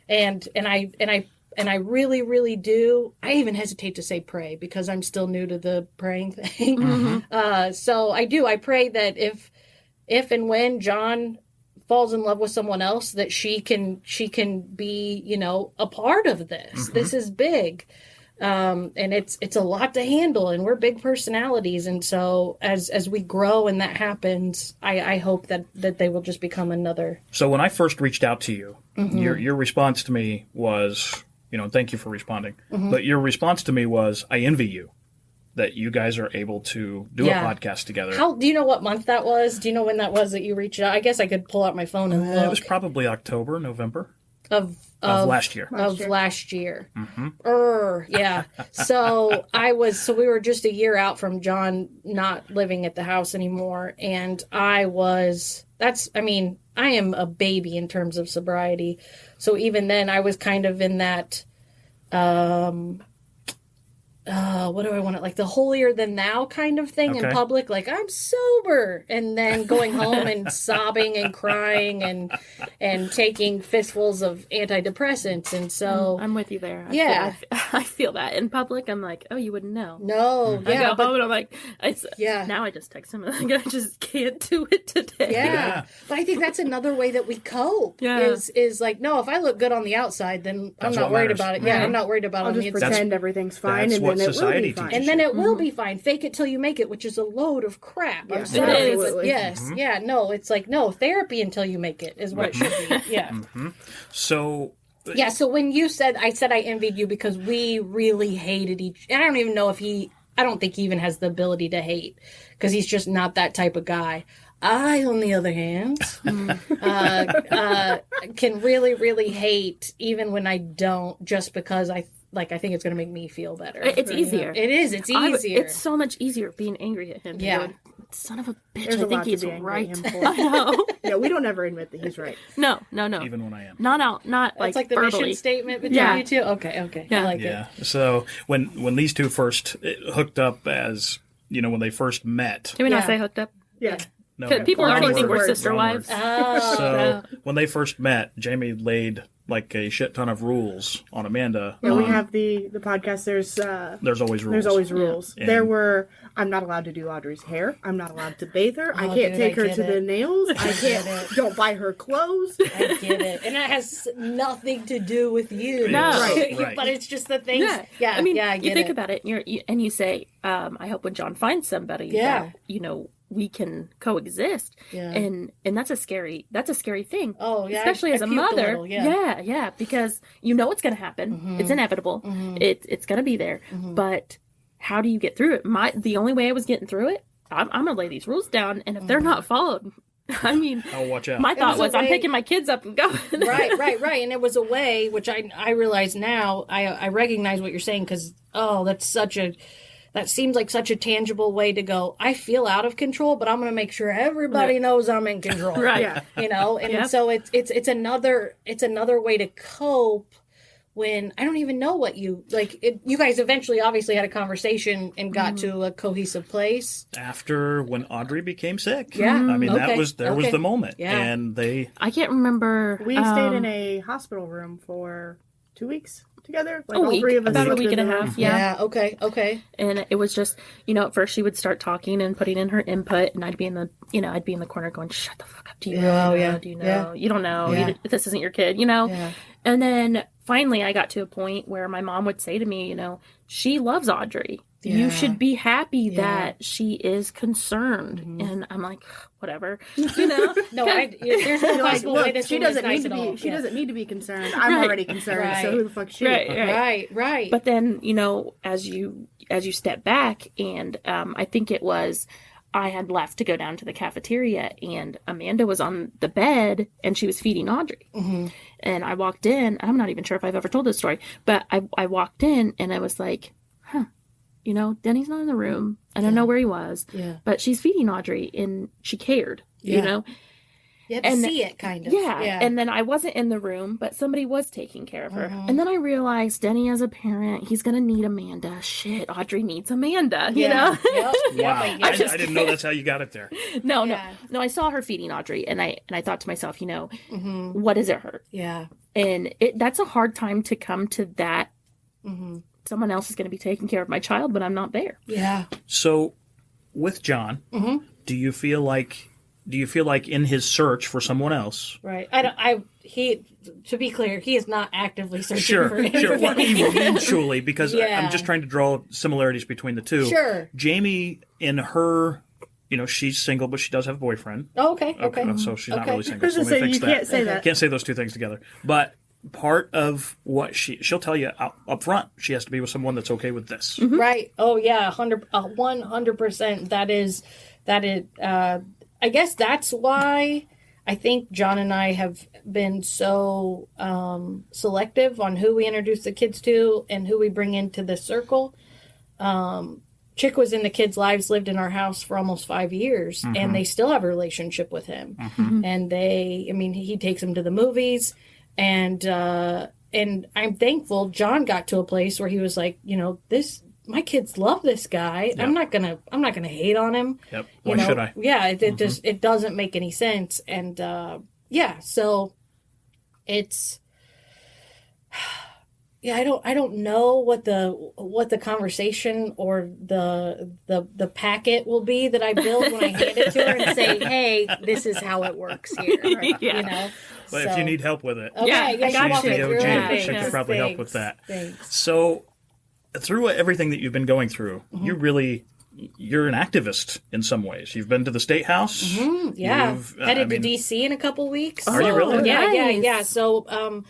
and I really, really do. I even hesitate to say pray because I'm still new to the praying thing. So I do. I pray that if and when John falls in love with someone else, that she can be, a part of this. This is big. And it's a lot to handle, and we're big personalities. And so as we grow and that happens, I hope that they will just become another. So when I first reached out to you, your response to me was, thank you for responding. But your response to me was, I envy you that you guys are able to do a podcast together. Do you know what month that was? Do you know when that was that you reached out? I guess I could pull out my phone and look. It was probably October, November. Of last year. Last year. Yeah. So we were just a year out from John not living at the house anymore. And am a baby in terms of sobriety. So even then I was kind of in that, what do I want to, like the holier than thou kind of thing in public, like I'm sober, and then going home and sobbing and crying and taking fistfuls of antidepressants. And so I'm with you there. Yeah. I feel that in public. I'm like, oh, you wouldn't know. No, I go home and I'm like, now I just text him and I just can't do it today. Yeah. But I think that's another way that we cope. Is like, no, if I look good on the outside, then I'm not worried about it. Yeah, I'm not worried about it. I'll just pretend everything's fine, and then it will be fine. And then it will be fine. Fake it till you make it, which is a load of crap. Yeah. I'm sorry, but Yes. Yeah, no, it's like, no, therapy until you make it is what it should be. Yeah. So... Yeah, so when you said, I envied you because we really hated and I don't even know if I don't think he even has the ability to hate, because he's just not that type of guy. I, on the other hand, can really, really hate even when I don't, just because I think it's going to make me feel better. It's easier. It is. It's easier. It's so much easier being angry at him. Yeah. Son of a bitch. There's I think he's right. I know. Yeah, we don't ever admit that he's right. No. Even when I am. Not It's like the verbally. mission statement between you two? Okay. Yeah. I like it. So when these two first hooked up, as, when they first met. Can we not say hooked up? Yeah. No, people already think we're word. sister wives. So when they first met, Jamie laid like a shit ton of rules on Amanda. Yeah, we have the podcast. There's always rules. There's always rules. Yeah. There were, I'm not allowed to do Audrey's hair. I'm not allowed to bathe her. I can't take her to the nails. I can't. Don't buy her clothes. I get it. And that has nothing to do with you. No. Right. But it's just the things. Yeah. I mean, I get you think it. about it, and you say, I hope when John finds somebody that, we can coexist. Yeah. And that's a scary thing. Oh, yeah. Especially as a puked mother. little, yeah. Because it's going to happen. Mm-hmm. It's inevitable. Mm-hmm. It's going to be there. Mm-hmm. But how do you get through it? The only way I was getting through it, I'm going to lay these rules down, and if they're not followed, I mean, I'll watch out. My thought was I'm picking my kids up and going. Right. And it was a way, which I realize now, I recognize what you're saying, because, that seems like such a tangible way to go. I feel out of control, but I'm going to make sure everybody knows I'm in control. Right. Yeah. And so it's another way to cope when I don't even know what you like. You guys eventually obviously had a conversation and got to a cohesive place after when Audrey became sick. Yeah. I mean, was the moment. Yeah. And I can't remember. We stayed in a hospital room for 2 weeks. Together, like all three of us, about a week and a half. Yeah. Okay. And it was just, at first she would start talking and putting in her input, and I'd be in the corner going, "Shut the fuck up! Do you know? Yeah. Do you know? Yeah. You don't know. Yeah. This isn't your kid. Yeah. And then finally, I got to a point where my mom would say to me, she loves Audrey. Yeah. You should be happy that she is concerned. Mm-hmm. And I'm like, whatever. No, there's no possible way to she doesn't need to be. She doesn't need to be concerned. I'm already concerned. So who the fuck she? Right. But then as you step back, and I think it was, I had left to go down to the cafeteria, and Amanda was on the bed and she was feeding Audrey. Mm-hmm. And I walked in. I'm not even sure if I've ever told this story, but I walked in and I was like, huh. Denny's not in the room. I don't know where he was. Yeah. But she's feeding Audrey, and she cared. You had to see it, kind of. Yeah. And then I wasn't in the room, but somebody was taking care of her. Mm-hmm. And then I realized Denny, as a parent, he's going to need Amanda. Shit, Audrey needs Amanda. You know? Yep. Wow. I didn't know that's how you got it there. No. I saw her feeding Audrey, and I thought to myself, what does it hurt? Yeah. And that's a hard time to come to that. Mm-hmm. Someone else is going to be taking care of my child, but I'm not there. Yeah. So, with John, do you feel like in his search for someone else? Right. To be clear, he is not actively searching for anyone. Sure. Well, eventually, because I'm just trying to draw similarities between the two. Sure. Jamie, in her, she's single, but she does have a boyfriend. Oh, okay. So she's not really single. So you can't say that. Can't say those two things together. But part of what she'll tell you up front, she has to be with someone that's okay with this. Mm-hmm. Right. Oh yeah, 100%. That is. I guess that's why I think John and I have been so selective on who we introduce the kids to and who we bring into the circle. Chick was in the kids' lives, lived in our house for almost 5 years, and they still have a relationship with him. And he takes them to the movies, and I'm thankful John got to a place where he was like, my kids love this guy. Yep. I'm not gonna hate on him. Yep. Why should I? Yeah, it doesn't make any sense. And so it's. Yeah, I don't know what the conversation or the packet will be that I build when I hand it to her and say, "Hey, this is how it works here." Yeah. But if you need help with it, okay, I got you. She could probably Thanks. help with that. Thanks. So, through everything that you've been going through, you're an activist in some ways. You've been to the State House. Yeah, headed to D.C. in a couple weeks. Are you really? Yeah. So,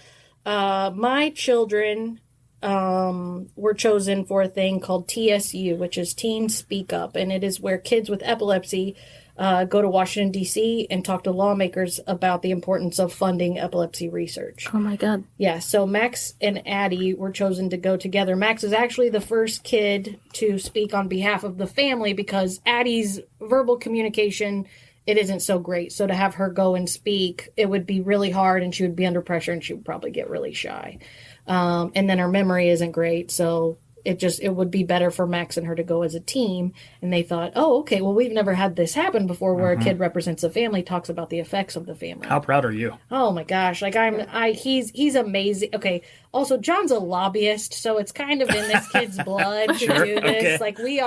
my children were chosen for a thing called TSU, which is Teens Speak Up, and it is where kids with epilepsy go to Washington, D.C. and talk to lawmakers about the importance of funding epilepsy research. Oh, my God. Yeah, so Max and Addie were chosen to go together. Max is actually the first kid to speak on behalf of the family because Addie's verbal communication, it isn't so great. So to have her go and speak, it would be really hard and she would be under pressure and she would probably get really shy. And then her memory isn't great. So it would be better for Max and her to go as a team. And they thought, oh, okay, well, we've never had this happen before where a kid represents a family, talks about the effects of the family. How proud are you? Oh my gosh. He's amazing. Okay. Also, John's a lobbyist, so it's kind of in this kid's blood to do this. Okay. Like we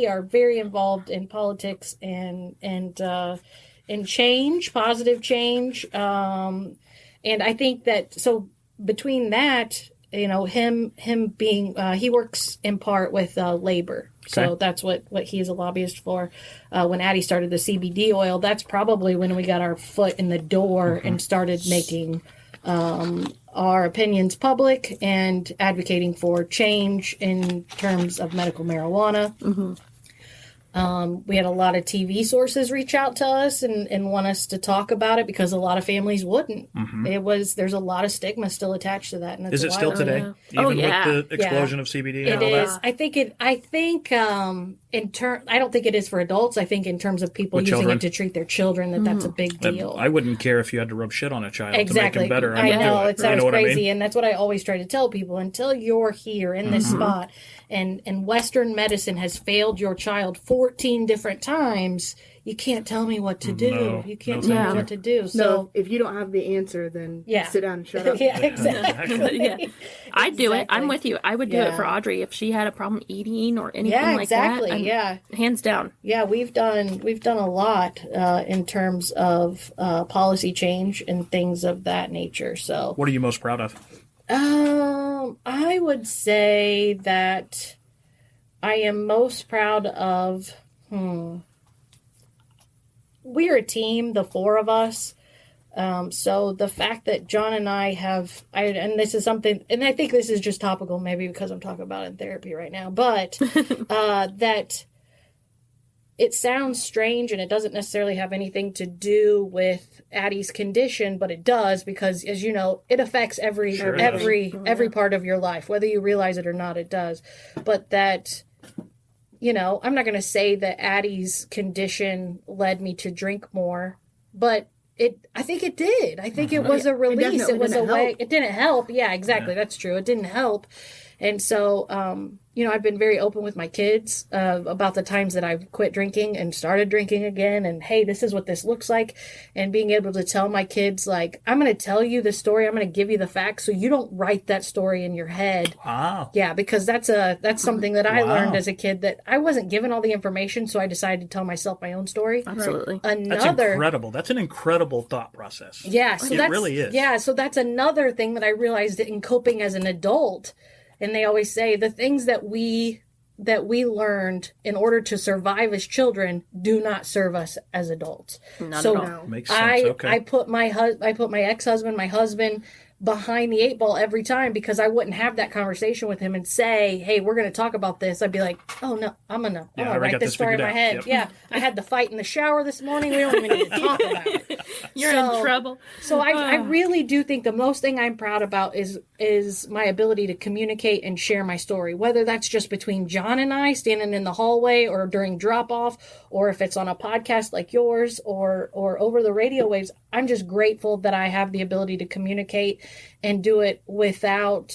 are very involved in politics and in change, positive change. And I think that, so between that, him being, he works in part with labor. So that's what he is a lobbyist for. When Addie started the CBD oil, that's probably when we got our foot in the door and started making our opinions public and advocating for change in terms of medical marijuana. We had a lot of TV sources reach out to us and want us to talk about it because a lot of families wouldn't. There's a lot of stigma still attached to that. And is it still today? Even with the explosion of CBD and all that? I don't think it is for adults. I think in terms of people using it to treat their children, that's a big deal. I wouldn't care if you had to rub shit on a child to make them better. I know, it sounds crazy. I mean? And that's what I always try to tell people. Until you're here in this spot and Western medicine has failed your child 14 different times, you can't tell me what to do. No, you can't tell me what to do. So if you don't have the answer, then sit down and shut up. Yeah, exactly. I'd do it. I'm with you. I would do it for Audrey if she had a problem eating or anything like that. Hands down. Yeah, we've done a lot in terms of policy change and things of that nature. So, what are you most proud of? I would say that I am most proud of. We're a team, the four of us. So the fact that John and I have, and this is something, and I think this is just topical, maybe because I'm talking about it in therapy right now, but that it sounds strange and it doesn't necessarily have anything to do with Addie's condition, but it does because, as you know, it affects every part of your life, whether you realize it or not. It does, but that. I'm not going to say that Addie's condition led me to drink more, but I think it did. I think it was a release. It was a way. It didn't help. Yeah, exactly. That's true. It didn't help. And so, I've been very open with my kids about the times that I've quit drinking and started drinking again. And, hey, this is what this looks like. And being able to tell my kids, like, I'm going to tell you the story. I'm going to give you the facts so you don't write that story in your head. Wow. Yeah, because that's something that I learned as a kid, that I wasn't given all the information. So I decided to tell myself my own story. Absolutely. That's incredible. That's an incredible thought process. Yeah. So it really is. Yeah. So that's another thing that I realized in coping as an adult. And they always say the things that we learned in order to survive as children do not serve us as adults. Not at all. Makes sense. Okay. I put my ex-husband, my husband, behind the 8 ball every time because I wouldn't have that conversation with him and say, hey, we're going to talk about this. I'd be like, oh no, I'm going to write this story in my head. Yep. Yeah. I had the fight in the shower this morning. We don't even need to talk about it. You're in trouble. So I really do think the most thing I'm proud about is my ability to communicate and share my story, whether that's just between John and I standing in the hallway or during drop off, or if it's on a podcast like yours or over the radio waves. I'm just grateful that I have the ability to communicate and do it without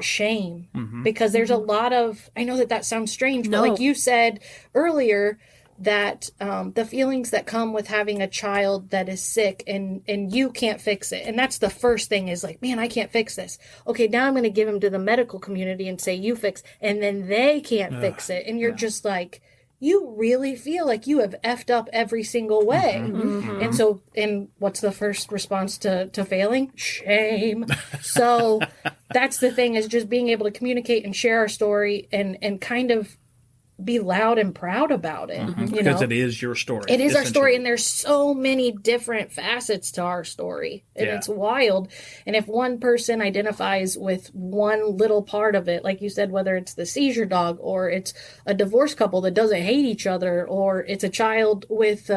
shame, because there's a lot of, I know that sounds strange, but like you said earlier, that the feelings that come with having a child that is sick and you can't fix it. And that's the first thing is like, man, I can't fix this. Okay, now I'm going to give him to the medical community and say, you fix, and then they can't fix it. And you're just like, you really feel like you have effed up every single way. And what's the first response to failing? Shame. So that's the thing, is just being able to communicate and share our story and kind of be loud and proud about it. Because it is your story. It is our story, and there's so many different facets to our story, and it's wild. And if one person identifies with one little part of it, like you said, whether it's the seizure dog, or it's a divorced couple that doesn't hate each other, or it's a child with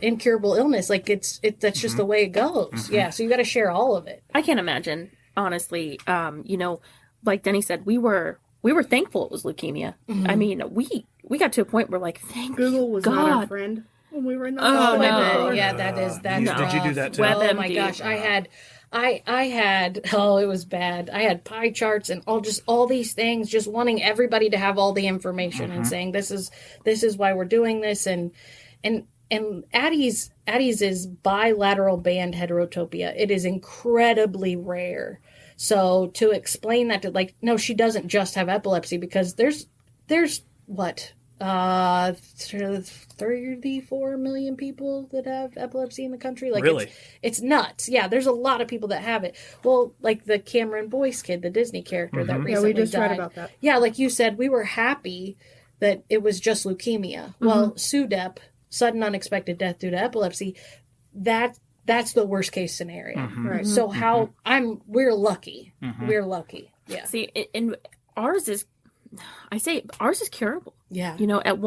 incurable illness, like that's just the way it goes. Yeah, so you got to share all of it. I can't imagine, honestly. Like Denny said, we were thankful it was leukemia. I mean, we got to a point where like, thank Google was God. not our friend when we were in the Oh, yeah, that's Did you do that too? Oh my gosh, I had it was bad. I had pie charts and all these things, just wanting everybody to have all the information and saying this is why we're doing this, and Addie's is bilateral band heterotopia. It is incredibly rare. So to explain that to, like, no, she doesn't just have epilepsy, because there's what, 34 million people that have epilepsy in the country. Like, really? It's nuts. Yeah, there's a lot of people that have it. Well, like the Cameron Boyce kid, the Disney character that recently we just died. read about that. Yeah, like you said, we were happy that it was just leukemia. Well, SUDEP, sudden unexpected death due to epilepsy, that's the worst case scenario. Right. So we're lucky. We're lucky. Yeah. See, and ours is curable. Yeah. At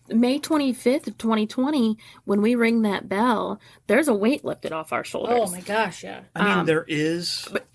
May 25th of 2020, when we ring that bell, there's a weight lifted off our shoulders. Oh my gosh, yeah. I mean, there is. But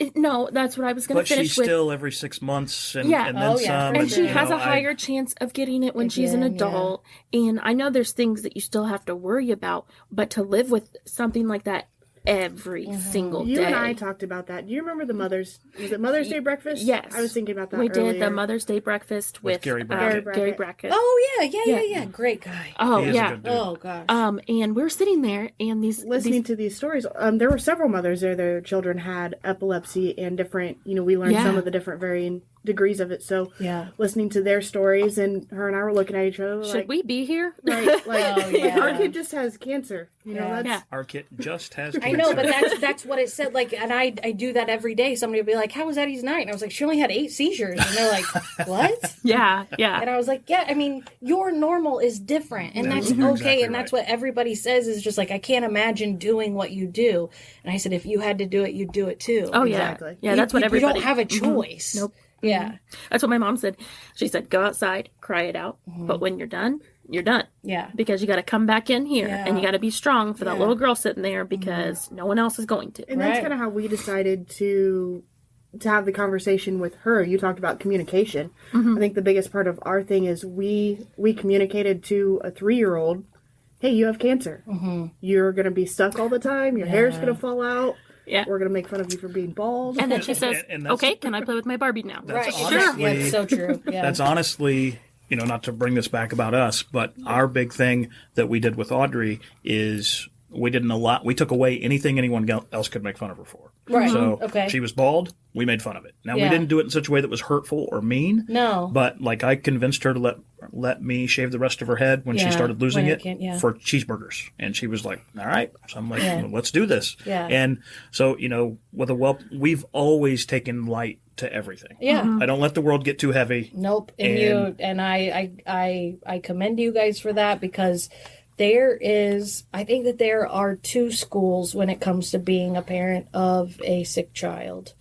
that's what I was going to finish she's with. still every 6 months and then some. And she has a higher chance of getting it when she's an adult. Yeah. And I know there's things that you still have to worry about, but to live with something like that every single day. You and I talked about that. Do you remember was it Mother's Day breakfast? Yes. I was thinking about that We earlier. did the Mother's Day breakfast with Gary Brackett. Gary Brackett. Oh yeah. Great guy. Oh He is a yeah. good dude. Oh gosh. And we're sitting there and listening to these stories. There were several mothers there. Their children had epilepsy and different. We learned some of the different varying degrees of it. So listening to their stories, and her and I were looking at each other. Should we be here? Right. Like, our kid just has cancer. That's Our kid just has I know, but that's what it said. Like, and I do that every day. Somebody will be like, "How was Addie's night?" And I was like, "She only had 8 seizures." And they're like, "What?" Yeah. And I was like, "Yeah, I mean, your normal is different, and that's okay." exactly And that's right. what everybody says is just like, I can't imagine doing what you do. And I said, if you had to do it, you'd do it too. Oh Exactly. yeah. That's what You everybody. don't have a choice. Nope. Yeah. That's what my mom said. She said, "Go outside, cry it out, but when you're done, you're done." Yeah. Because you got to come back in here Yeah. and you got to be strong for that little girl sitting there, because no one else is going to. And that's kind of how we decided to have the conversation with her. You talked about communication. I think the biggest part of our thing is we communicated to a 3-year-old, "Hey, you have cancer. You're going to be stuck all the time. Your hair's going to fall out. Yeah. We're going to make fun of you for being bald." And then she says, And that's- "Okay, can I play with my Barbie now?" That's Right. honestly, Yeah, it's so true. Yeah. That's honestly, not to bring this back about us, but our big thing that we did with Audrey is we took away anything anyone else could make fun of her for. Right. So Okay. she was bald, we made fun of it. Now we Yeah. didn't do it in such a way that was hurtful or mean. No. But like I convinced her to let me shave the rest of her head when she Yeah, started losing when it it can- yeah. for cheeseburgers. And she was like, "All right." So I'm like, Yeah. "Well, let's do this." Yeah. And so, we've always taken light to everything. Yeah. I don't let the world get too heavy. Nope. And I commend you guys for that, because I think that there are two schools when it comes to being a parent of a sick child.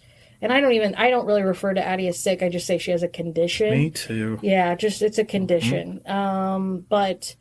And I don't really refer to Addie as sick. I just say she has a condition. Me too. Yeah, it's a condition. But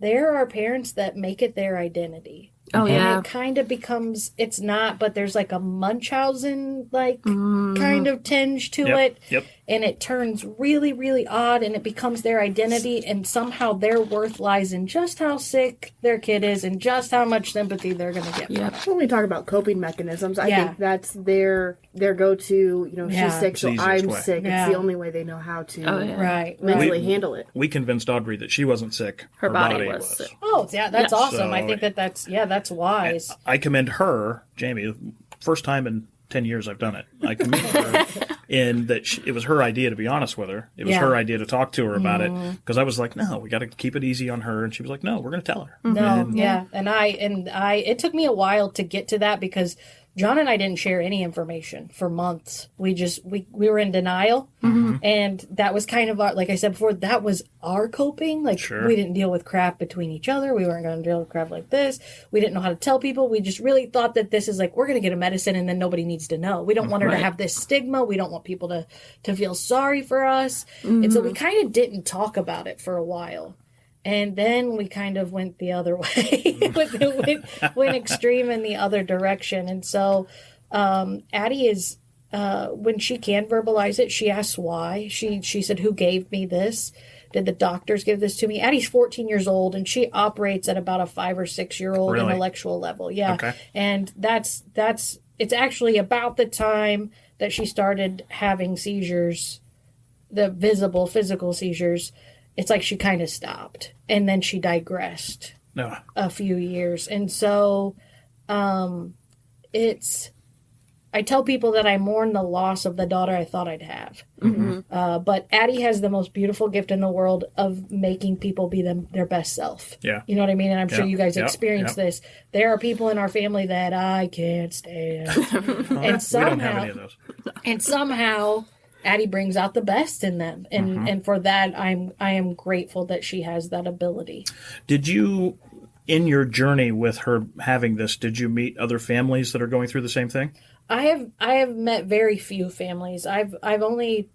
there are parents that make it their identity. Oh, yeah. And it kind of becomes, it's not, but there's like a Munchausen, kind of tinge to it. Yep. And it turns really, really odd, and it becomes their identity, and somehow their worth lies in just how sick their kid is and just how much sympathy they're going to get. Yep. When we talk about coping mechanisms, I think that's their go-to, she's sick, so I'm sick. Yeah. It's the only way they know how to Right. mentally handle it. We convinced Audrey that she wasn't sick. Her body was sick. Oh, yeah, that's awesome. So, I think that's wise. I commend her, Jamie, first time in 10 years I've done it. I commend her in that it was her idea, to be honest with her. It was her idea to talk to her about it, because I was like, no, we got to keep it easy on her. And she was like, no, we're going to tell her. No, and I it took me a while to get to that, because John and I didn't share any information for months. We were in denial, and that was kind of our, like I said before, that was our coping. Like, we didn't deal with crap between each other. We weren't going to deal with crap like this. We didn't know how to tell people. We just really thought that this is like, we're going to get a medicine and then nobody needs to know. We don't want her to have this stigma. We don't want people to feel sorry for us. And so we kind of didn't talk about it for a while. And then we kind of went the other way, went extreme in the other direction. And so Addie is, when she can verbalize it, she asks why. She said, who gave me this? Did the doctors give this to me? Addie's 14 years old, and she operates at about a 5 or 6 year old intellectual level. Yeah. Okay. And it's actually about the time that she started having seizures, the visible physical seizures. It's like she kind of stopped, and then she digressed a few years. And so I tell people that I mourn the loss of the daughter I thought I'd have. But Addie has the most beautiful gift in the world of making people be their best self. Yeah. You know what I mean? And I'm sure you guys experience this. There are people in our family that I can't stand. And somehow, we don't have any of those. And somehow Addie brings out the best in them, and for that I am grateful that she has that ability. Did you, in your journey with her having this, did you meet other families that are going through the same thing? I have met very few families. I've only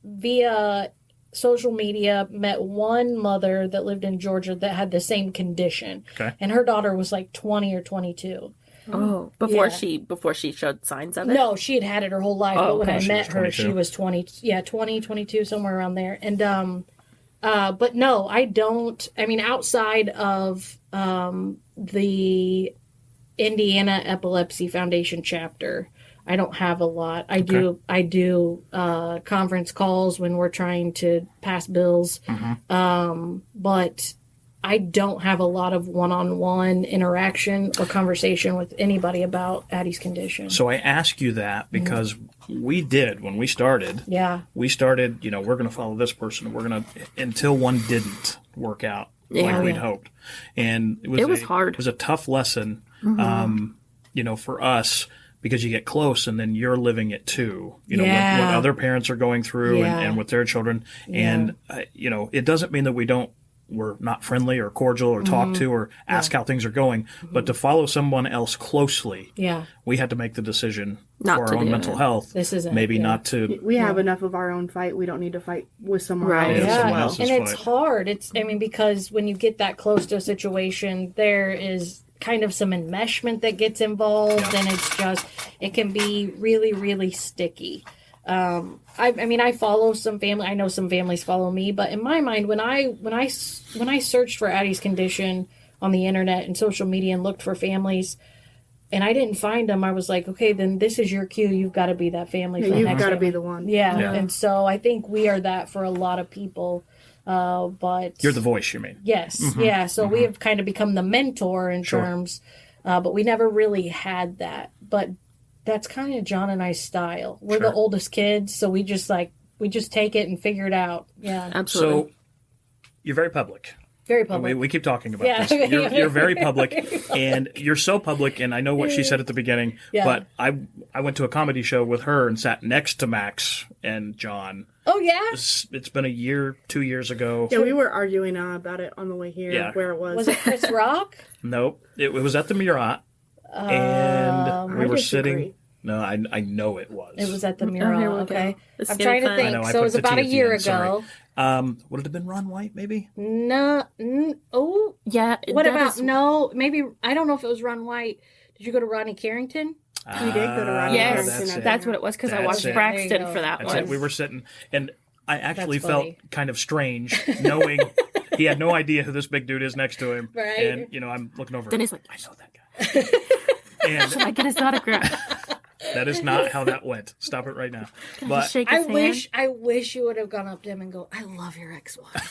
via social media met one mother that lived in Georgia that had the same condition, and her daughter was like 20 or 22. Oh, before she showed signs of it? No, she had it her whole life. But when I met her, she was 20, 22, somewhere around there. And, but no, I don't. I mean, outside of the Indiana Epilepsy Foundation chapter, I don't have a lot. I do conference calls when we're trying to pass bills. But I don't have a lot of one-on-one interaction or conversation with anybody about Addie's condition. So I ask you that because we did, when we started, we're going to follow this person. Until one didn't work out like we'd hoped. And it was hard. It was a tough lesson, for us, because you get close and then you're living it too, what other parents are going through and with their children. And, it doesn't mean that we're not friendly or cordial or talk to or ask how things are going, but to follow someone else closely, we had to make the decision for our own mental health. This isn't maybe not to. We have enough of our own fight. We don't need to fight with someone else. Someone else's and it's hard. Because when you get that close to a situation, there is kind of some enmeshment that gets involved, and it can be really, really sticky. I follow some family. I know some families follow me, but in my mind, when I searched for Addie's condition on the internet and social media and looked for families, and I didn't find them, I was like, okay, then this is your cue. You've got to be that family. You've got to be the one. Yeah. And so I think we are that for a lot of people. But you're the voice, you mean? Yes. Yeah. So we have kind of become the mentor in terms, but we never really had that. But that's kind of John and I's style. We're the oldest kids, so we just take it and figure it out. Yeah, absolutely. So you're very public. Very public. We keep talking about Yeah. this. You're very public, and you're so public. And I know what she said at the beginning, but I went to a comedy show with her and sat next to Max and John. Oh yeah. It's been a year, 2 years ago. Yeah, we were arguing about it on the way here, where it was. Was it Chris Rock? Nope, it was at the Murat, and we I were disagree. sitting. No, I know it was. It was at the here Mural. we Okay. go. The I'm skinny trying to fun. think. I know, I So it put was the about T a at the year end, sorry. ago. Would it have been Ron White? Maybe. No. Oh. Yeah. What that about is- no? Maybe I don't know if it was Ron White. Did you go to Ronnie Carrington? We did go to Ronnie Yes, Carrington, I that's think. what it was because I That's watched it. Braxton There you go. for that That's one. it. We were sitting, and I actually That's felt funny. kind of strange knowing he had no idea who this big dude is next to him. Right. And I'm looking over. Then he's like, I know that guy. And I get his autograph. that is not how that went. Stop it right now. Just But shake his hand. I wish you would have gone up to him and go, "I love your ex-wife."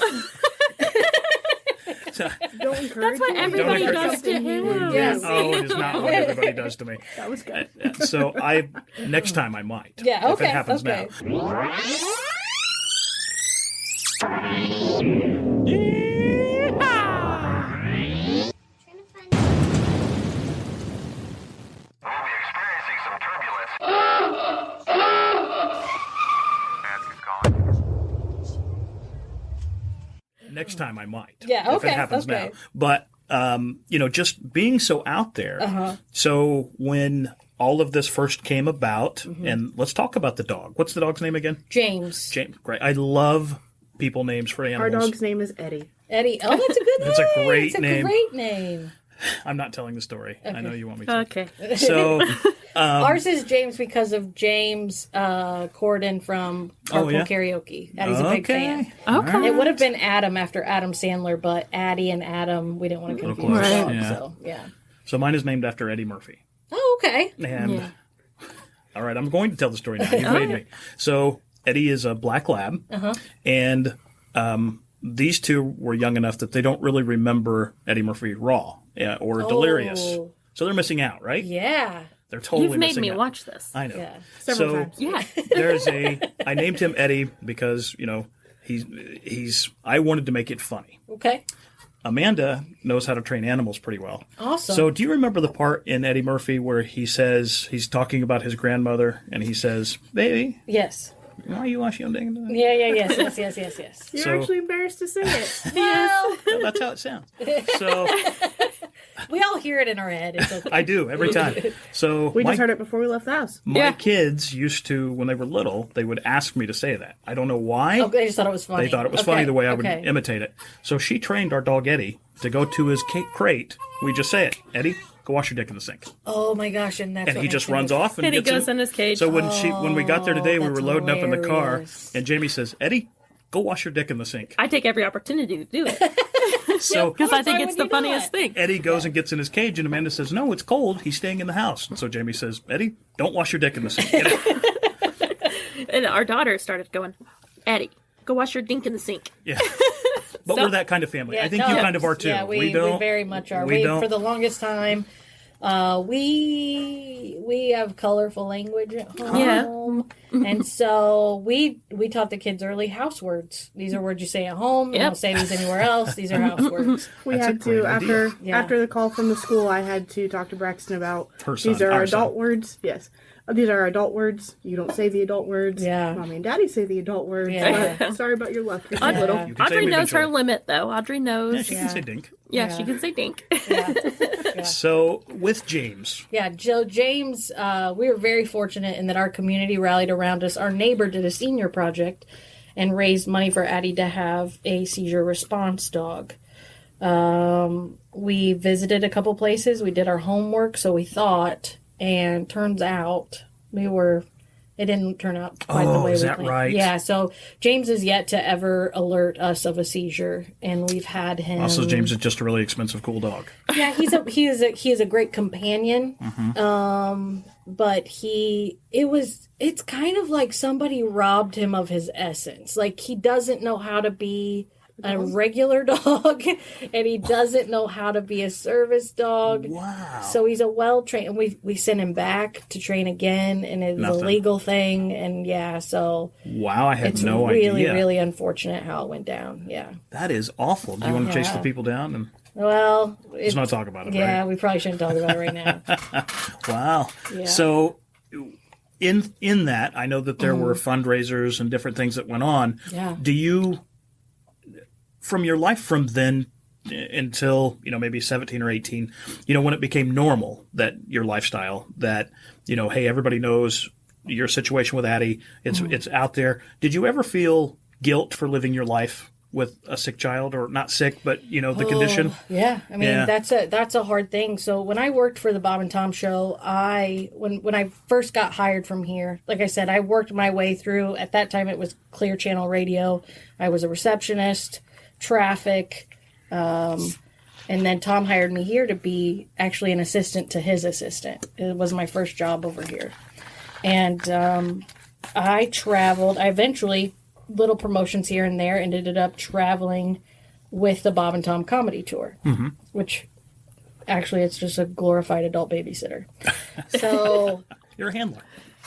Don't encourage That's what him. everybody encourage does to him. Yes. oh, it is not what everybody does to me. That was good. So next time I might. Yeah, If okay, it happens okay. now. We'll be experiencing some turbulence. Nancy's calling. Next time I might. Yeah, If okay, it happens okay. now. But just being so out there. Uh-huh. So when all of this first came about, Mm-hmm. and let's talk about the dog. What's the dog's name again? James. James. Great. I love people names for Our animals. dog's name is Eddie. Eddie. Oh, that's a good name. That's a great It's a name. great name. I'm not telling the story. I know you want me to. Okay. So Ours is James because of James Corden from Carpool yeah? Karaoke. Addie's a big fan. Okay. It would have been Adam after Adam Sandler, but Addie and Adam, we didn't want to confuse close, them. yeah. So, yeah. So mine is named after Eddie Murphy. Oh, okay. And Yeah. all right, I'm going to tell the story now. You've made me. So Eddie is a black lab, and these two were young enough that they don't really remember Eddie Murphy raw or delirious. Oh. So they're missing out, right? Yeah. They're totally You've made missing me out. watch this. I know. Yeah. Several so times. Yeah. I named him Eddie because I wanted to make it funny. Okay. Amanda knows how to train animals pretty well. Awesome. So do you remember the part in Eddie Murphy where he says, he's talking about his grandmother, and he says, "Baby, Yes. why are you washing your ding?" Yeah, yes. You're So- actually embarrassed to say it. Well, No, that's how it sounds. So we all hear it in our head. It's okay. I do every time. So We just heard it before we left the house. my kids used to, when they were little, they would ask me to say that. I don't know why. Oh, they just thought it was funny. They thought it was Okay, funny the way I would okay. imitate it. So she trained our dog Eddie to go to his crate. We just say it, "Eddie, go wash your dick in the sink," Oh my gosh, and that's and what he just makes runs it- off and And he gets goes in his cage. So when we got there today, we that's were loading up in the car, hilarious. and Jamie says, "Eddie, go wash your dick in the sink." I take every opportunity to do it So because I think why it's would the you funniest not? thing. Eddie goes and gets in his cage, and Amanda says, "No, it's cold. He's staying in the house." And so Jamie says, "Eddie, don't wash your dick in the sink." Get it? And our daughter started going, Eddie, go wash your dink in the sink. Yeah. But we're that kind of family. I think no, you kind of are too. Yeah, we don't. very much are. we We don't- for the longest time, we have colorful language at home. And so we taught the kids early house words. These are words you say at home. You Yep. don't say these anywhere else. These are house words. We That's a had great to idea. after the call from the school. I had to talk to Braxton about Her son, these are our adult son. words. Yes, these are adult words. You don't say the adult words. Yeah. Mommy and Daddy say the adult words. Yeah. But sorry about your luck. You're Yeah. little. You can say Audrey them knows her eventually. limit, though. Audrey knows. Yeah, she can Yeah. say dink. Yeah, Yeah. she can say dink. So with James, Yeah, Joe James, we were very fortunate in that our community rallied around us. Our neighbor did a senior project and raised money for Addie to have a seizure response dog. We visited a couple places. We did our homework, so we thought, and turns out it didn't turn out quite the Oh, way is we that planned. right? Yeah, so James is yet to ever alert us of a seizure, and we've had him. also James is just a really expensive, cool dog. Yeah, he is a great companion. But it's kind of like somebody robbed him of his essence. Like he doesn't know how to be a regular dog, and he doesn't know how to be a service dog. Wow. So he's a well-trained, and we sent him back to train again, and it's a legal thing, and so. Wow, I had no idea. It's really, idea. really unfortunate how it went down, yeah. That is awful. Do you want to chase the people down? Well, let's not talk about it, yeah, right? we probably shouldn't talk about it right now. Wow. Yeah. So in that, I know that there were fundraisers and different things that went on. Yeah. Do you, from your life from then until, maybe 17 or 18, when it became normal, that your lifestyle, that, hey, everybody knows your situation with Addie, it's out there. Did you ever feel guilt for living your life with a sick child, or not sick, but the condition? Yeah, I mean that's a hard thing. So when I worked for the Bob and Tom show, when I first got hired from here, like I said, I worked my way through. At that time, it was Clear Channel Radio. I was a receptionist, traffic, and then Tom hired me here to be actually an assistant to his assistant. It was my first job over here, and I traveled. I eventually, little promotions here and there, and ended up traveling with the Bob and Tom comedy tour, which actually it's just a glorified adult babysitter. So you're a handler.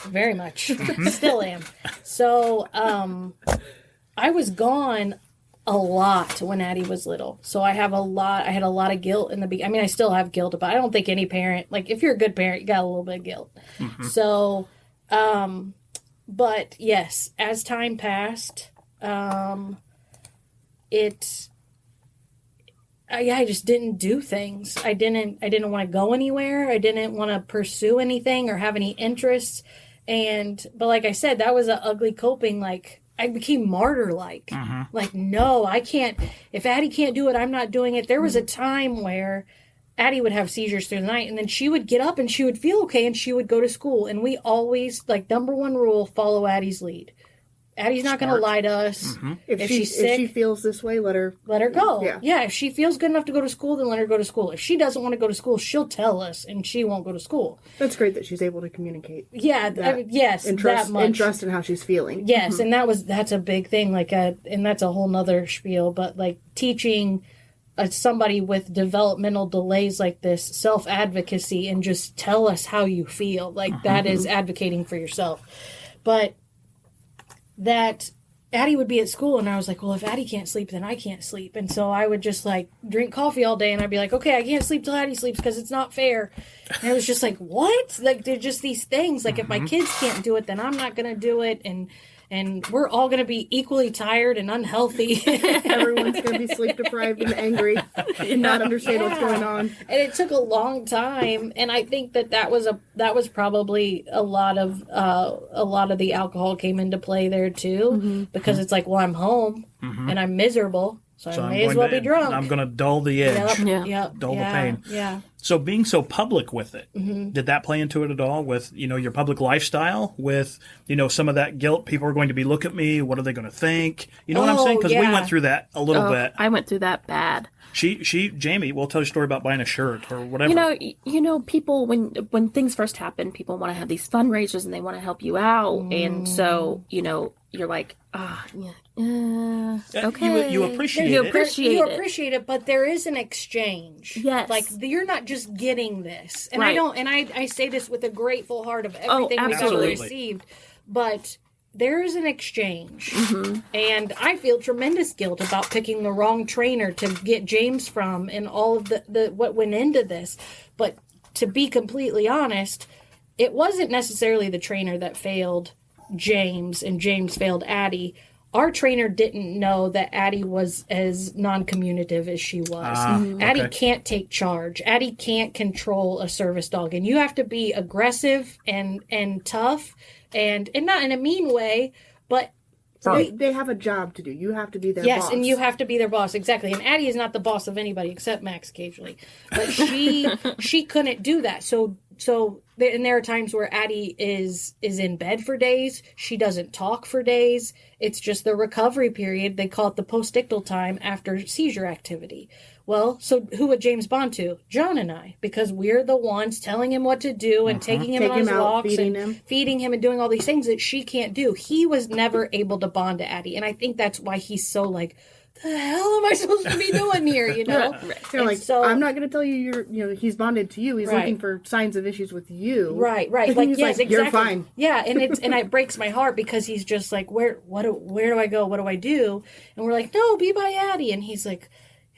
Very much. Still am. So I was gone a lot when Addie was little. So I had a lot of guilt in the beginning. I mean, I still have guilt, but I don't think any parent, like if you're a good parent, you got a little bit of guilt. So but yes, as time passed, I just didn't do things. I didn't want to go anywhere. I didn't want to pursue anything or have any interests. But like I said, that was an ugly coping. Like I became martyr-like. Like, no, I can't. If Addie can't do it, I'm not doing it. There was a time where Addie would have seizures through the night, and then she would get up and she would feel okay and she would go to school. And we always, number one rule, follow Addie's lead. Addie's not going to lie to us. If she's sick, if she feels this way, let her go. Yeah. If she feels good enough to go to school, then let her go to school. If she doesn't want to go to school, she'll tell us, and she won't go to school. That's great that she's able to communicate. Yeah, yes, and that much. And trust in how she's feeling. Yes, and that's a big thing. And that's a whole nother spiel. But teaching somebody with developmental delays like this self-advocacy and just tell us how you feel. That is advocating for yourself. But that Addie would be at school, and I was like, well, if Addie can't sleep, then I can't sleep. And so I would just drink coffee all day, and I'd be like, okay, I can't sleep till Addie sleeps because it's not fair. And it was just what? They're just these things. If my kids can't do it, then I'm not going to do it. And we're all going to be equally tired and unhealthy. Everyone's going to be sleep deprived and angry and not understand what's going on. And it took a long time, and I think that was probably a lot of the alcohol came into play there too, because it's I'm home and I'm miserable, so I may as well be drunk. I'm going to dull the edge, dull the pain. Yeah. So being so public with it, did that play into it at all with, your public lifestyle, with, some of that guilt? People are going to be looking at me. What are they going to think? You know what I'm saying? Because we went through that a little bit. I went through that bad. Jamie, we'll tell you a story about buying a shirt or whatever. People, when things first happen, people want to have these fundraisers and they want to help you out. And so, you're like, okay. You appreciate it. You appreciate it, but there is an exchange. Yes. You're not just getting this. And right. I say this with a grateful heart of everything we got received. But there is an exchange. And I feel tremendous guilt about picking the wrong trainer to get James from and all of the what went into this. But to be completely honest, it wasn't necessarily the trainer that failed James and James failed Addie. Our trainer didn't know that Addie was as non-communicative as she was. Addie can't take charge. Addie can't control a service dog. And you have to be aggressive and tough and not in a mean way, but they have a job to do. You have to be their boss. Yes, and you have to be their boss, exactly. And Addie is not the boss of anybody except Max occasionally. But she couldn't do that. So and there are times where Addie is in bed for days. She doesn't talk for days. It's just the recovery period. They call it the postictal time after seizure activity. Well, so who would James bond to? John and I, because we're the ones telling him what to do and taking him on his walks and feeding him and doing all these things that she can't do. He was never able to bond to Addie. And I think that's why he's so the hell am I supposed to be doing here? You know, They're like, so, I'm not going to tell you he's bonded to you. He's looking for signs of issues with you. Right. Like, he's yes, like, exactly. you're fine. Yeah, and it breaks my heart because he's just like, where do I go? What do I do? And we're like, no, be by Addie. And he's like,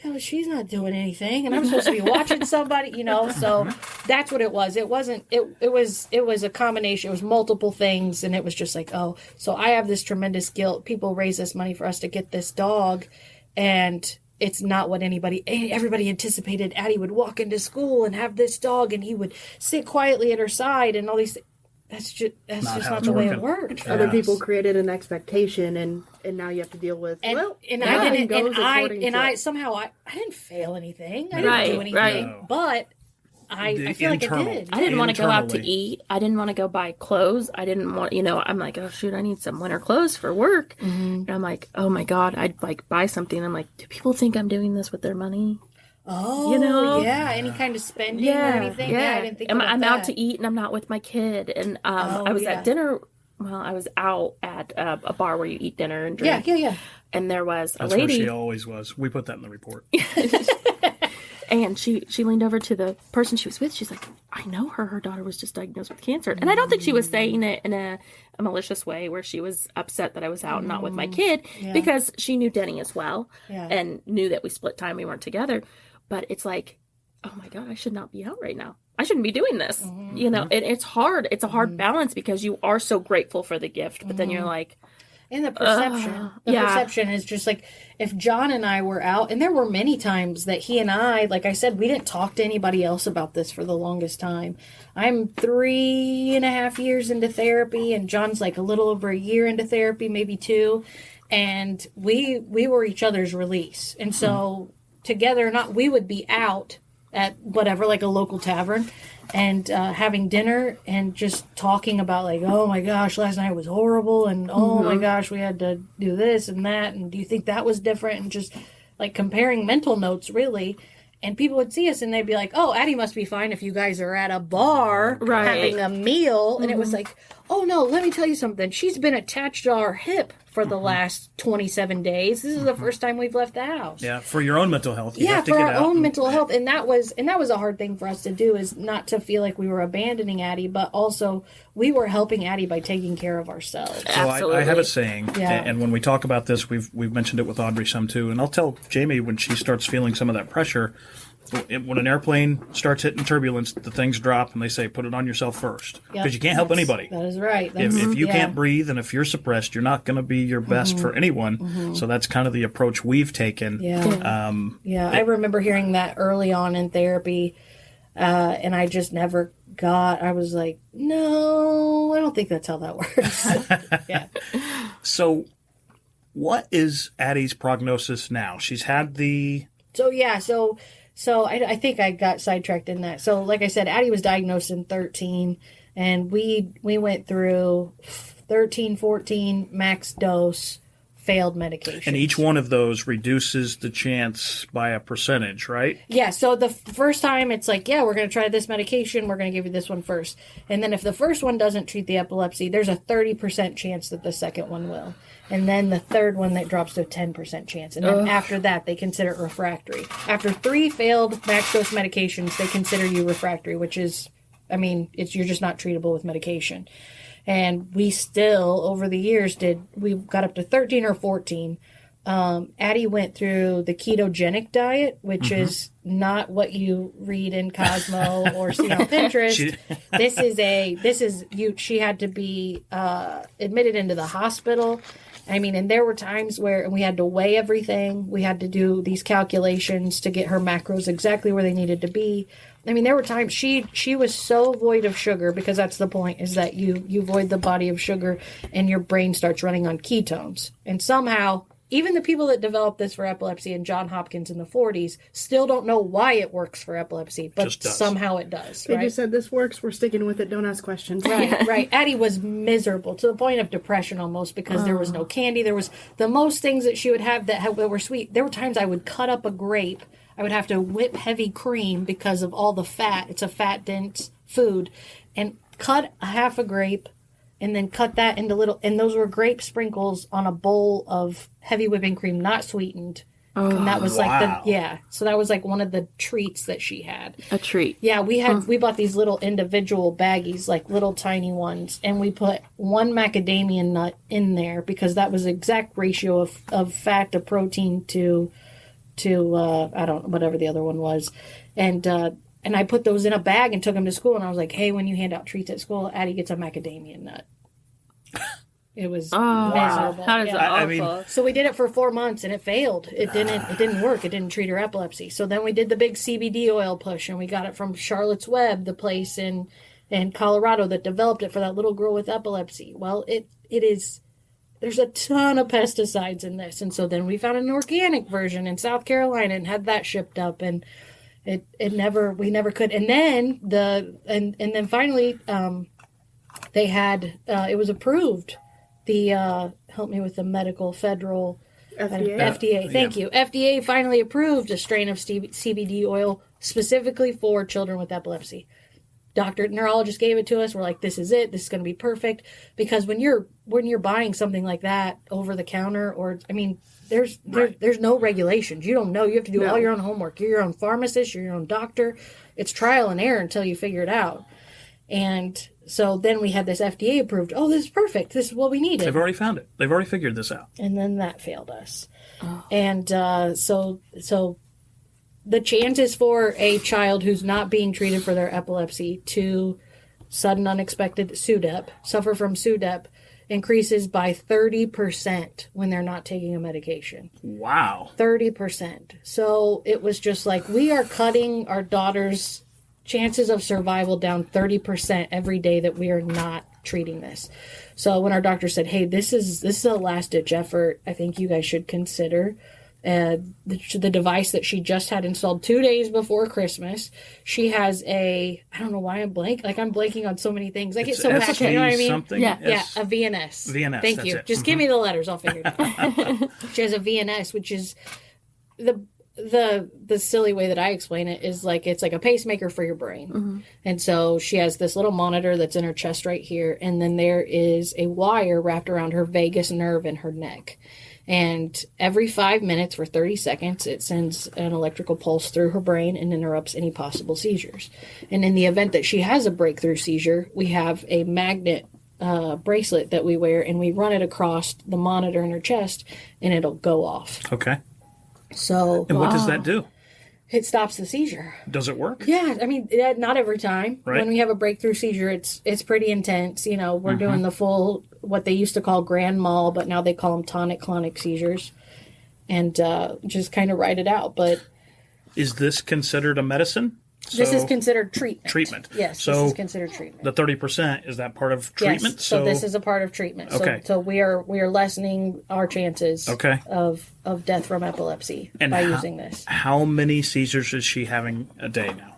yeah, but she's not doing anything, and I'm supposed to be watching somebody, So that's what it was. It wasn't. It was a combination. It was multiple things, and it was just like, oh, so I have this tremendous guilt. People raise this money for us to get this dog, and it's not what everybody anticipated. Addie would walk into school and have this dog, and he would sit quietly at her side, and all these things. That's just not the way it worked. Other people created an expectation, and now you have to deal with. I didn't fail anything. I didn't do anything, but I feel like I did. I didn't want to go out to eat. I didn't want to go buy clothes. I didn't want, I'm like, oh shoot, I need some winter clothes for work. And I'm like, oh my God, I'd like buy something. I'm like, do people think I'm doing this with their money? Oh, yeah, any kind of spending or anything. Yeah, I didn't think about I'm that. out to eat and I'm not with my kid. And I was at dinner. Well, I was out at a bar where you eat dinner and drink. Yeah. And there was a That's lady. where she always was. We put that in the report. And she leaned over to the person she was with. She's like, I know her. Her daughter was just diagnosed with cancer. And I don't think she was saying it in a malicious way where she was upset that I was out and not with my kid because she knew Denny as well and knew that we split time. We weren't together. But it's like, oh my God, I should not be out right now. I shouldn't be doing this. And it's hard. It's a hard balance because you are so grateful for the gift. But then you're like, and the perception. Perception is just like, if John and I were out, and there were many times that he and I, like I said, we didn't talk to anybody else about this for the longest time. I'm 3.5 years into therapy, and John's like a little over a year into therapy, maybe 2. And we were each other's release. And so together, we would be out at whatever, like a local tavern, and having dinner and just talking about like, oh my gosh, last night was horrible, and oh my gosh, we had to do this and that, and do you think that was different, and just like comparing mental notes really. And people would see us and they'd be like, oh, Addie must be fine if you guys are at a bar having a meal. And it was like, oh no, let me tell you something. She's been attached to our hip for the last 27 days. This is the first time we've left the house. Yeah, for your own mental health. You have to for get our out own mental health. And that was a hard thing for us to do, is not to feel like we were abandoning Addie, but also we were helping Addie by taking care of ourselves. So I have a saying, and when we talk about this, we've mentioned it with Audrey some too, and I'll tell Jamie when she starts feeling some of that pressure. When an airplane starts hitting turbulence, the things drop, and they say, put it on yourself first. Because you can't help anybody. That is right. If you can't breathe and if you're suppressed, you're not going to be your best for anyone. So that's kind of the approach we've taken. I remember hearing that early on in therapy, and I just never I was like, no, I don't think that's how that works. So what is Addie's prognosis now? She's had the... So I think I got sidetracked in that. So like I said, Addie was diagnosed in 13, and we went through 13, 14, max dose, failed medication. And each one of those reduces the chance by a percentage, right? Yeah, so the first time it's like, we're going to try this medication, we're going to give you this one first. And then if the first one doesn't treat the epilepsy, there's a 30% chance that the second one will. And then the third one that drops to a 10% chance. And then after that, they consider it refractory. After 3 failed max dose medications, they consider you refractory, which is, you're just not treatable with medication. And we still, over the years, we got up to 13 or 14. Addie went through the ketogenic diet, which is not what you read in Cosmo or see on Pinterest. She had to be admitted into the hospital. And there were times where we had to weigh everything. We had to do these calculations to get her macros exactly where they needed to be. There were times she was so void of sugar, because that's the point, is that you void the body of sugar and your brain starts running on ketones. And somehow, even the people that developed this for epilepsy in Johns Hopkins in the 40s still don't know why it works for epilepsy, but somehow it does. They just said, this works, we're sticking with it, don't ask questions. Right. Addie was miserable, to the point of depression almost, because there was no candy. There was the most things that she would have that were sweet. There were times I would cut up a grape. I would have to whip heavy cream because of all the fat. It's a fat-dense food. And cut half a grape, and then cut that into and those were grape sprinkles on a bowl of heavy whipping cream, not sweetened. And that was wow. so that was like one of the treats that she had. A treat. Yeah, we bought these little individual baggies, like little tiny ones, and we put one macadamia nut in there because that was the exact ratio of fat to protein to I don't know, whatever the other one was. And I put those in a bag and took them to school, and I was like, hey, when you hand out treats at school, Addie gets a macadamia nut. It was miserable. How does that I mean, so we did it for 4 months and it failed. It didn't work. It didn't treat her epilepsy. So then we did the big CBD oil push, and we got it from Charlotte's Web, the place in Colorado that developed it for that little girl with epilepsy. Well, there's a ton of pesticides in this. And so then we found an organic version in South Carolina and had that shipped up, and we never could. And then finally they had it was approved. The help me with the medical federal FDA. Thank you. FDA finally approved a strain of CBD oil specifically for children with epilepsy. Neurologist gave it to us. We're like, this is it. This is going to be perfect. Because when you're buying something like that over the counter, or I mean, there's no regulations. You don't know. You have to do all your own homework. You're your own pharmacist. You're your own doctor. It's trial and error until you figure it out. And so then we had this FDA approved. Oh, this is perfect. This is what we needed. They've already found it. They've already figured this out. And then that failed us. Oh. And so the chances for a child who's not being treated for their epilepsy to sudden unexpected suffer from SUDEP increases by 30% when they're not taking a medication. Wow. 30%. So it was just like, we are cutting our daughter's chances of survival down 30% every day that we are not treating this. So when our doctor said, hey, this is a last ditch effort, I think you guys should consider the device that she just had installed 2 days before Christmas. She has I don't know why I'm blanking on so many things. I get so passionate, you know what I mean? Something? Yeah, a VNS. VNS, Thank you. it. Just give me the letters, I'll figure it out. She has a VNS, which is the silly way that I explain it is like, it's like a pacemaker for your brain. Mm-hmm. And so she has this little monitor that's in her chest right here. And then there is a wire wrapped around her vagus nerve in her neck. And every 5 minutes for 30 seconds, it sends an electrical pulse through her brain and interrupts any possible seizures. And in the event that she has a breakthrough seizure, we have a magnet bracelet that we wear, and we run it across the monitor in her chest, and it'll go off. Okay. So, and what does that do? It stops the seizure. Does it work? Yeah, I mean, not every time. Right. When we have a breakthrough seizure, it's pretty intense. You know, we're doing the full, what they used to call grand mal, but now they call them tonic-clonic seizures, and just kind of ride it out. But is this considered a medicine? This is considered treatment. Treatment. Yes, so this is considered treatment. The 30%, is that part of treatment? Yes, so this is a part of treatment. Okay. So we are lessening our chances of death from epilepsy by using this. How many seizures is she having a day now?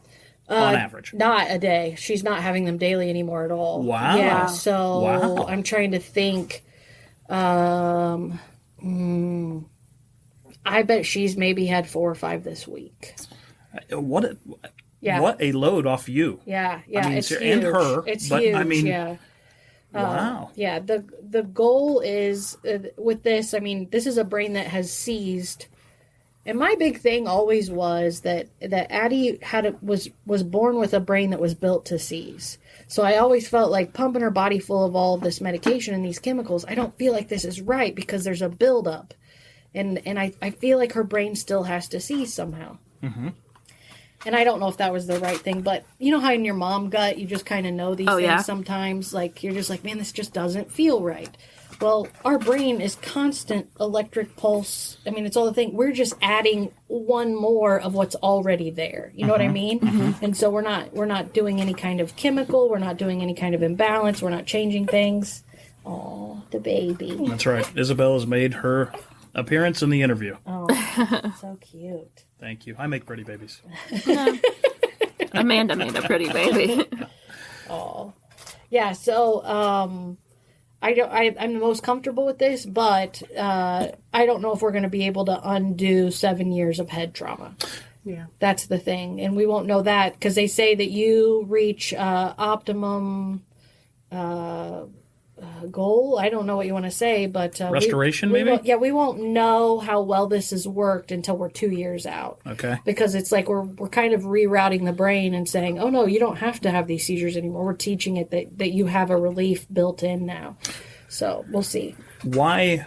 On average? Not a day. She's not having them daily anymore at all. Wow. Yeah, so I'm trying to think. I bet she's maybe had 4 or 5 this week. What a load off you. Yeah. I mean, it's huge. and her. It's but, huge. I mean, yeah. Wow. Yeah. The goal is with this. I mean, this is a brain that has seized, and my big thing always was that Addie was born with a brain that was built to seize. So I always felt like pumping her body full of all of this medication and these chemicals. I don't feel like this is right because there's a buildup, and I feel like her brain still has to seize somehow. Mm-hmm. And I don't know if that was the right thing, but you know how in your mom gut, you just kind of know these things sometimes? Like, you're just like, man, this just doesn't feel right. Well, our brain is constant electric pulse. I mean, it's all the thing. We're just adding one more of what's already there. You know what I mean? Mm-hmm. And so we're not doing any kind of chemical. We're not doing any kind of imbalance. We're not changing things. Oh, the baby. That's right. Isabel has made her appearance in the interview. Oh, so cute. Thank you. I make pretty babies. Amanda made a pretty baby. Oh, yeah. So, I'm the most comfortable with this, but I don't know if we're going to be able to undo 7 years of head trauma. Yeah, that's the thing, and we won't know that because they say that you reach optimum goal. I don't know what you want to say, but restoration, we maybe. We won't know how well this has worked until we're 2 years out. Okay. Because it's like we're kind of rerouting the brain and saying, oh no, you don't have to have these seizures anymore. We're teaching it that you have a relief built in now. So we'll see. Why?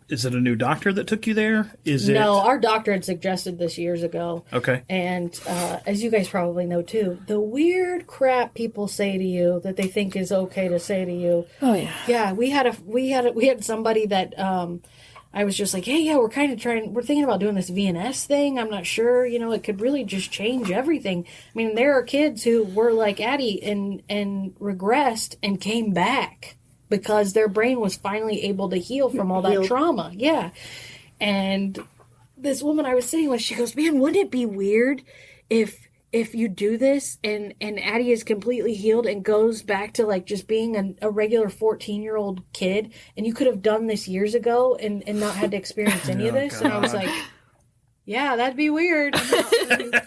Is it a new doctor that took you there? No, our doctor had suggested this years ago. Okay. And as you guys probably know too, the weird crap people say to you that they think is okay to say to you. Oh yeah. Yeah, we had somebody that I was just like, hey, yeah, we're thinking about doing this VNS thing. I'm not sure, it could really just change everything. I mean, there are kids who were like Addie and regressed and came back, because their brain was finally able to heal from all that trauma. Yeah. And this woman I was sitting with, she goes, man, wouldn't it be weird if you do this and Addie is completely healed and goes back to like just being a regular 14-year-old kid, and you could have done this years ago and not had to experience any of this? God. And I was like, yeah, that'd be weird.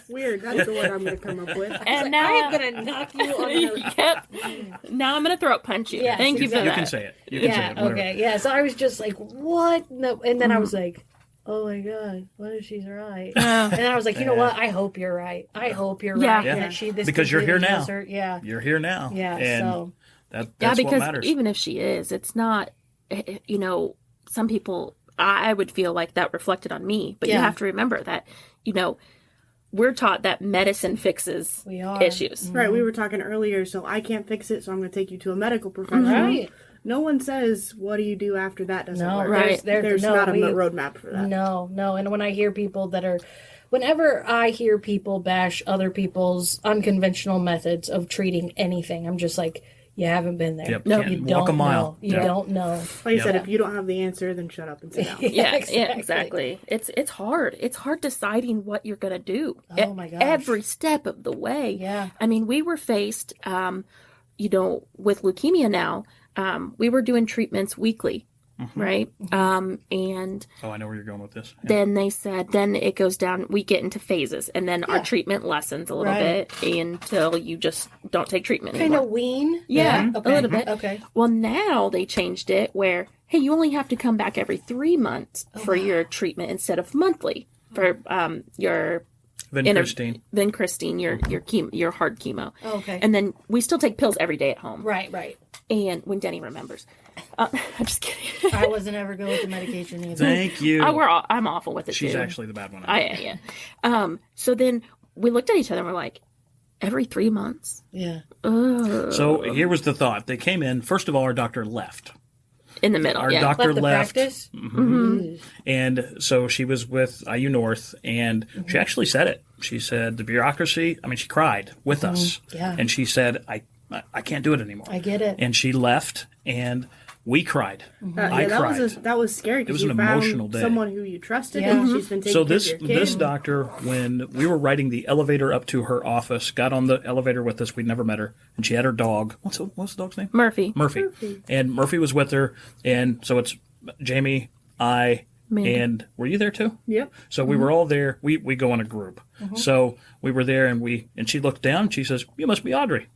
Weird. That's the word I'm going to come up with. And I now am going to knock you on the... Yep. Now I'm going to throat punch you. Yes, Thank you for that. You can say it. You can say it. Whatever. Okay. Yeah. So I was just like, what? No. And then I was like, oh my God, what if she's right? And then I was like, you know what? I hope you're right. I hope you're right. Yeah. That because you're here now. Yeah. You're here now. Yeah. And So. that's because what matters. even if she is, it's not, some people, I would feel like that reflected on me. But you have to remember that, we're taught that medicine fixes issues. Right. We were talking earlier, so I can't fix it, so I'm going to take you to a medical professional. Right. No one says, what do you do after that doesn't work? Right. There's not a roadmap for that. No. And when I hear people whenever I hear people bash other people's unconventional methods of treating anything, I'm just like, you haven't been there. Yep. No, Can't you walk don't a mile. know. You don't know. Like I said, if you don't have the answer, then shut up and sit down. Yeah, exactly. It's hard. It's hard deciding what you're going to do. Oh my gosh. Every step of the way. Yeah. I mean, we were faced, with leukemia now. We were doing treatments weekly, right? And I know where you're going with this. Yeah. then they said, then it goes down, we get into phases, and then our treatment lessens a little bit until you just don't take treatment anymore. Kind of wean. Yeah, Okay. a little bit. Okay. Well, now they changed it where, hey, you only have to come back every 3 months for your treatment instead of monthly for your Vincristine, your hard chemo. Oh, okay. And then we still take pills every day at home. Right. And when Denny remembers. I'm just kidding. I wasn't ever good with the medication either. Thank you. I'm awful with it She's too. actually the bad one. Yeah. So then we looked at each other and we're like, every 3 months? Yeah. So here was the thought. They came in. First of all, our doctor left. In the middle, Our doctor left. Practice? And so she was with IU North, and she actually said it. She said the bureaucracy. I mean, she cried with us, and she said, "I can't do it anymore." I get it. And she left, and we cried. I cried. That was scary. It was you an found emotional day. Someone who you trusted, Yeah. and she's been taking So care of your kid. this doctor, when we were riding the elevator up to her office, got on the elevator with us. We'd never met her, and she had her dog. What's the dog's name? Murphy. And Murphy was with her, and so it's Jamie, and were you there too? Yep. So we were all there. We go in a group. So we were there, and she looked down. And she says, "You must be Audrey,"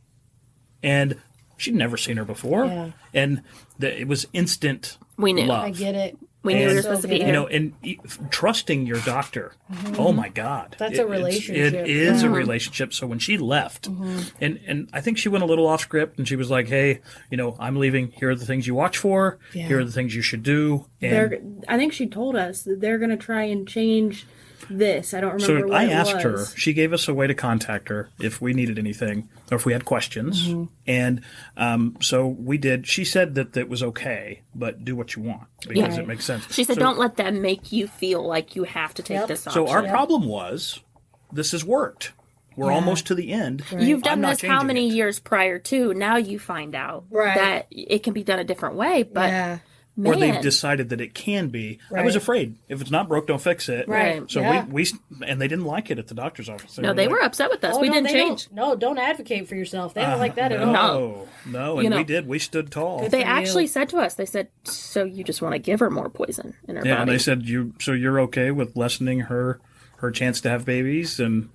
and she'd never seen her before, and it was instant. We knew. Love. I get it. We knew we were And, supposed to be good. here. and trusting your doctor. Oh my God, That's a relationship. It is a relationship. So when she left, and I think she went a little off script, and she was like, "Hey, I'm leaving. Here are the things you watch for. Here are the things you should do." And I think she told us that they're going to try and change this. I don't remember so what I it asked her. was. She gave us a way to contact her if we needed anything or if we had questions. And so we did. She said that it was okay, but do what you want because it makes sense. She said, So- don't let them make you feel like you have to take this option. So our problem was, this has worked. We're almost to the end. You've done I'm not this how changing many it. years prior to? Now you find out Right. that it can be done a different way. But Yeah. Or man, they've decided that it can be. I was Right. afraid. If it's not broke, don't fix it. Right. So Yeah. we and they didn't like it at the doctor's office. no, they like, were upset with us. Oh, we no, didn't they change. don't advocate for yourself. They don't like that at all. No, and we did. We stood tall. They for actually you. said to us, they said, so you just want to give her more poison in her Yeah, body. and they said you're okay with lessening her chance to have babies and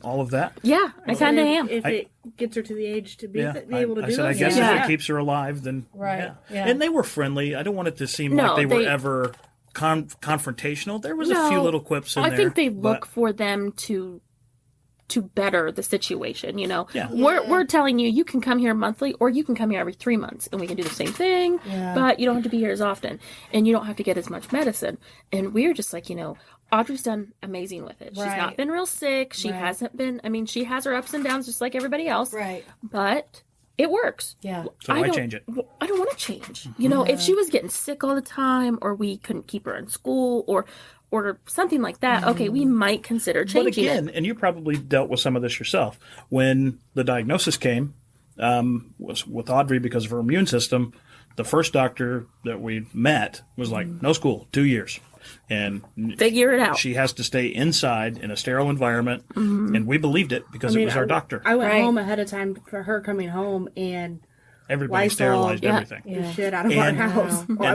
all of that. Yeah, I kind of am. If it gets her to the age to be, Yeah, be able to I do said, it. I guess Yeah. if it keeps her alive, then Right, yeah. And they were friendly. I don't want it to seem No, like they were they- ever confrontational. There was a No, few little quips in I there. think they but- look for them to better the situation, you know. Yeah. We're telling you, you can come here monthly or you can come here every 3 months and we can do the same thing, but you don't have to be here as often and you don't have to get as much medicine. And we're just like, you know, Audrey's done amazing with it. She's Right. not been real sick. She hasn't been, I mean, she has her ups and downs just like everybody else. Right. But it works. Yeah. So I don't- change it. I don't want to change. You know, if she was getting sick all the time or we couldn't keep her in school or something like that, okay, we might consider But changing again, it. and you probably dealt with some of this yourself. When the diagnosis came, was with Audrey because of her immune system, the first doctor that we met was like, no school, 2 years. And Figure it out. she has to stay inside in a sterile environment. And we believed it because it was our doctor. I went Right. home ahead of time for her coming home, and Everybody Lysol, sterilized yeah. everything. the shit out of our And- house. I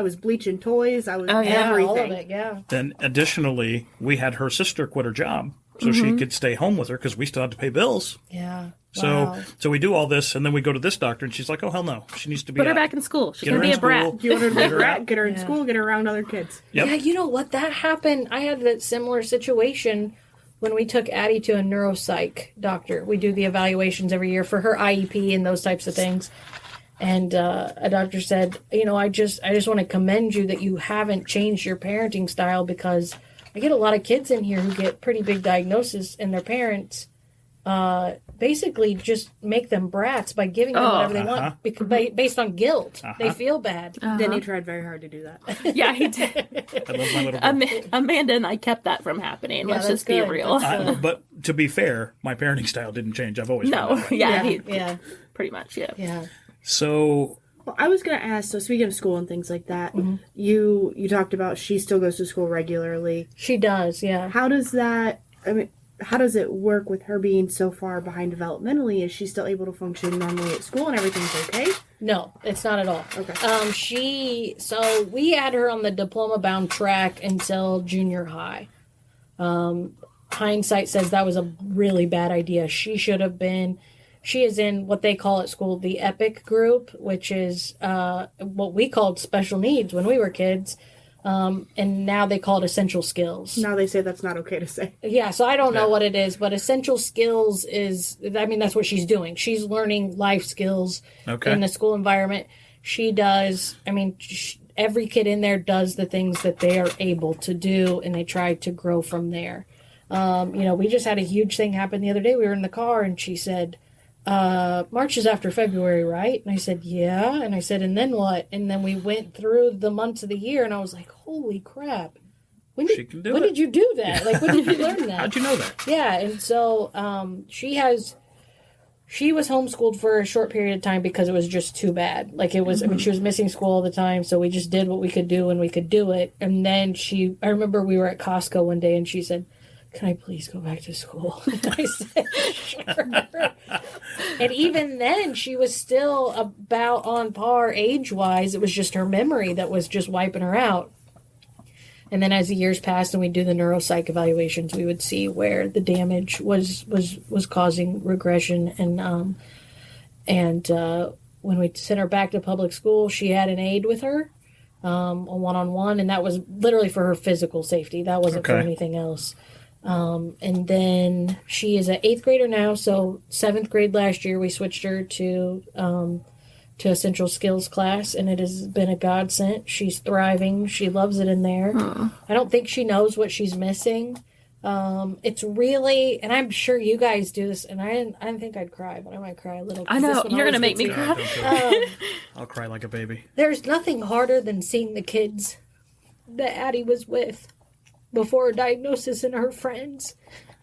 was bleaching toys. I was Oh, yeah, everything. All of it, yeah. Then additionally, we had her sister quit her job so she could stay home with her because we still had to pay bills. Yeah. So we do all this, and then we go to this doctor, and she's like, "Oh hell no, she needs to be Put her out. back in school. She's Get her going to be in a brat. school. You want her to be Get a her brat, out. get her in school, get her around other kids. Yep. Yeah, you know what? That happened. I had that similar situation when we took Addie to a neuropsych doctor. We do the evaluations every year for her IEP and those types of things. And a doctor said, you know, I just want to commend you that you haven't changed your parenting style, because I get a lot of kids in here who get pretty big diagnoses, and their parents basically just make them brats by giving them whatever they want because, based on guilt. They feel bad. Then he tried very hard to do that. Yeah, he did. I love my little girl. Amanda and I kept that from happening. Let's that's just be good. real. But to be fair, my parenting style didn't change. I've always been No, that way. yeah, Yeah. pretty much, yeah. Yeah. So Well, I was going to ask, so speaking of school and things like that, you talked about she still goes to school regularly. She does, yeah. How does that, I mean, how does it work with her being so far behind developmentally? Is she still able to function normally at school and everything's okay? No, it's not at all. Okay. So we had her on the diploma bound track until junior high. Hindsight says that was a really bad idea. She is in what they call at school the EPIC group, which is what we called special needs when we were kids. And now they call it essential skills. Now they say that's not okay to say. Yeah, so I don't know what it is, but essential skills is, I mean, that's what she's doing. She's learning life skills in the school environment. She does, I mean, every kid in there does the things that they are able to do, and they try to grow from there. You know, we just had a huge thing happen the other day. We were in the car, and she said, March is after February, right? And I said, yeah. And I said, and then what? And then we went through the months of the year, and I was like, holy crap. When did you do that? Like, when did you learn that? how'd you know that? Yeah, and so she was homeschooled for a short period of time because it was just too bad. Like, it was, I mean, she was missing school all the time, so we just did what we could do when we could do it. And then I remember we were at Costco one day, and she said, can I please go back to school? And I said, sure. And even then, she was still about on par age-wise. It was just her memory that was just wiping her out. And then as the years passed and we do the neuropsych evaluations, we would see where the damage was causing regression. And when we sent her back to public school, she had an aide with her, a one-on-one, and that was literally for her physical safety. That wasn't for anything else. And then she is an 8th grader now. So 7th grade last year, we switched her to essential skills class, and it has been a godsend. She's thriving. She loves it in there. I don't think she knows what she's missing. It's really, and I'm sure you guys do this, and I didn't think I'd cry, but I might cry a little. I know, you're going to make me cry. I'll cry like a baby. There's nothing harder than seeing the kids that Addie was with before her diagnosis and her friends,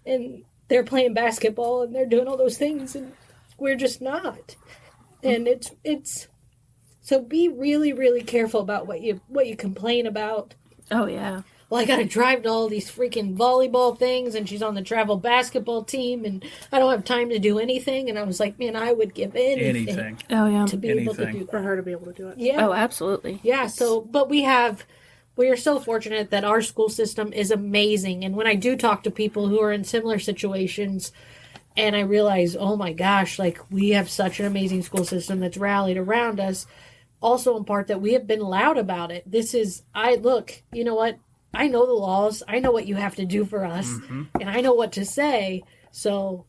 and they're playing basketball and they're doing all those things, and we're just not. And it's so be really, really careful about what you complain about. Oh yeah. Well, I got to drive to all these freaking volleyball things, and she's on the travel basketball team, and I don't have time to do anything. And I was like, man, I would give anything. Oh yeah. To be able to do that. For her to be able to do it. Yeah. Oh, absolutely. Yeah, so, but we are so fortunate that our school system is amazing. And when I do talk to people who are in similar situations, And I realized, oh my gosh, like we have such an amazing school system that's rallied around us. Also in part that we have been loud about it. You know what? I know the laws. I know what you have to do for us. And I know what to say. So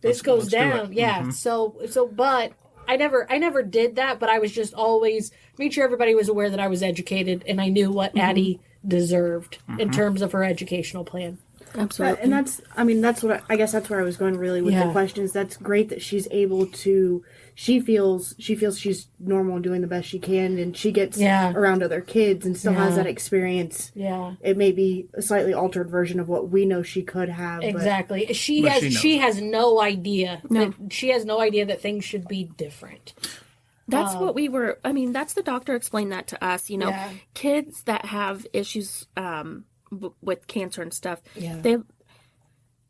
this goes down. Yeah. So, but I never did that, but I was just always made sure everybody was aware that I was educated and I knew what Addie deserved in terms of her educational plan. Absolutely. And that's what I guess that's where I was going really with the questions. That's great that she's able to, she feels she's normal and doing the best she can, and she gets around other kids and still has that experience. Yeah. It may be a slightly altered version of what we know she could have. Exactly. But she has no idea. She has no idea that things should be different. That's what we were, that's the doctor explained that to us, kids that have issues, with cancer and stuff, they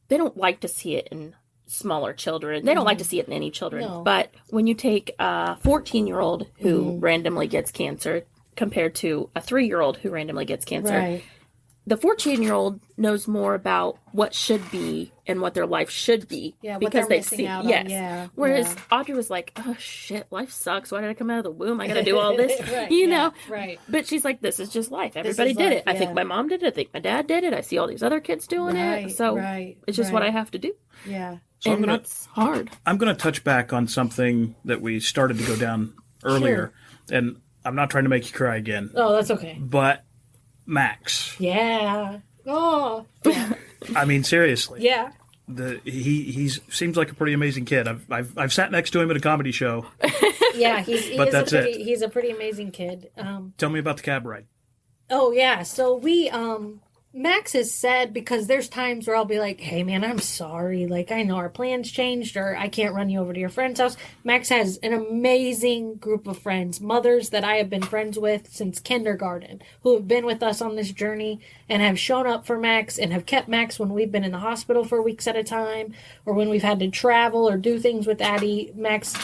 don't like to see it in smaller children. They don't like to see it in any children. No. But when you take a 14-year-old who randomly gets cancer compared to a 3-year-old who randomly gets cancer, the 14-year-old knows more about what should be and what their life should be because they see. Whereas Audrey was like, "Oh shit, life sucks. Why did I come out of the womb? I got to do all this." Right. But she's like, "This is just life. Everybody did it. I think my mom did it. I think my dad did it. I see all these other kids doing it. So it's just what I have to do." Yeah. So and that's hard. I'm going to touch back on something that we started to go down earlier, and I'm not trying to make you cry again. Oh, that's okay. But Max. Yeah. Oh. Yeah. I mean, seriously. Yeah. He seems like a pretty amazing kid. I've sat next to him at a comedy show. Yeah, he's a pretty amazing kid. Tell me about the cab ride. Oh yeah, so we Max has said, because there's times where I'll be like, hey man, I'm sorry. Like, I know our plans changed or I can't run you over to your friend's house. Max has an amazing group of friends, mothers that I have been friends with since kindergarten, who have been with us on this journey and have shown up for Max and have kept Max when we've been in the hospital for weeks at a time or when we've had to travel or do things with Addie. Max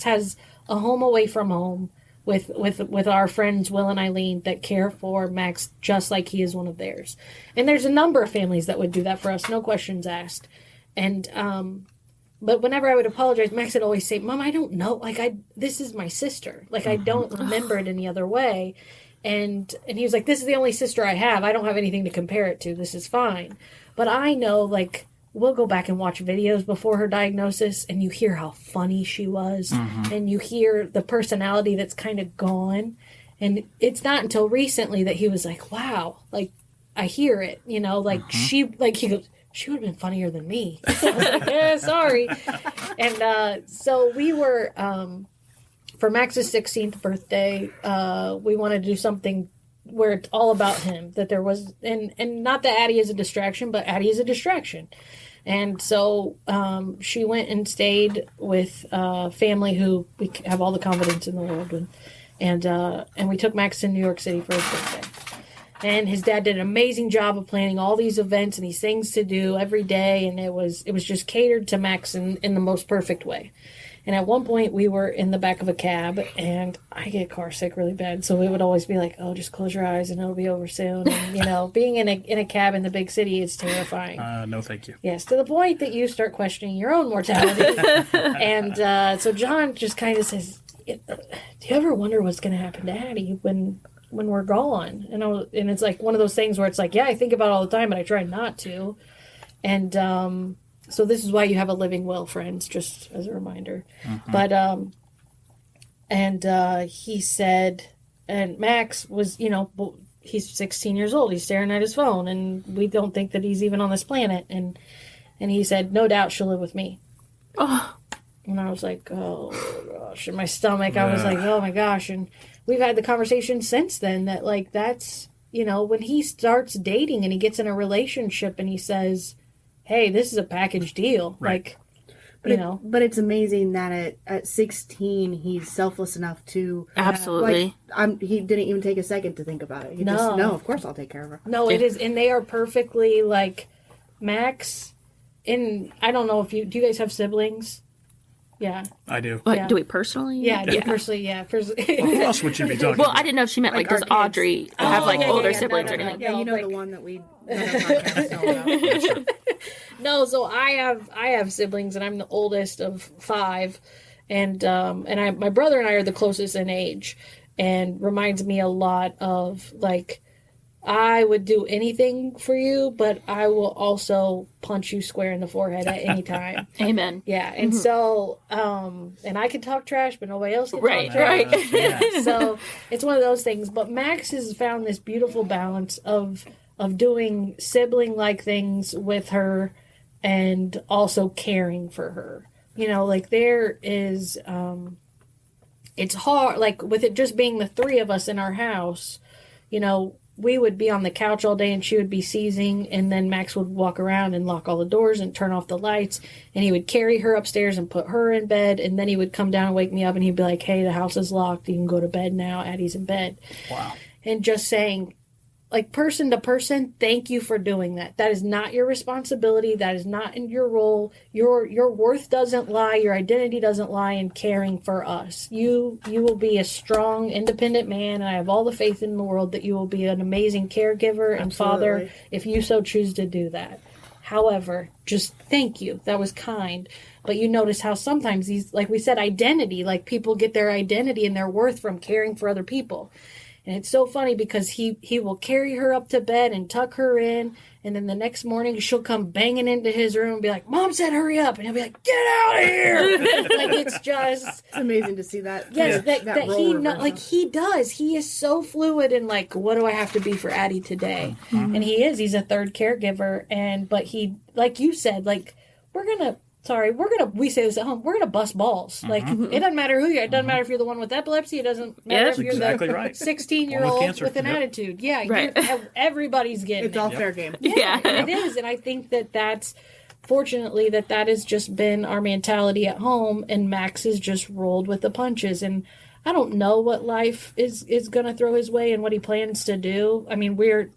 has a home away from home with our friends Will and Eileen that care for Max just like he is one of theirs. And there's a number of families that would do that for us, no questions asked. And but whenever I would apologize, Max would always say, "Mom, I don't know. Like this is my sister. Like I don't remember it any other way." And he was like, "This is the only sister I have. I don't have anything to compare it to. This is fine." But I know, like, we'll go back and watch videos before her diagnosis and you hear how funny she was and you hear the personality that's kind of gone. And it's not until recently that he was like, wow, like I hear it, like he goes, she would have been funnier than me. So I was like, yeah, sorry. And so we were, for Max's 16th birthday, we wanted to do something where it's all about him, that there was, and not that Addie is a distraction, but Addie is a distraction. And so she went and stayed with family who we have all the confidence in the world with. And we took Max to New York City for his birthday. And his dad did an amazing job of planning all these events and these things to do every day. And it was just catered to Max in the most perfect way. And at one point we were in the back of a cab and I get car sick really bad. So we would always be like, oh, just close your eyes and it'll be over soon. And, being in a cab in the big city is terrifying. No, thank you. Yes, to the point that you start questioning your own mortality. And so John just kind of says, do you ever wonder what's going to happen to Addie when we're gone? And it's like one of those things where it's like, yeah, I think about it all the time, but I try not to. And, so this is why you have a living will, friends, just as a reminder. But, he said, and Max was, he's 16 years old. He's staring at his phone and we don't think that he's even on this planet. And he said, no doubt she'll live with me. Oh, and I was like, oh gosh, in my stomach, I was like, oh my gosh. And we've had the conversation since then that like, that's, when he starts dating and he gets in a relationship and he says, hey, this is a package deal. Right. Like, but it's amazing that at 16 he's selfless enough to absolutely. He didn't even take a second to think about it. He just, of course I'll take care of her. No, it is, and they are perfectly like Max. I don't know if do you guys have siblings? Yeah, I do. What, do we personally? Yeah, personally, yeah. Who else would you be talking? Well, I didn't know if she meant like does Audrey have like older siblings or anything? Yeah, the one that we. Podcast No, so I have siblings, and I'm the oldest of 5, and my brother and I are the closest in age, and reminds me a lot of like, I would do anything for you, but I will also punch you square in the forehead at any time. Amen. Yeah, and so, and I can talk trash, but nobody else can talk trash. Right. Yeah. So it's one of those things. But Max has found this beautiful balance of doing sibling-like things with her and also caring for her. You know, like there is, it's hard, like with it just being the 3 of us in our house, you know, we would be on the couch all day and she would be seizing, and then Max would walk around and lock all the doors and turn off the lights, and he would carry her upstairs and put her in bed, and then he would come down and wake me up and he'd be like, hey, the house is locked, you can go to bed now, Addie's in bed. Wow. And just saying, like, person to person, thank you for doing that. That is not your responsibility. That is not in your role. Your worth doesn't lie. Your identity doesn't lie in caring for us. You will be a strong, independent man, and I have all the faith in the world that you will be an amazing caregiver and father if you so choose to do that. However, just thank you. That was kind. But you notice how sometimes these, like we said, identity, like people get their identity and their worth from caring for other people. And it's so funny because he will carry her up to bed and tuck her in, and then the next morning she'll come banging into his room and be like, Mom said hurry up, and he'll be like, get out of here. Like, it's just, It's amazing to see that. yes, that role he reversal. like he does. He is so fluid and like, what do I have to be for Addie today? And he's a third caregiver, but he, like you said, like, we say this at home, we're gonna bust balls. Like, it doesn't matter who you are. It doesn't matter if you're the one with epilepsy. It doesn't matter if you're exactly the right. 16-year-old cancer. with an Yep. attitude. Yeah, Right. Everybody's getting It's all fair game. Yeah. it is. And I think that's, fortunately, that has just been our mentality at home, and Max has just rolled with the punches. And I don't know what life is going to throw his way and what he plans to do. I mean, we're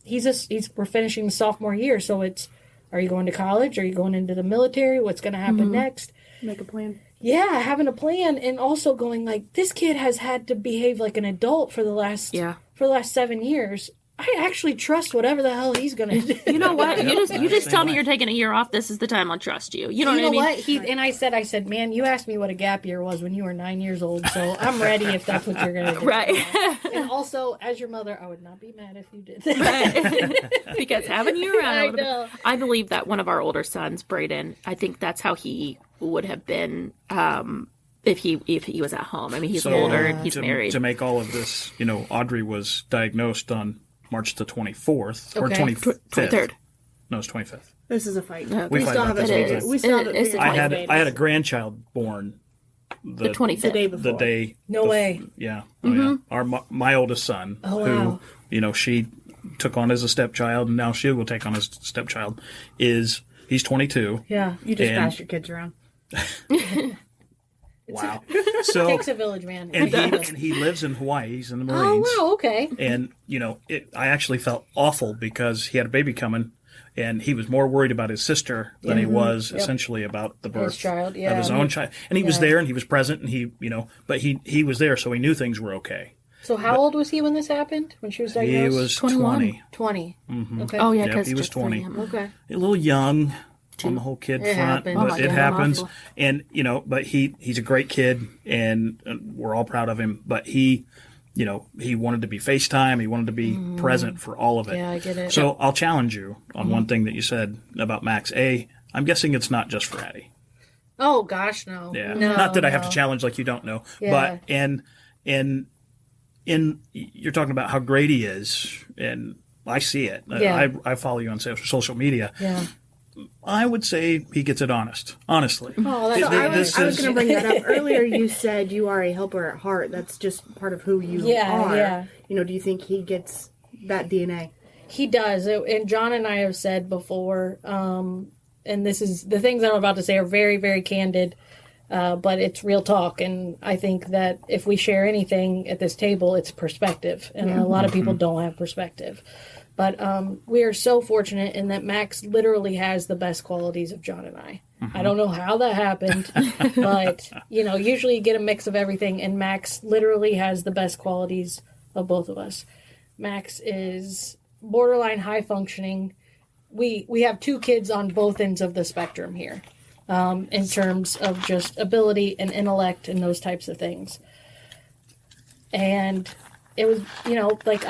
finishing the sophomore year, so it's, are you going to college? Are you going into the military? What's going to happen next? Make a plan. Yeah, having a plan, and also going like, this kid has had to behave like an adult for the last 7 years. I actually trust whatever the hell he's going to do. You know what? You just tell me you're taking a year off. This is the time I'll trust you. You know what I mean? And I said, man, you asked me what a gap year was when you were 9 years old, so I'm ready if that's what you're going to do. Right. And also, as your mother, I would not be mad if you did that. Because having you around, I know. I believe that one of our older sons, Brayden, I think that's how he would have been if he was at home. I mean, he's older, he's married. To make all of this, you know, Audrey was diagnosed on March the 24th or Okay. 25th. 23rd. No, it's 25th. This is a fight. No, We We fight still about haven't this all the figured. time. We still It- haven't it's figured a out I the had a babies. grandchild born the 25th. the day before. the day. No way. Yeah. Oh, yeah. My oldest son, Oh, who, wow. you know, she took on as a stepchild, and now she will take on as a stepchild, he's 22. Yeah. You just And- pass your kids around. Wow. So, Takes a village, man. and he lives in Hawaii. He's in the Marines. Oh, wow, okay. And, you know, I actually felt awful because he had a baby coming, and he was more worried about his sister than he was essentially about the birth child, of yeah. his own child. And he was there, and he was present, and he, you know, but he was there, so he knew things were okay. So how old was he when this happened? When she was diagnosed? He was 21. 20. 20. Okay. Oh, yeah, Yep, because he was 20. Okay. A little young on the whole kid It front, happens. but Oh my it God, happens. awful. And, you know, but he's a great kid, and we're all proud of him. But he, you know, he wanted to be FaceTime. He wanted to be present for all of it. Yeah, I get it. So I'll challenge you on one thing that you said about Max. I'm guessing it's not just for Addie. Oh, gosh, no. Yeah. No, Not that I have no. to challenge like you don't know. Yeah. But and you're talking about how great he is, and I see it. Yeah. I follow you on social media. Yeah. I would say he gets it honestly. Oh, that's So I was This going to bring that up earlier. You said you are a helper at heart. That's just part of who you are. Yeah. You know, do you think he gets that DNA? He does. And John and I have said before, and this is, the things I'm about to say are very, very candid, but it's real talk. And I think that if we share anything at this table, it's perspective. And a lot of people don't have perspective. But we are so fortunate in that Max literally has the best qualities of John and I. I don't know how that happened, but, you know, usually you get a mix of everything, and Max literally has the best qualities of both of us. Max is borderline high functioning, we have two kids on both ends of the spectrum here, in terms of just ability and intellect and those types of things. And it was, like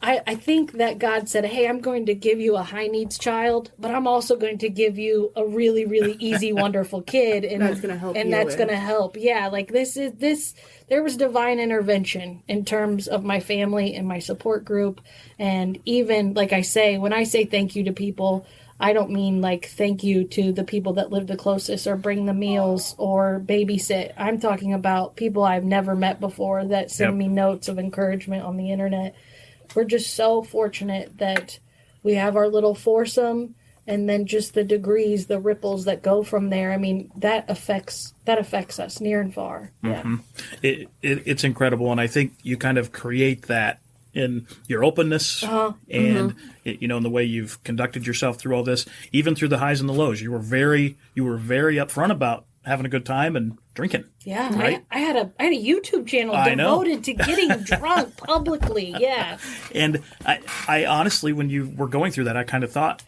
I think that God said, hey, I'm going to give you a high needs child, but I'm also going to give you a really, really easy, wonderful kid. And that's going to help. And that's going to help. Yeah. Like there was divine intervention in terms of my family and my support group. And even, like I say, when I say thank you to people, I don't mean like thank you to the people that live the closest or bring the meals or babysit. I'm talking about people I've never met before that send me notes of encouragement on the internet. We're just so fortunate that we have our little foursome, and then just the degrees, the ripples that go from there. I mean, that affects us near and far. Yeah. It's incredible, and I think you kind of create that in your openness and in the way you've conducted yourself through all this, even through the highs and the lows. You were very upfront about having a good time and drinking. Yeah, right? I had a YouTube channel devoted to getting drunk publicly. Yeah. And I honestly, when you were going through that, I kind of thought,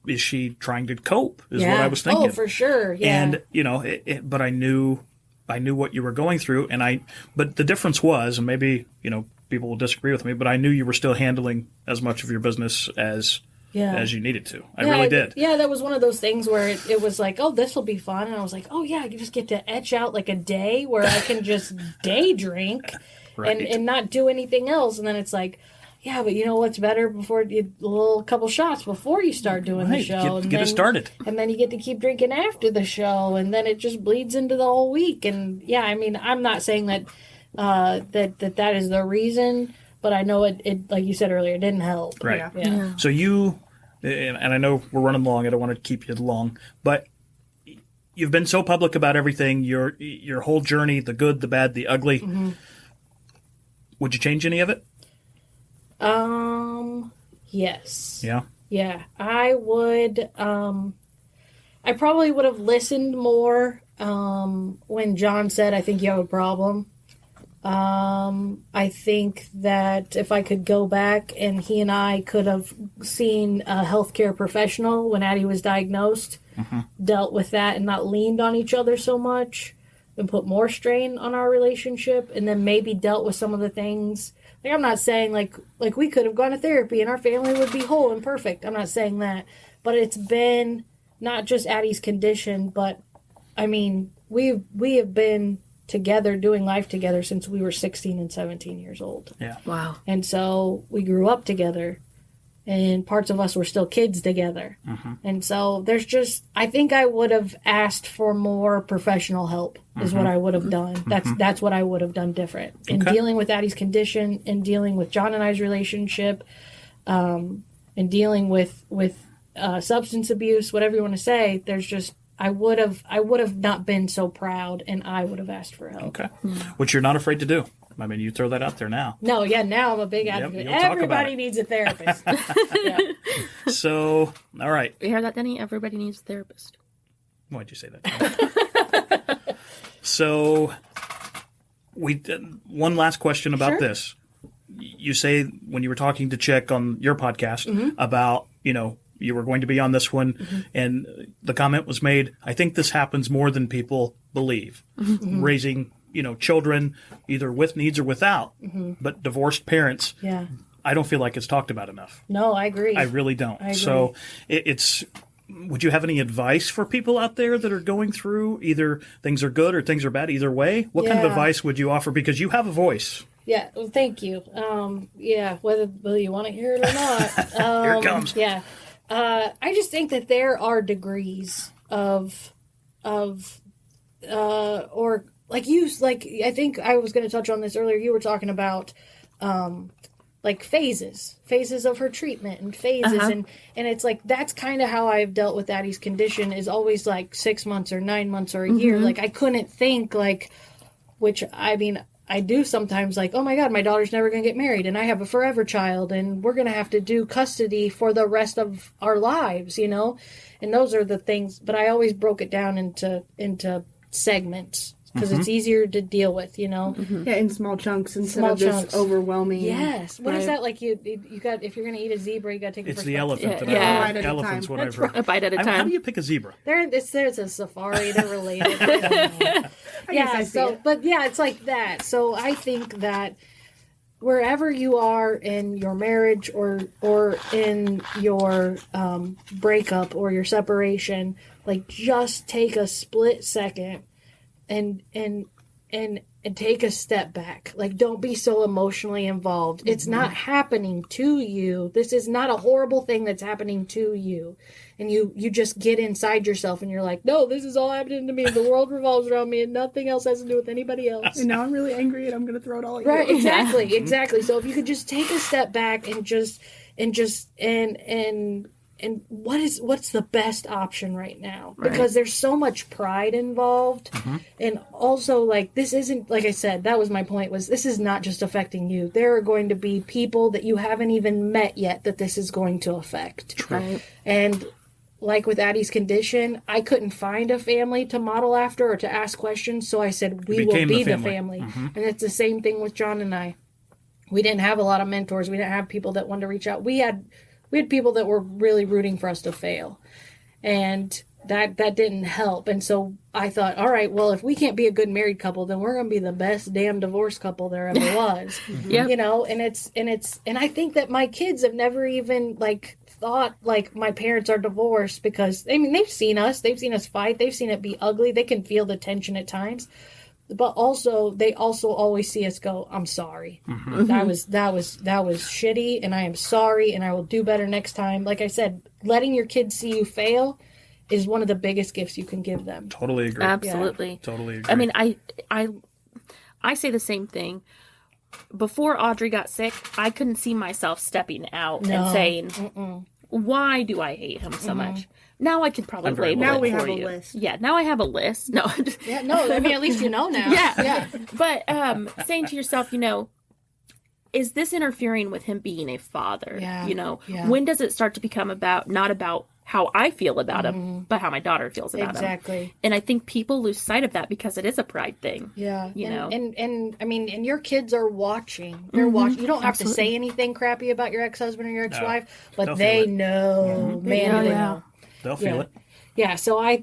is she trying to cope? Is what I was thinking. Oh, for sure. Yeah. And but I knew what you were going through, but the difference was, and maybe people will disagree with me, but I knew you were still handling as much of your business as you needed to. I really did. Yeah, that was one of those things where it was like, oh, this will be fun. And I was like, oh, yeah, I can just get to etch out like a day where I can just day drink and not do anything else. And then it's like, yeah, but you know what's better before you a little couple shots before you start doing the show. Get it started. And then you get to keep drinking after the show. And then it just bleeds into the whole week. And yeah, I mean, I'm not saying that that is the reason, but I know it like you said earlier, it didn't help. Right. Yeah. So you, and I know we're running long, I don't want to keep you long, but you've been so public about everything, your whole journey, the good, the bad, the ugly. Mm-hmm. Would you change any of it? Yes. Yeah. Yeah. I would, I probably would have listened more, when John said, I think you have a problem. I think that if I could go back and he and I could have seen a healthcare professional when Addie was diagnosed, dealt with that and not leaned on each other so much and put more strain on our relationship, and then maybe dealt with some of the things. Like, I'm not saying like we could have gone to therapy and our family would be whole and perfect. I'm not saying that, but it's been not just Addie's condition, but I mean, we have been together doing life together since we were 16 and 17 years old. Yeah. Wow. And so we grew up together, and parts of us were still kids together. And so there's just, I think I would have asked for more professional help is what I would have done. That's what I would have done different in dealing with Addie's condition, in dealing with John and I's relationship, in dealing with substance abuse, whatever you want to say. There's just, I would have not been so proud, and I would have asked for help. Okay. Which you're not afraid to do. I mean, you throw that out there now. No, yeah, now I'm a big advocate. Everybody needs a therapist. Yeah. So, all right. You hear that, Denny? Everybody needs a therapist. Why'd you say that? So, one last question about this. You say when you were talking to Chick on your podcast about, you were going to be on this one, and the comment was made, I think this happens more than people believe. Raising, children either with needs or without, but divorced parents. Yeah. I don't feel like it's talked about enough. No, I agree. I really don't. I agree. So would you have any advice for people out there that are going through either things are good or things are bad, either way? What kind of advice would you offer? Because you have a voice. Yeah, well, thank you. Whether you want to hear it or not. Here it comes. Yeah. I just think that there are degrees of or I think I was going to touch on this earlier. You were talking about, phases of her treatment and phases. And it's like, that's kind of how I've dealt with Addie's condition, is always like 6 months or 9 months or a year. Like, I couldn't think which I mean, I do sometimes oh my God, my daughter's never going to get married and I have a forever child and we're going to have to do custody for the rest of our lives, and those are the things, but I always broke it down into segments because it's easier to deal with, Yeah, in small chunks instead Small of just chunks. overwhelming. Yes. What is Right. that like? You got if you're going to eat a zebra, you got to take It's first the bite. elephant that Yeah. I Bite at a elephant's time. what I've heard. A bite at a How time. do you pick a zebra? There's a safari. They're related. I don't know. guess I see it. But yeah, it's like that. So I think that wherever you are in your marriage or in your breakup or your separation, like just take a split second and take a step back. Like, don't be so emotionally involved. It's not happening to you. This is not a horrible thing that's happening to you. And you just get inside yourself and you're like, no, this is all happening to me. The world revolves around me and nothing else has to do with anybody else. And now I'm really angry and I'm going to throw it all at you. Right, exactly. So if you could just take a step back and what's the best option right now? Because there's so much pride involved. And also, like, this isn't, like I said, that was my point, was this is not just affecting you. There are going to be people that you haven't even met yet that this is going to affect. Right. And like with Addie's condition, I couldn't find a family to model after or to ask questions, so I said, we will became be the the family. family. And it's the same thing with John and I. We didn't have a lot of mentors. We didn't have people that wanted to reach out. We had people that were really rooting for us to fail. And that didn't help. And so I thought, all right, well, if we can't be a good married couple, then we're going to be the best damn divorced couple there ever was. Yep. You know, and I think that my kids have never even like thought like my parents are divorced, because I mean, they've seen us fight. They've seen it be ugly. They can feel the tension at times. But also, they also always see us go, I'm sorry. That was shitty, and I am sorry, and I will do better next time. Like I said, letting your kids see you fail is one of the biggest gifts you can give them. Totally agree. Absolutely. Totally agree. I mean, I say the same thing. Before Audrey got sick, I couldn't see myself stepping out and saying, why do I hate him so much? Now I could probably label Now it we for have a you. list. Yeah, now I have a list. No. Yeah, no, I mean, at least you know now. Yeah. But saying to yourself, you know, is this interfering with him being a father? Yeah. You know, Yeah. when does it start to become not about how I feel about him, but how my daughter feels about him? Exactly. And I think people lose sight of that because it is a pride thing. Yeah. You know? And I mean, and your kids are watching. They're watching. You don't have to say anything crappy about your ex-husband or your ex-wife, but they'll they feel it. know. Man, Oh, they yeah. know. They'll feel it. Yeah, so I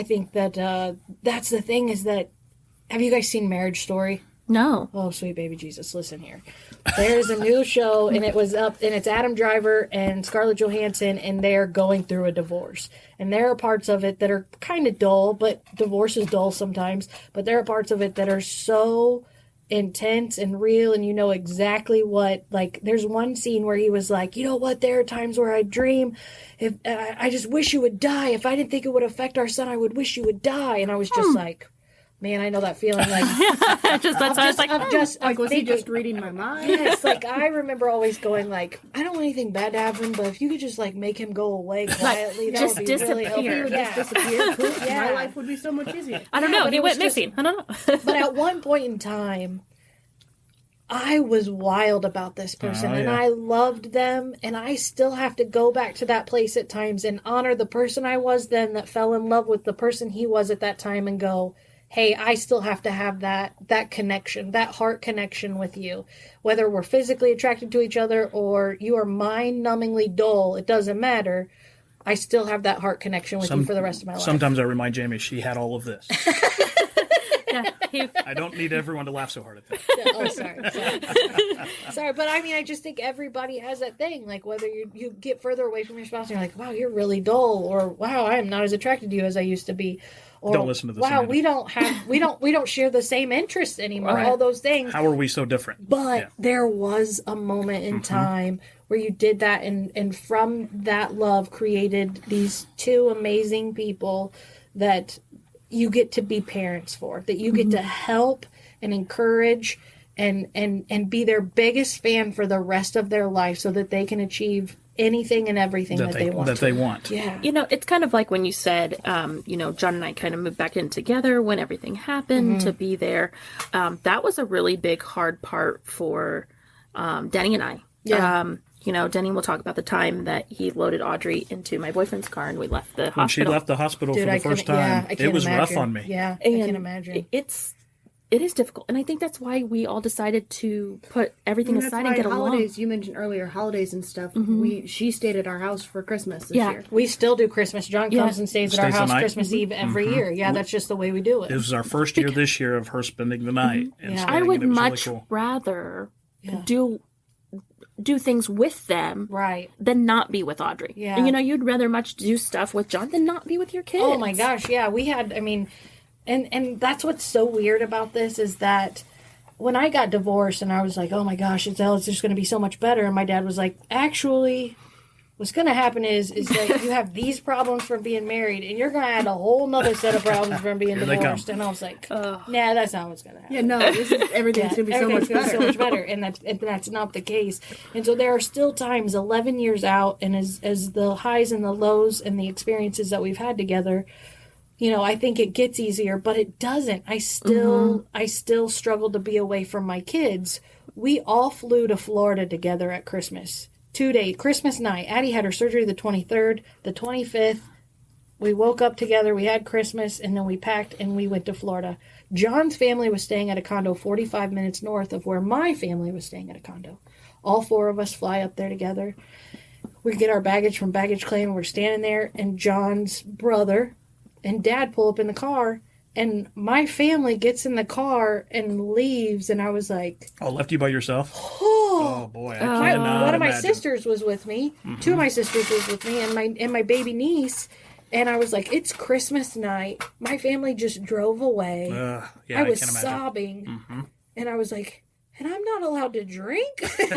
think that that's the thing, is that, have you guys seen Marriage Story? No. Oh, sweet baby Jesus, listen here. There's a new show, and it's Adam Driver and Scarlett Johansson, and they're going through a divorce. And there are parts of it that are kind of dull, but divorce is dull sometimes. But there are parts of it that are so intense and real, and you know exactly what, like, there's one scene where he was like, you know what, there are times where I dream, if I just wish you would die. If I didn't think it would affect our son, I would wish you would die. And I was just like, man, I know that feeling. Like, Was he just reading my mind? yes, like, I remember always going like, I don't want anything bad to happen, but if you could just like make him go away quietly, that just would be really disappear. He would helpful. just disappear. Poof, Yeah. My life would be so much easier. I don't know. but He it went was just- missing. I don't know. But at one point in time, I was wild about this person, and I loved them, and I still have to go back to that place at times and honor the person I was then that fell in love with the person he was at that time, and go, hey, I still have to have that connection, that heart connection with you. Whether we're physically attracted to each other or you are mind-numbingly dull, it doesn't matter. I still have that heart connection with you for the rest of my life. Sometimes I remind Jamie she had all of this. Yeah. I don't need everyone to laugh so hard at that. Oh, sorry. But I mean, I just think everybody has that thing. Like, whether you get further away from your spouse and you're like, wow, you're really dull, or wow, I am not as attracted to you as I used to be. Or, Don't listen to this, wow, Amanda. we don't share the same interests anymore. Right. All those things. How are we so different? But there was a moment in time where you did that, and from that love created these two amazing people that you get to be parents for, that you get to help and encourage and be their biggest fan for the rest of their life, so that they can achieve anything and everything that they want. That they want. Yeah. You know, it's kind of like when you said, you know, John and I kind of moved back in together when everything happened, to be there. That was a really big, hard part for Danny and I. Yeah. Denny will talk about the time that he loaded Audrey into my boyfriend's car and we left the hospital. When she left the hospital for the first time, it was rough on me. Yeah, And I can imagine. It is difficult, and I think that's why we all decided to put everything aside and get holidays, along. you mentioned earlier, holidays and stuff. She stayed at our house for Christmas this year. We still do Christmas. John comes and stays at our house Christmas Eve every year. Yeah, that's just the way we do it. It was our first year this year of her spending the night. And I would much really cool. rather do things with them than not be with Audrey. Yeah. And, you'd rather much do stuff with John than not be with your kids. Oh my gosh, yeah. We had, and that's what's so weird about this is that when I got divorced and I was like, oh my gosh, it's just going to be so much better. And my dad was like, actually, what's going to happen is that you have these problems from being married and you're going to add a whole nother set of problems from being divorced. And I was like, nah, that's not what's going to happen. Yeah, no, everything's going to be so much better. So much better. And that's not the case. And so there are still times 11 years out and as the highs and the lows and the experiences that we've had together, I think it gets easier, but it doesn't. I still struggle to be away from my kids. We all flew to Florida together at Christmas. 2 days, Christmas night. Addie had her surgery the 23rd, the 25th. We woke up together, we had Christmas, and then we packed and we went to Florida. John's family was staying at a condo 45 minutes north of where my family was staying at a condo. All 4 of us fly up there together. We get our baggage from baggage claim. We're standing there, and John's brother and dad pull up in the car, and my family gets in the car and leaves, and I was like... Oh, left you by yourself? Oh boy, I cannot One of my imagine. sisters was with me. 2 of my sisters was with me, and my baby niece, and I was like, it's Christmas night. My family just drove away. I was can imagine. sobbing, and I was like... And I'm not allowed to drink? what am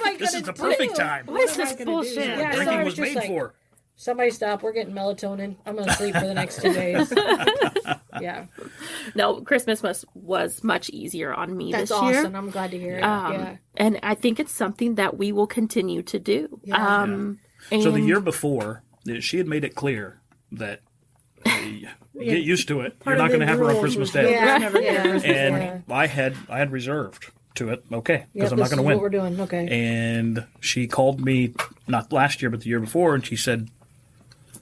I going to do? This is the perfect time. What is this bullshit? Yeah, so I Drinking was was just made like, for. Somebody stop. We're getting melatonin. I'm going to sleep for the next 2 days. Yeah. No, Christmas was much easier on me That's this year. awesome. I'm glad to hear it. And I think it's something that we will continue to do. Yeah. So the year before, she had made it clear that get used to it. You're not going to have her on Christmas Day. And I had reserved to it. Okay, because I'm not going to win. What we're doing. Okay. And she called me not last year, but the year before, and she said,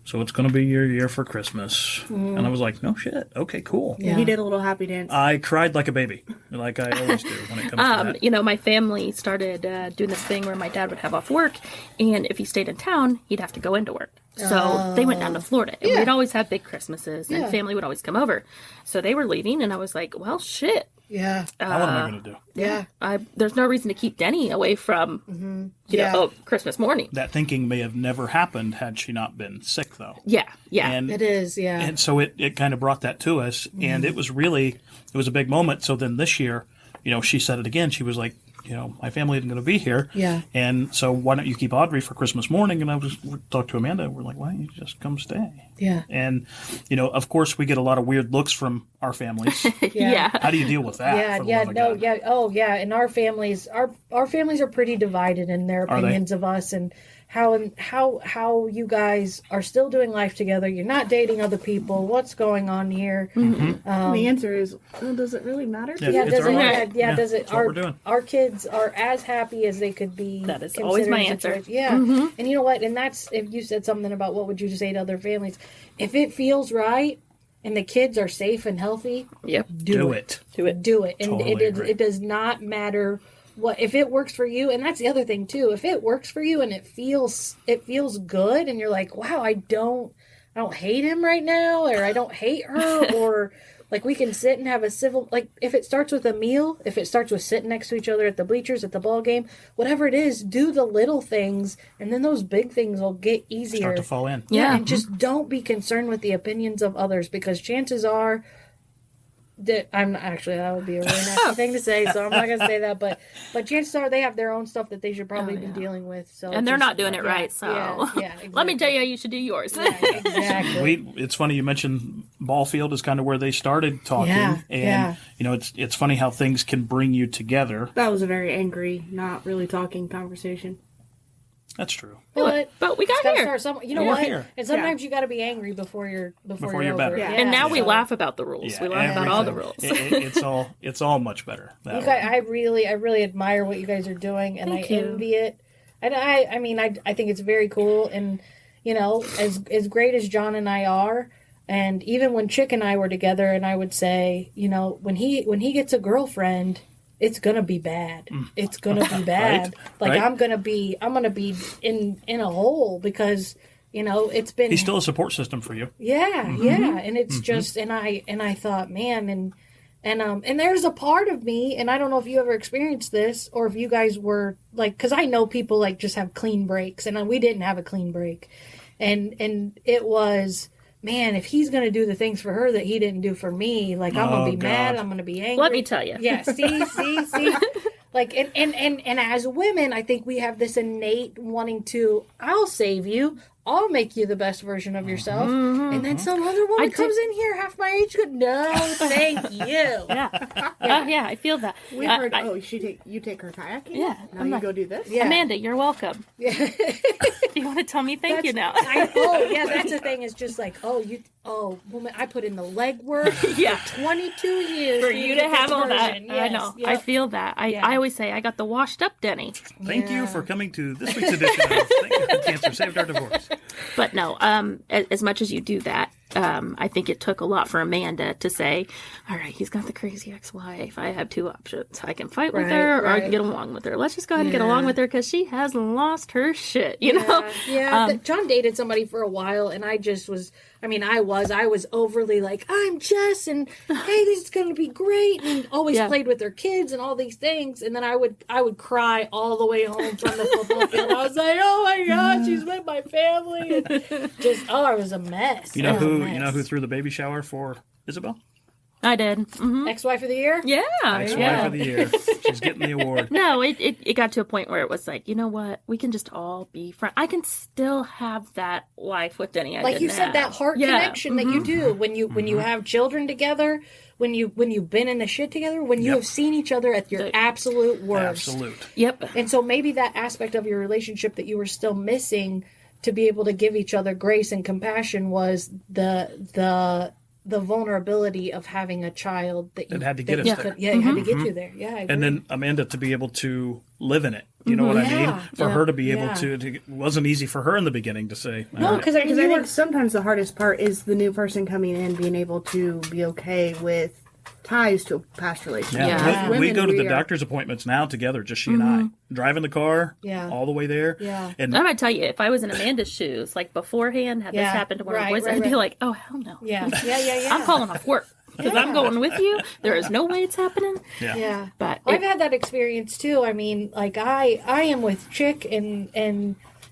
"So it's going to be your year for Christmas." And I was like, "No shit. Okay, cool." Yeah. He did a little happy dance. I cried like a baby, like I always do when it comes to that. My family started doing this thing where my dad would have off work, and if he stayed in town, he'd have to go into work. So they went down to Florida, and we'd always have big Christmases, and family would always come over. So they were leaving, and I was like, well, shit. Yeah. What am I going to do? Yeah. There's no reason to keep Denny away from, Christmas morning. That thinking may have never happened had she not been sick, though. Yeah, yeah. And, it is, yeah. And so it kind of brought that to us, and it was a big moment. So then this year, she said it again. She was like, my family isn't going to be here. Yeah. And so why don't you keep Audrey for Christmas morning? And we talked to Amanda. We're like, why don't you just come stay? Yeah. And, of course, we get a lot of weird looks from our families. Yeah. How do you deal with that? Oh, yeah. And our families are pretty divided in their opinions of us and how you guys are still doing life together. You're not dating other people. What's going on here? Mm-hmm. The answer is, does it really matter? Does it? Our kids are as happy as they could be. That is always my answer. Yeah. And you know what? And that's, if you said something about what would you say to other families, if it feels right and the kids are safe and healthy, do it. And Totally it does not matter what, if it works for you. And that's the other thing too. If it works for you and it feels good and you're like, wow, I don't hate him right now, or I don't hate her, or like we can sit and have a civil, like if it starts with a meal, if it starts with sitting next to each other at the bleachers, at the ball game, whatever it is, do the little things, and then those big things will get easier. Start to fall in. Yeah. And just don't be concerned with the opinions of others, because chances are that that would be a really nasty thing to say, so I'm not going to say that, but chances are they have their own stuff that they should probably be dealing with. So and they're not doing it right, so exactly. Let me tell you how you should do yours. Yeah, exactly. It's funny you mentioned ball field is kind of where they started talking, and it's funny how things can bring you together. That was a very angry, not really talking conversation. That's true. But we got gotta here. start you know We're what? here. And sometimes you got to be angry before you're you're better. over. Yeah. And now we so- laugh about the rules. Yeah, we laugh about all the everything. rules. It's all much better. That You way. guys, I really admire what you guys are doing, and Thank I you. envy it. And I mean, I think it's very cool. And you know, as great as John and I are, and even when Chick and I were together, and I would say, you know, when he gets a girlfriend, it's gonna be bad. It's gonna be bad. Like Right. I'm gonna be in a hole because. You know, it's been. He's still a support system for you. Yeah, and it's just, and I thought, man, and there's a part of me, and I don't know if you ever experienced this, or if you guys were like, because I know people like just have clean breaks, and we didn't have a clean break, and it was, man, if he's gonna do the things for her that he didn't do for me, like I'm gonna be mad, I'm gonna be angry. Let me tell you. Yeah, see. Like and as women, I think we have this innate wanting to, I'll save you, I'll make you the best version of yourself, and then some other woman comes in here half my age, goes, no, thank you. Yeah. Yeah, I feel that. We've heard, you take her kayaking? Yeah, Now I'm you like- go do this? Yeah. Amanda, you're welcome. Yeah. You want to tell me thank you now? Yeah, that's the thing. It's just like, woman, I put in the legwork. Yeah. 22 years For you to get have this all that. version. I Yes, know. yep. I feel that. I always say I got the washed up Denny. Thank you for coming to this week's edition of Thank You, Cancer Saved Our Divorce. But no, as much as you do that, I think it took a lot for Amanda to say, all right, he's got the crazy ex-wife. I have two options. I can fight with her or I can get along with her. Let's just go ahead and get along with her because she has lost her shit, you know? Yeah, John dated somebody for a while, and I just was. I mean, I was overly like, I'm Jess, and hey, this is going to be great, and always played with their kids and all these things, and then I would cry all the way home from the football field. I was like, oh my god, she's with my family, and just it was a mess. You know who threw the baby shower for Isabel? I did. Mm-hmm. Ex-wife of the year? Yeah. Ex-wife of the year. She's getting the award. No, it got to a point where it was like, you know what? We can just all be friends. I can still have that life with Denny. Like you said, that heart connection that you do when you have children together, when you've been in the shit together, when you have seen each other at your absolute worst. Absolute. Yep. And so maybe that aspect of your relationship that you were still missing to be able to give each other grace and compassion was the vulnerability of having a child that you had to get us there. Yeah, it had to get you there. Yeah, I agree. And then Amanda to be able to live in it. You know what I mean? For her to be able to, it wasn't easy for her in the beginning to say. No, because I think sometimes the hardest part is the new person coming in being able to be okay with ties to a past relationship. Yeah. We Women, go to the are- doctor's appointments now together, just she and I. Driving the car all the way there. Yeah. And I'm going to tell you, if I was in Amanda's shoes, like beforehand, had this happened to one of the boys, I'd be like, oh, hell no. Yeah. I'm calling off work. Because I'm going with you. There is no way it's happening. Yeah. But I've had that experience too. I mean, like I am with Chick and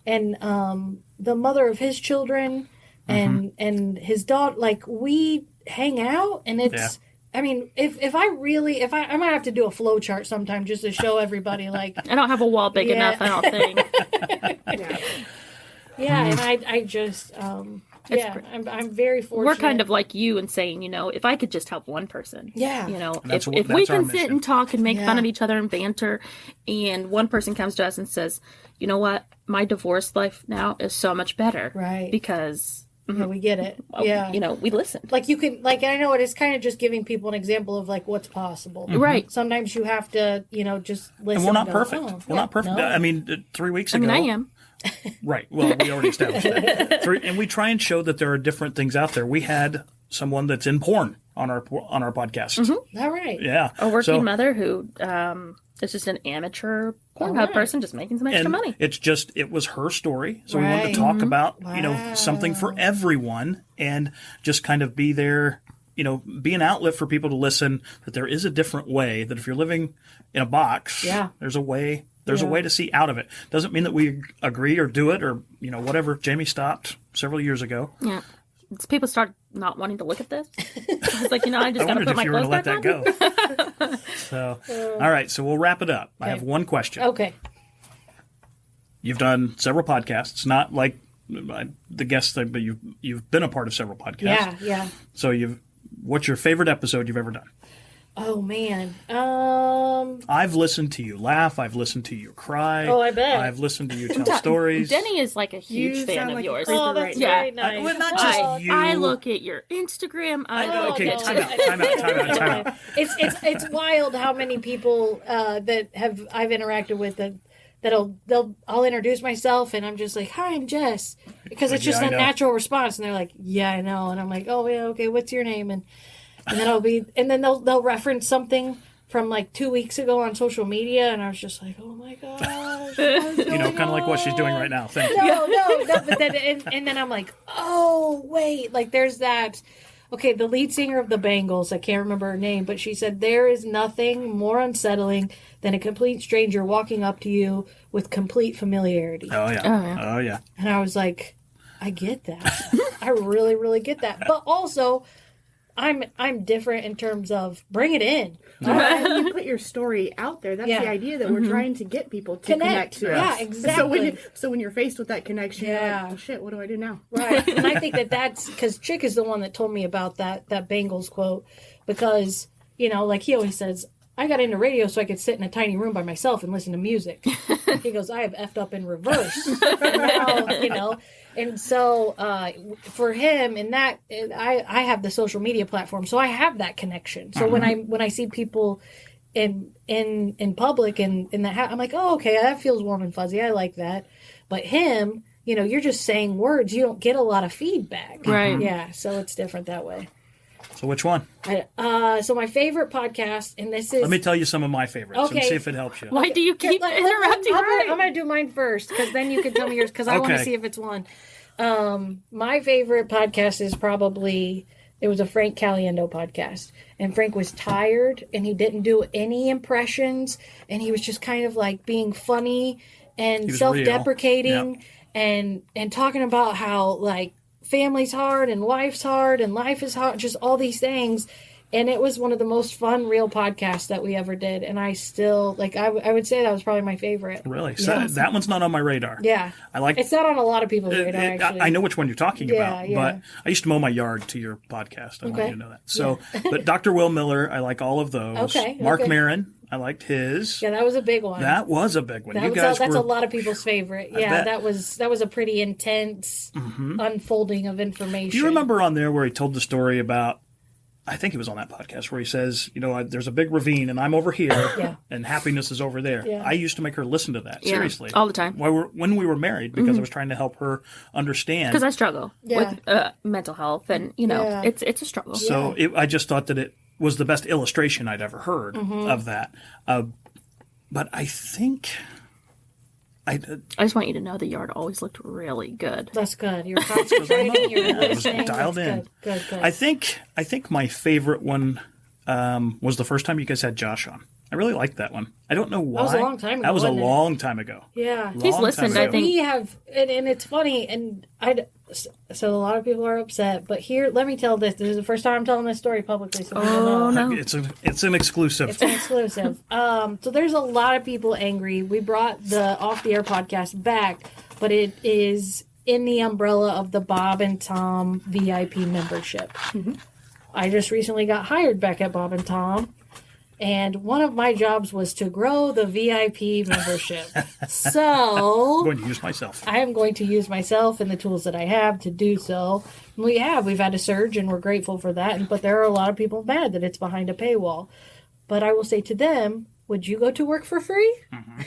the mother of his children and his daughter. Like we hang out, and it's. I mean, if I might have to do a flow chart sometime just to show everybody. Like I don't have a wall big enough. I don't think. and I just. I'm very fortunate. We're kind of like you in saying, you know, if I could just help one person. Yeah. You know, That's if our we can sit mission. and talk and make fun of each other and banter, and one person comes to us and says, you know what, my divorce life now is so much better. Right. Because, Yeah, we get it. Yeah. you know, we listened. Like you can, like I know it is kind of just giving people an example of like what's possible. Right. Sometimes you have to, just listen. And we're not and go, perfect. "Oh, We're yeah, not perfect. no." I mean, 3 weeks I ago. mean, I am. Right. Well, we already established that. And we try and show that there are different things out there. We had someone that's in porn on our podcast. All right. Yeah. A working mother who is just an amateur Pornhub person just making some extra and money. it was her story. So we wanted to talk about, something for everyone and just kind of be there, be an outlet for people to listen, that there is a different way, that if you're living in a box, there's a way. There's a way to see out of it. Doesn't mean that we agree or do it or, whatever. Jamie stopped several years ago. Yeah. People start not wanting to look at this. I was like, I just got to wondered put if my you were clothes going to let back that on. go. So, all right. So we'll wrap it up. I have one question. Okay. You've done several podcasts, not like the guests, but you've been a part of several podcasts. Yeah. So what's your favorite episode you've ever done? Oh man. I've listened to you laugh. I've listened to you cry. Oh, I bet. I've listened to you tell stories. Denny is like a huge You fan sound of like a yours. creeper Oh, that's right very now. nice. Well, not just you. I look at your Instagram. Okay, no. time out. It's wild how many people that I've interacted with I'll introduce myself and I'm just like, hi, I'm Jess, because it's just Yeah, I a know. natural response, and they're like, yeah, I know, and I'm like, oh yeah, okay, what's your name? And then they'll reference something from like 2 weeks ago on social media, and I was just like, oh my gosh, Kind of like what she's doing right now. Thank you. no, but then and then I'm like, oh wait, like there's that. Okay, the lead singer of the Bangles, I can't remember her name, but she said there is nothing more unsettling than a complete stranger walking up to you with complete familiarity. Oh yeah. And I was like, I get that. I really, really get that. But also, I'm different in terms of bring it in. When you put your story out there, that's Yeah. the idea that we're trying to get people to connect to Yeah, us. exactly. So when you're faced with that connection, you're Yeah. like, oh shit, what do I do now? Right. And I think that's because Chick is the one that told me about that Bengals quote, because, like he always says, I got into radio so I could sit in a tiny room by myself and listen to music. He goes, I have effed up in reverse. And now, and so for him, and that I have the social media platform, so I have that connection. So when I see people in public and in that, I'm like, oh, okay, that feels warm and fuzzy. I like that. But him, you're just saying words. You don't get a lot of feedback. Right. Yeah. So it's different that way. So which one? So my favorite podcast, and this is. Let me tell you some of my favorites and Okay. see if it helps you. Why do you keep interrupting? I'm going to do mine first, because then you can tell me yours, because I want to Okay. see if it's one. My favorite podcast is probably, it was a Frank Caliendo podcast, and Frank was tired and he didn't do any impressions, and he was just kind of like being funny and was self-deprecating and talking about how like family's hard and life's hard and life is hard, just all these things. And it was one of the most fun, real podcasts that we ever did. And I still, I would say that was probably my favorite. Really? So that one's not on my radar. Yeah. I like. It's not on a lot of people's radar, actually. I know which one you're talking about, yeah. but I used to mow my yard to your podcast. I want Okay. you to know that. So, but Dr. Will Miller, I like all of those. Okay, Mark okay. Maron, I liked his. Yeah, that was a big one. That was a big one. That You was guys that's were. a lot of people's favorite. Yeah, bet. that was a pretty intense unfolding of information. Do you remember on there where he told the story about? I think it was on that podcast where he says, there's a big ravine and I'm over here Yeah. and happiness is over there. Yeah. I used to make her listen to that, Yeah, seriously. all the time. When we were married, because I was trying to help her understand. Because I struggle Yeah. with mental health, and Yeah. it's a struggle. So I just thought that it was the best illustration I'd ever heard of that. But I think... I just want you to know the yard always looked really good. That's good. You're concentrating. You're I was listening. dialed That's in. Good. I think my favorite one was the first time you guys had Josh on. I really liked that one. I don't know why. was a long time ago, That was a wasn't it? long time ago. Yeah. He's Long listened, time I ago. think. We have, and it's funny, and so a lot of people are upset, but here, let me tell this. This is the first time I'm telling this story publicly, so people know. No. It's an exclusive. It's an exclusive. So there's a lot of people angry. We brought the Off the Air podcast back, but it is in the umbrella of the Bob and Tom VIP membership. I just recently got hired back at Bob and Tom, and one of my jobs was to grow the VIP membership. So I'm going to use myself. I am going to use myself and the tools that I have to do so. We've had a surge, and we're grateful for that. But there are a lot of people mad that it's behind a paywall. But I will say to them, would you go to work for free?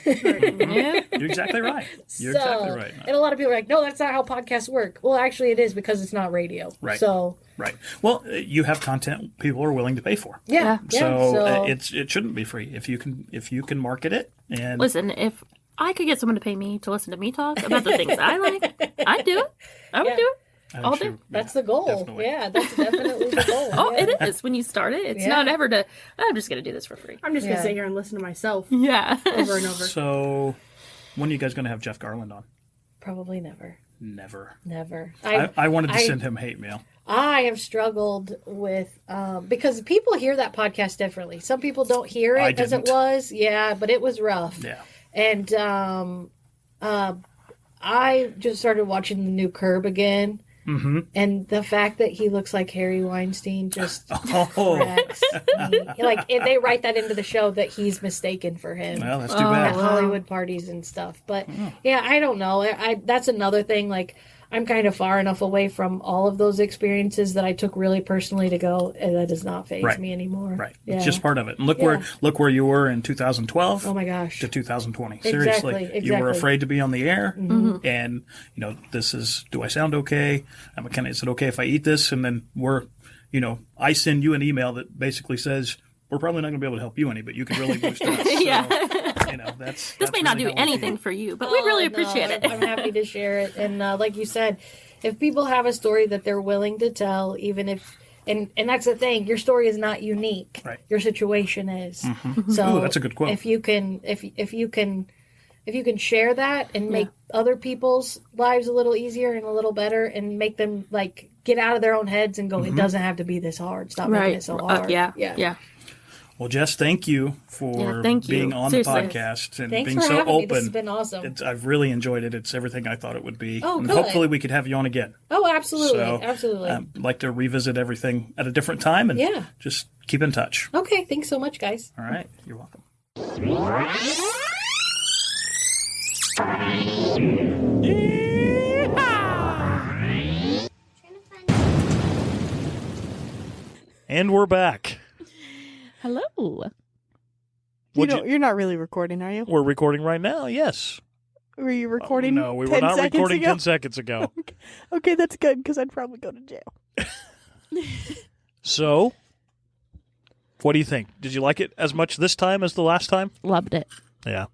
Yeah. You're exactly right. You're So, exactly right. And a lot of people are like, no, that's not how podcasts work. Well, actually, it is, because it's not radio. Right. So, Right. Well, you have content people are willing to pay for. yeah. So it shouldn't be free if you can market it and Listen, if I could get someone to pay me to listen to me talk about the things I like, I'd do it. I would Yeah. do it. I'm all sure- day. That's the goal. definitely. Yeah, that's definitely the goal. Oh, yeah. it is. When you start it, it's Yeah. not ever to, I'm just going to do this for free. I'm just Yeah. gonna sit here and listen to myself Yeah. over and over. So when are you guys going to have Jeff Garland on? Probably never. Never. Never. I wanted to send him hate mail. I have struggled with because people hear that podcast differently. Some people don't hear I it as it didn't. was. Yeah, but it was rough. Yeah. And I just started watching the new Curb again, Mm-hmm. And the fact that he looks like Harry Weinstein just Oh. cracks me. Like, they write that into the show that he's mistaken for him. Well, that's too bad. At Hollywood parties and stuff. But yeah, I don't know. That's another thing. Like, I'm kind of far enough away from all of those experiences that I took really personally to go, and that does not faze me anymore. Right. Yeah. It's just part of it. And look where you were in 2012. Oh my gosh. To 2020. Exactly, Seriously. exactly. You were afraid to be on the air. Mm-hmm. And, this is, do I sound okay? Is it okay if I eat this? And then I send you an email that basically says, we're probably not going to be able to help you any, but you can really boost us. So, this may not do anything for you, but we'd really appreciate it. I'm happy to share it. And like you said, if people have a story that they're willing to tell, even if, and that's the thing, your story is not unique. Right. Your situation is. Mm-hmm. So Ooh, that's a good quote. If you can share that and make other people's lives a little easier and a little better, and make them like get out of their own heads and go, it doesn't have to be this hard. Stop making it so hard. Yeah. Well, Jess, thank you for being on Seriously. the podcast and Thanks being for so having me. open. This has been awesome. I've really enjoyed it. It's everything I thought it would be. Oh, and good. hopefully we could have you on again. Oh, absolutely. So, Absolutely. I'd like to revisit everything at a different time and just keep in touch. Okay. Thanks so much, guys. All right. You're welcome. And we're back. Hello. You're not really recording, are you? We're recording right now, yes. Were you recording? No, we were 10 not seconds recording ago? 10 seconds ago. Okay, that's good because I'd probably go to jail. So, what do you think? Did you like it as much this time as the last time? Loved it. Yeah,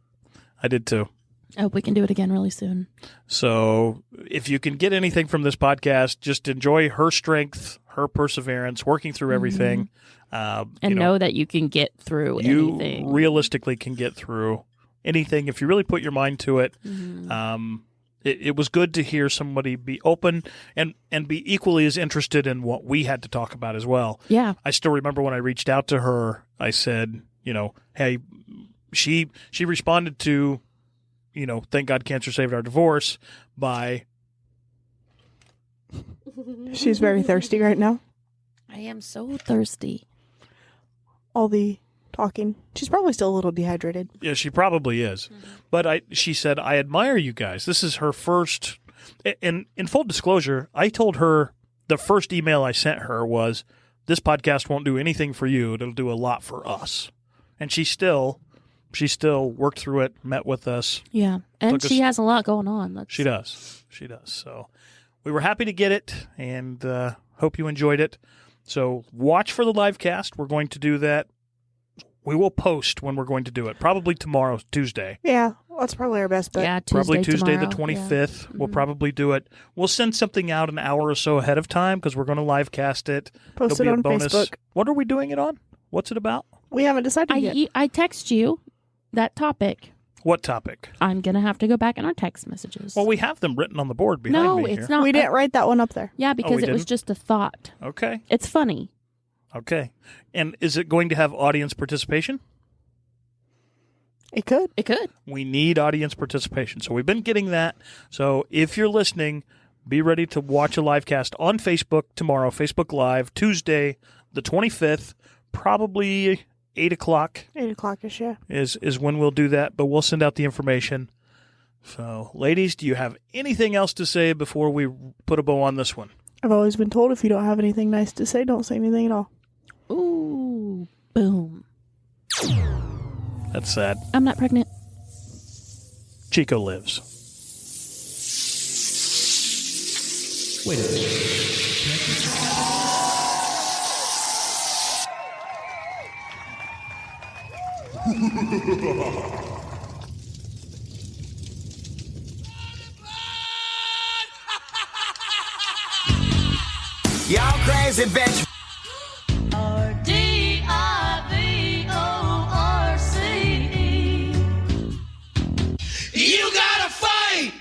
I did too. I hope we can do it again really soon. So, if you can get anything from this podcast, just enjoy her strength, her perseverance, working through everything. And know that you can get through anything. You realistically can get through anything if you really put your mind to it. It was good to hear somebody be open and be equally as interested in what we had to talk about as well. Yeah. I still remember when I reached out to her, I said, hey, she responded to, thank God cancer saved our divorce by. She's very thirsty right now. I am so thirsty. All the talking. She's probably still a little dehydrated. Yeah, she probably is. But she said, I admire you guys. This is her first. And in full disclosure, I told her the first email I sent her was, this podcast won't do anything for you. It'll do a lot for us. And she still worked through it, met with us. Yeah. And she has a lot going on. She does. So we were happy to get it and hope you enjoyed it. So watch for the live cast. We're going to do that. We will post when we're going to do it. Probably tomorrow, Tuesday. Yeah, that's probably our best bet. Yeah, probably Tuesday tomorrow. the 25th. Yeah. We'll probably do it. We'll send something out an hour or so ahead of time because we're going to live cast it. Post it on Facebook. What are we doing it on? What's it about? We haven't decided yet. I text you that topic. What topic? I'm going to have to go back in our text messages. Well, we have them written on the board behind me. No, it's not. We didn't write that one up there. Yeah, because it was just a thought. Okay. It's funny. Okay. And is it going to have audience participation? It could. It could. We need audience participation. So we've been getting that. So if you're listening, be ready to watch a live cast on Facebook tomorrow, Facebook Live, Tuesday the 25th, probably 8 o'clock. 8 o'clock-ish, yeah. Is when we'll do that, but we'll send out the information. So, ladies, do you have anything else to say before we put a bow on this one? I've always been told if you don't have anything nice to say, don't say anything at all. Ooh, boom. That's sad. I'm not pregnant. Chico lives. Wait a minute. Y'all crazy bitch. You gotta fight.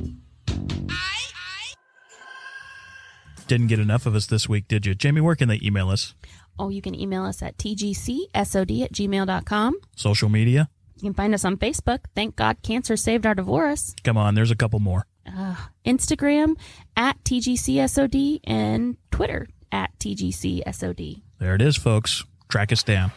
Didn't get enough of us this week, did you? Jamie, where can they email us? Oh, you can email us at tgcsod@gmail.com. Social media? You can find us on Facebook. Thank God Cancer Saved Our Divorce. Come on, there's a couple more. Instagram at TGCSOD and Twitter at TGCSOD. There it is, folks. Track us down.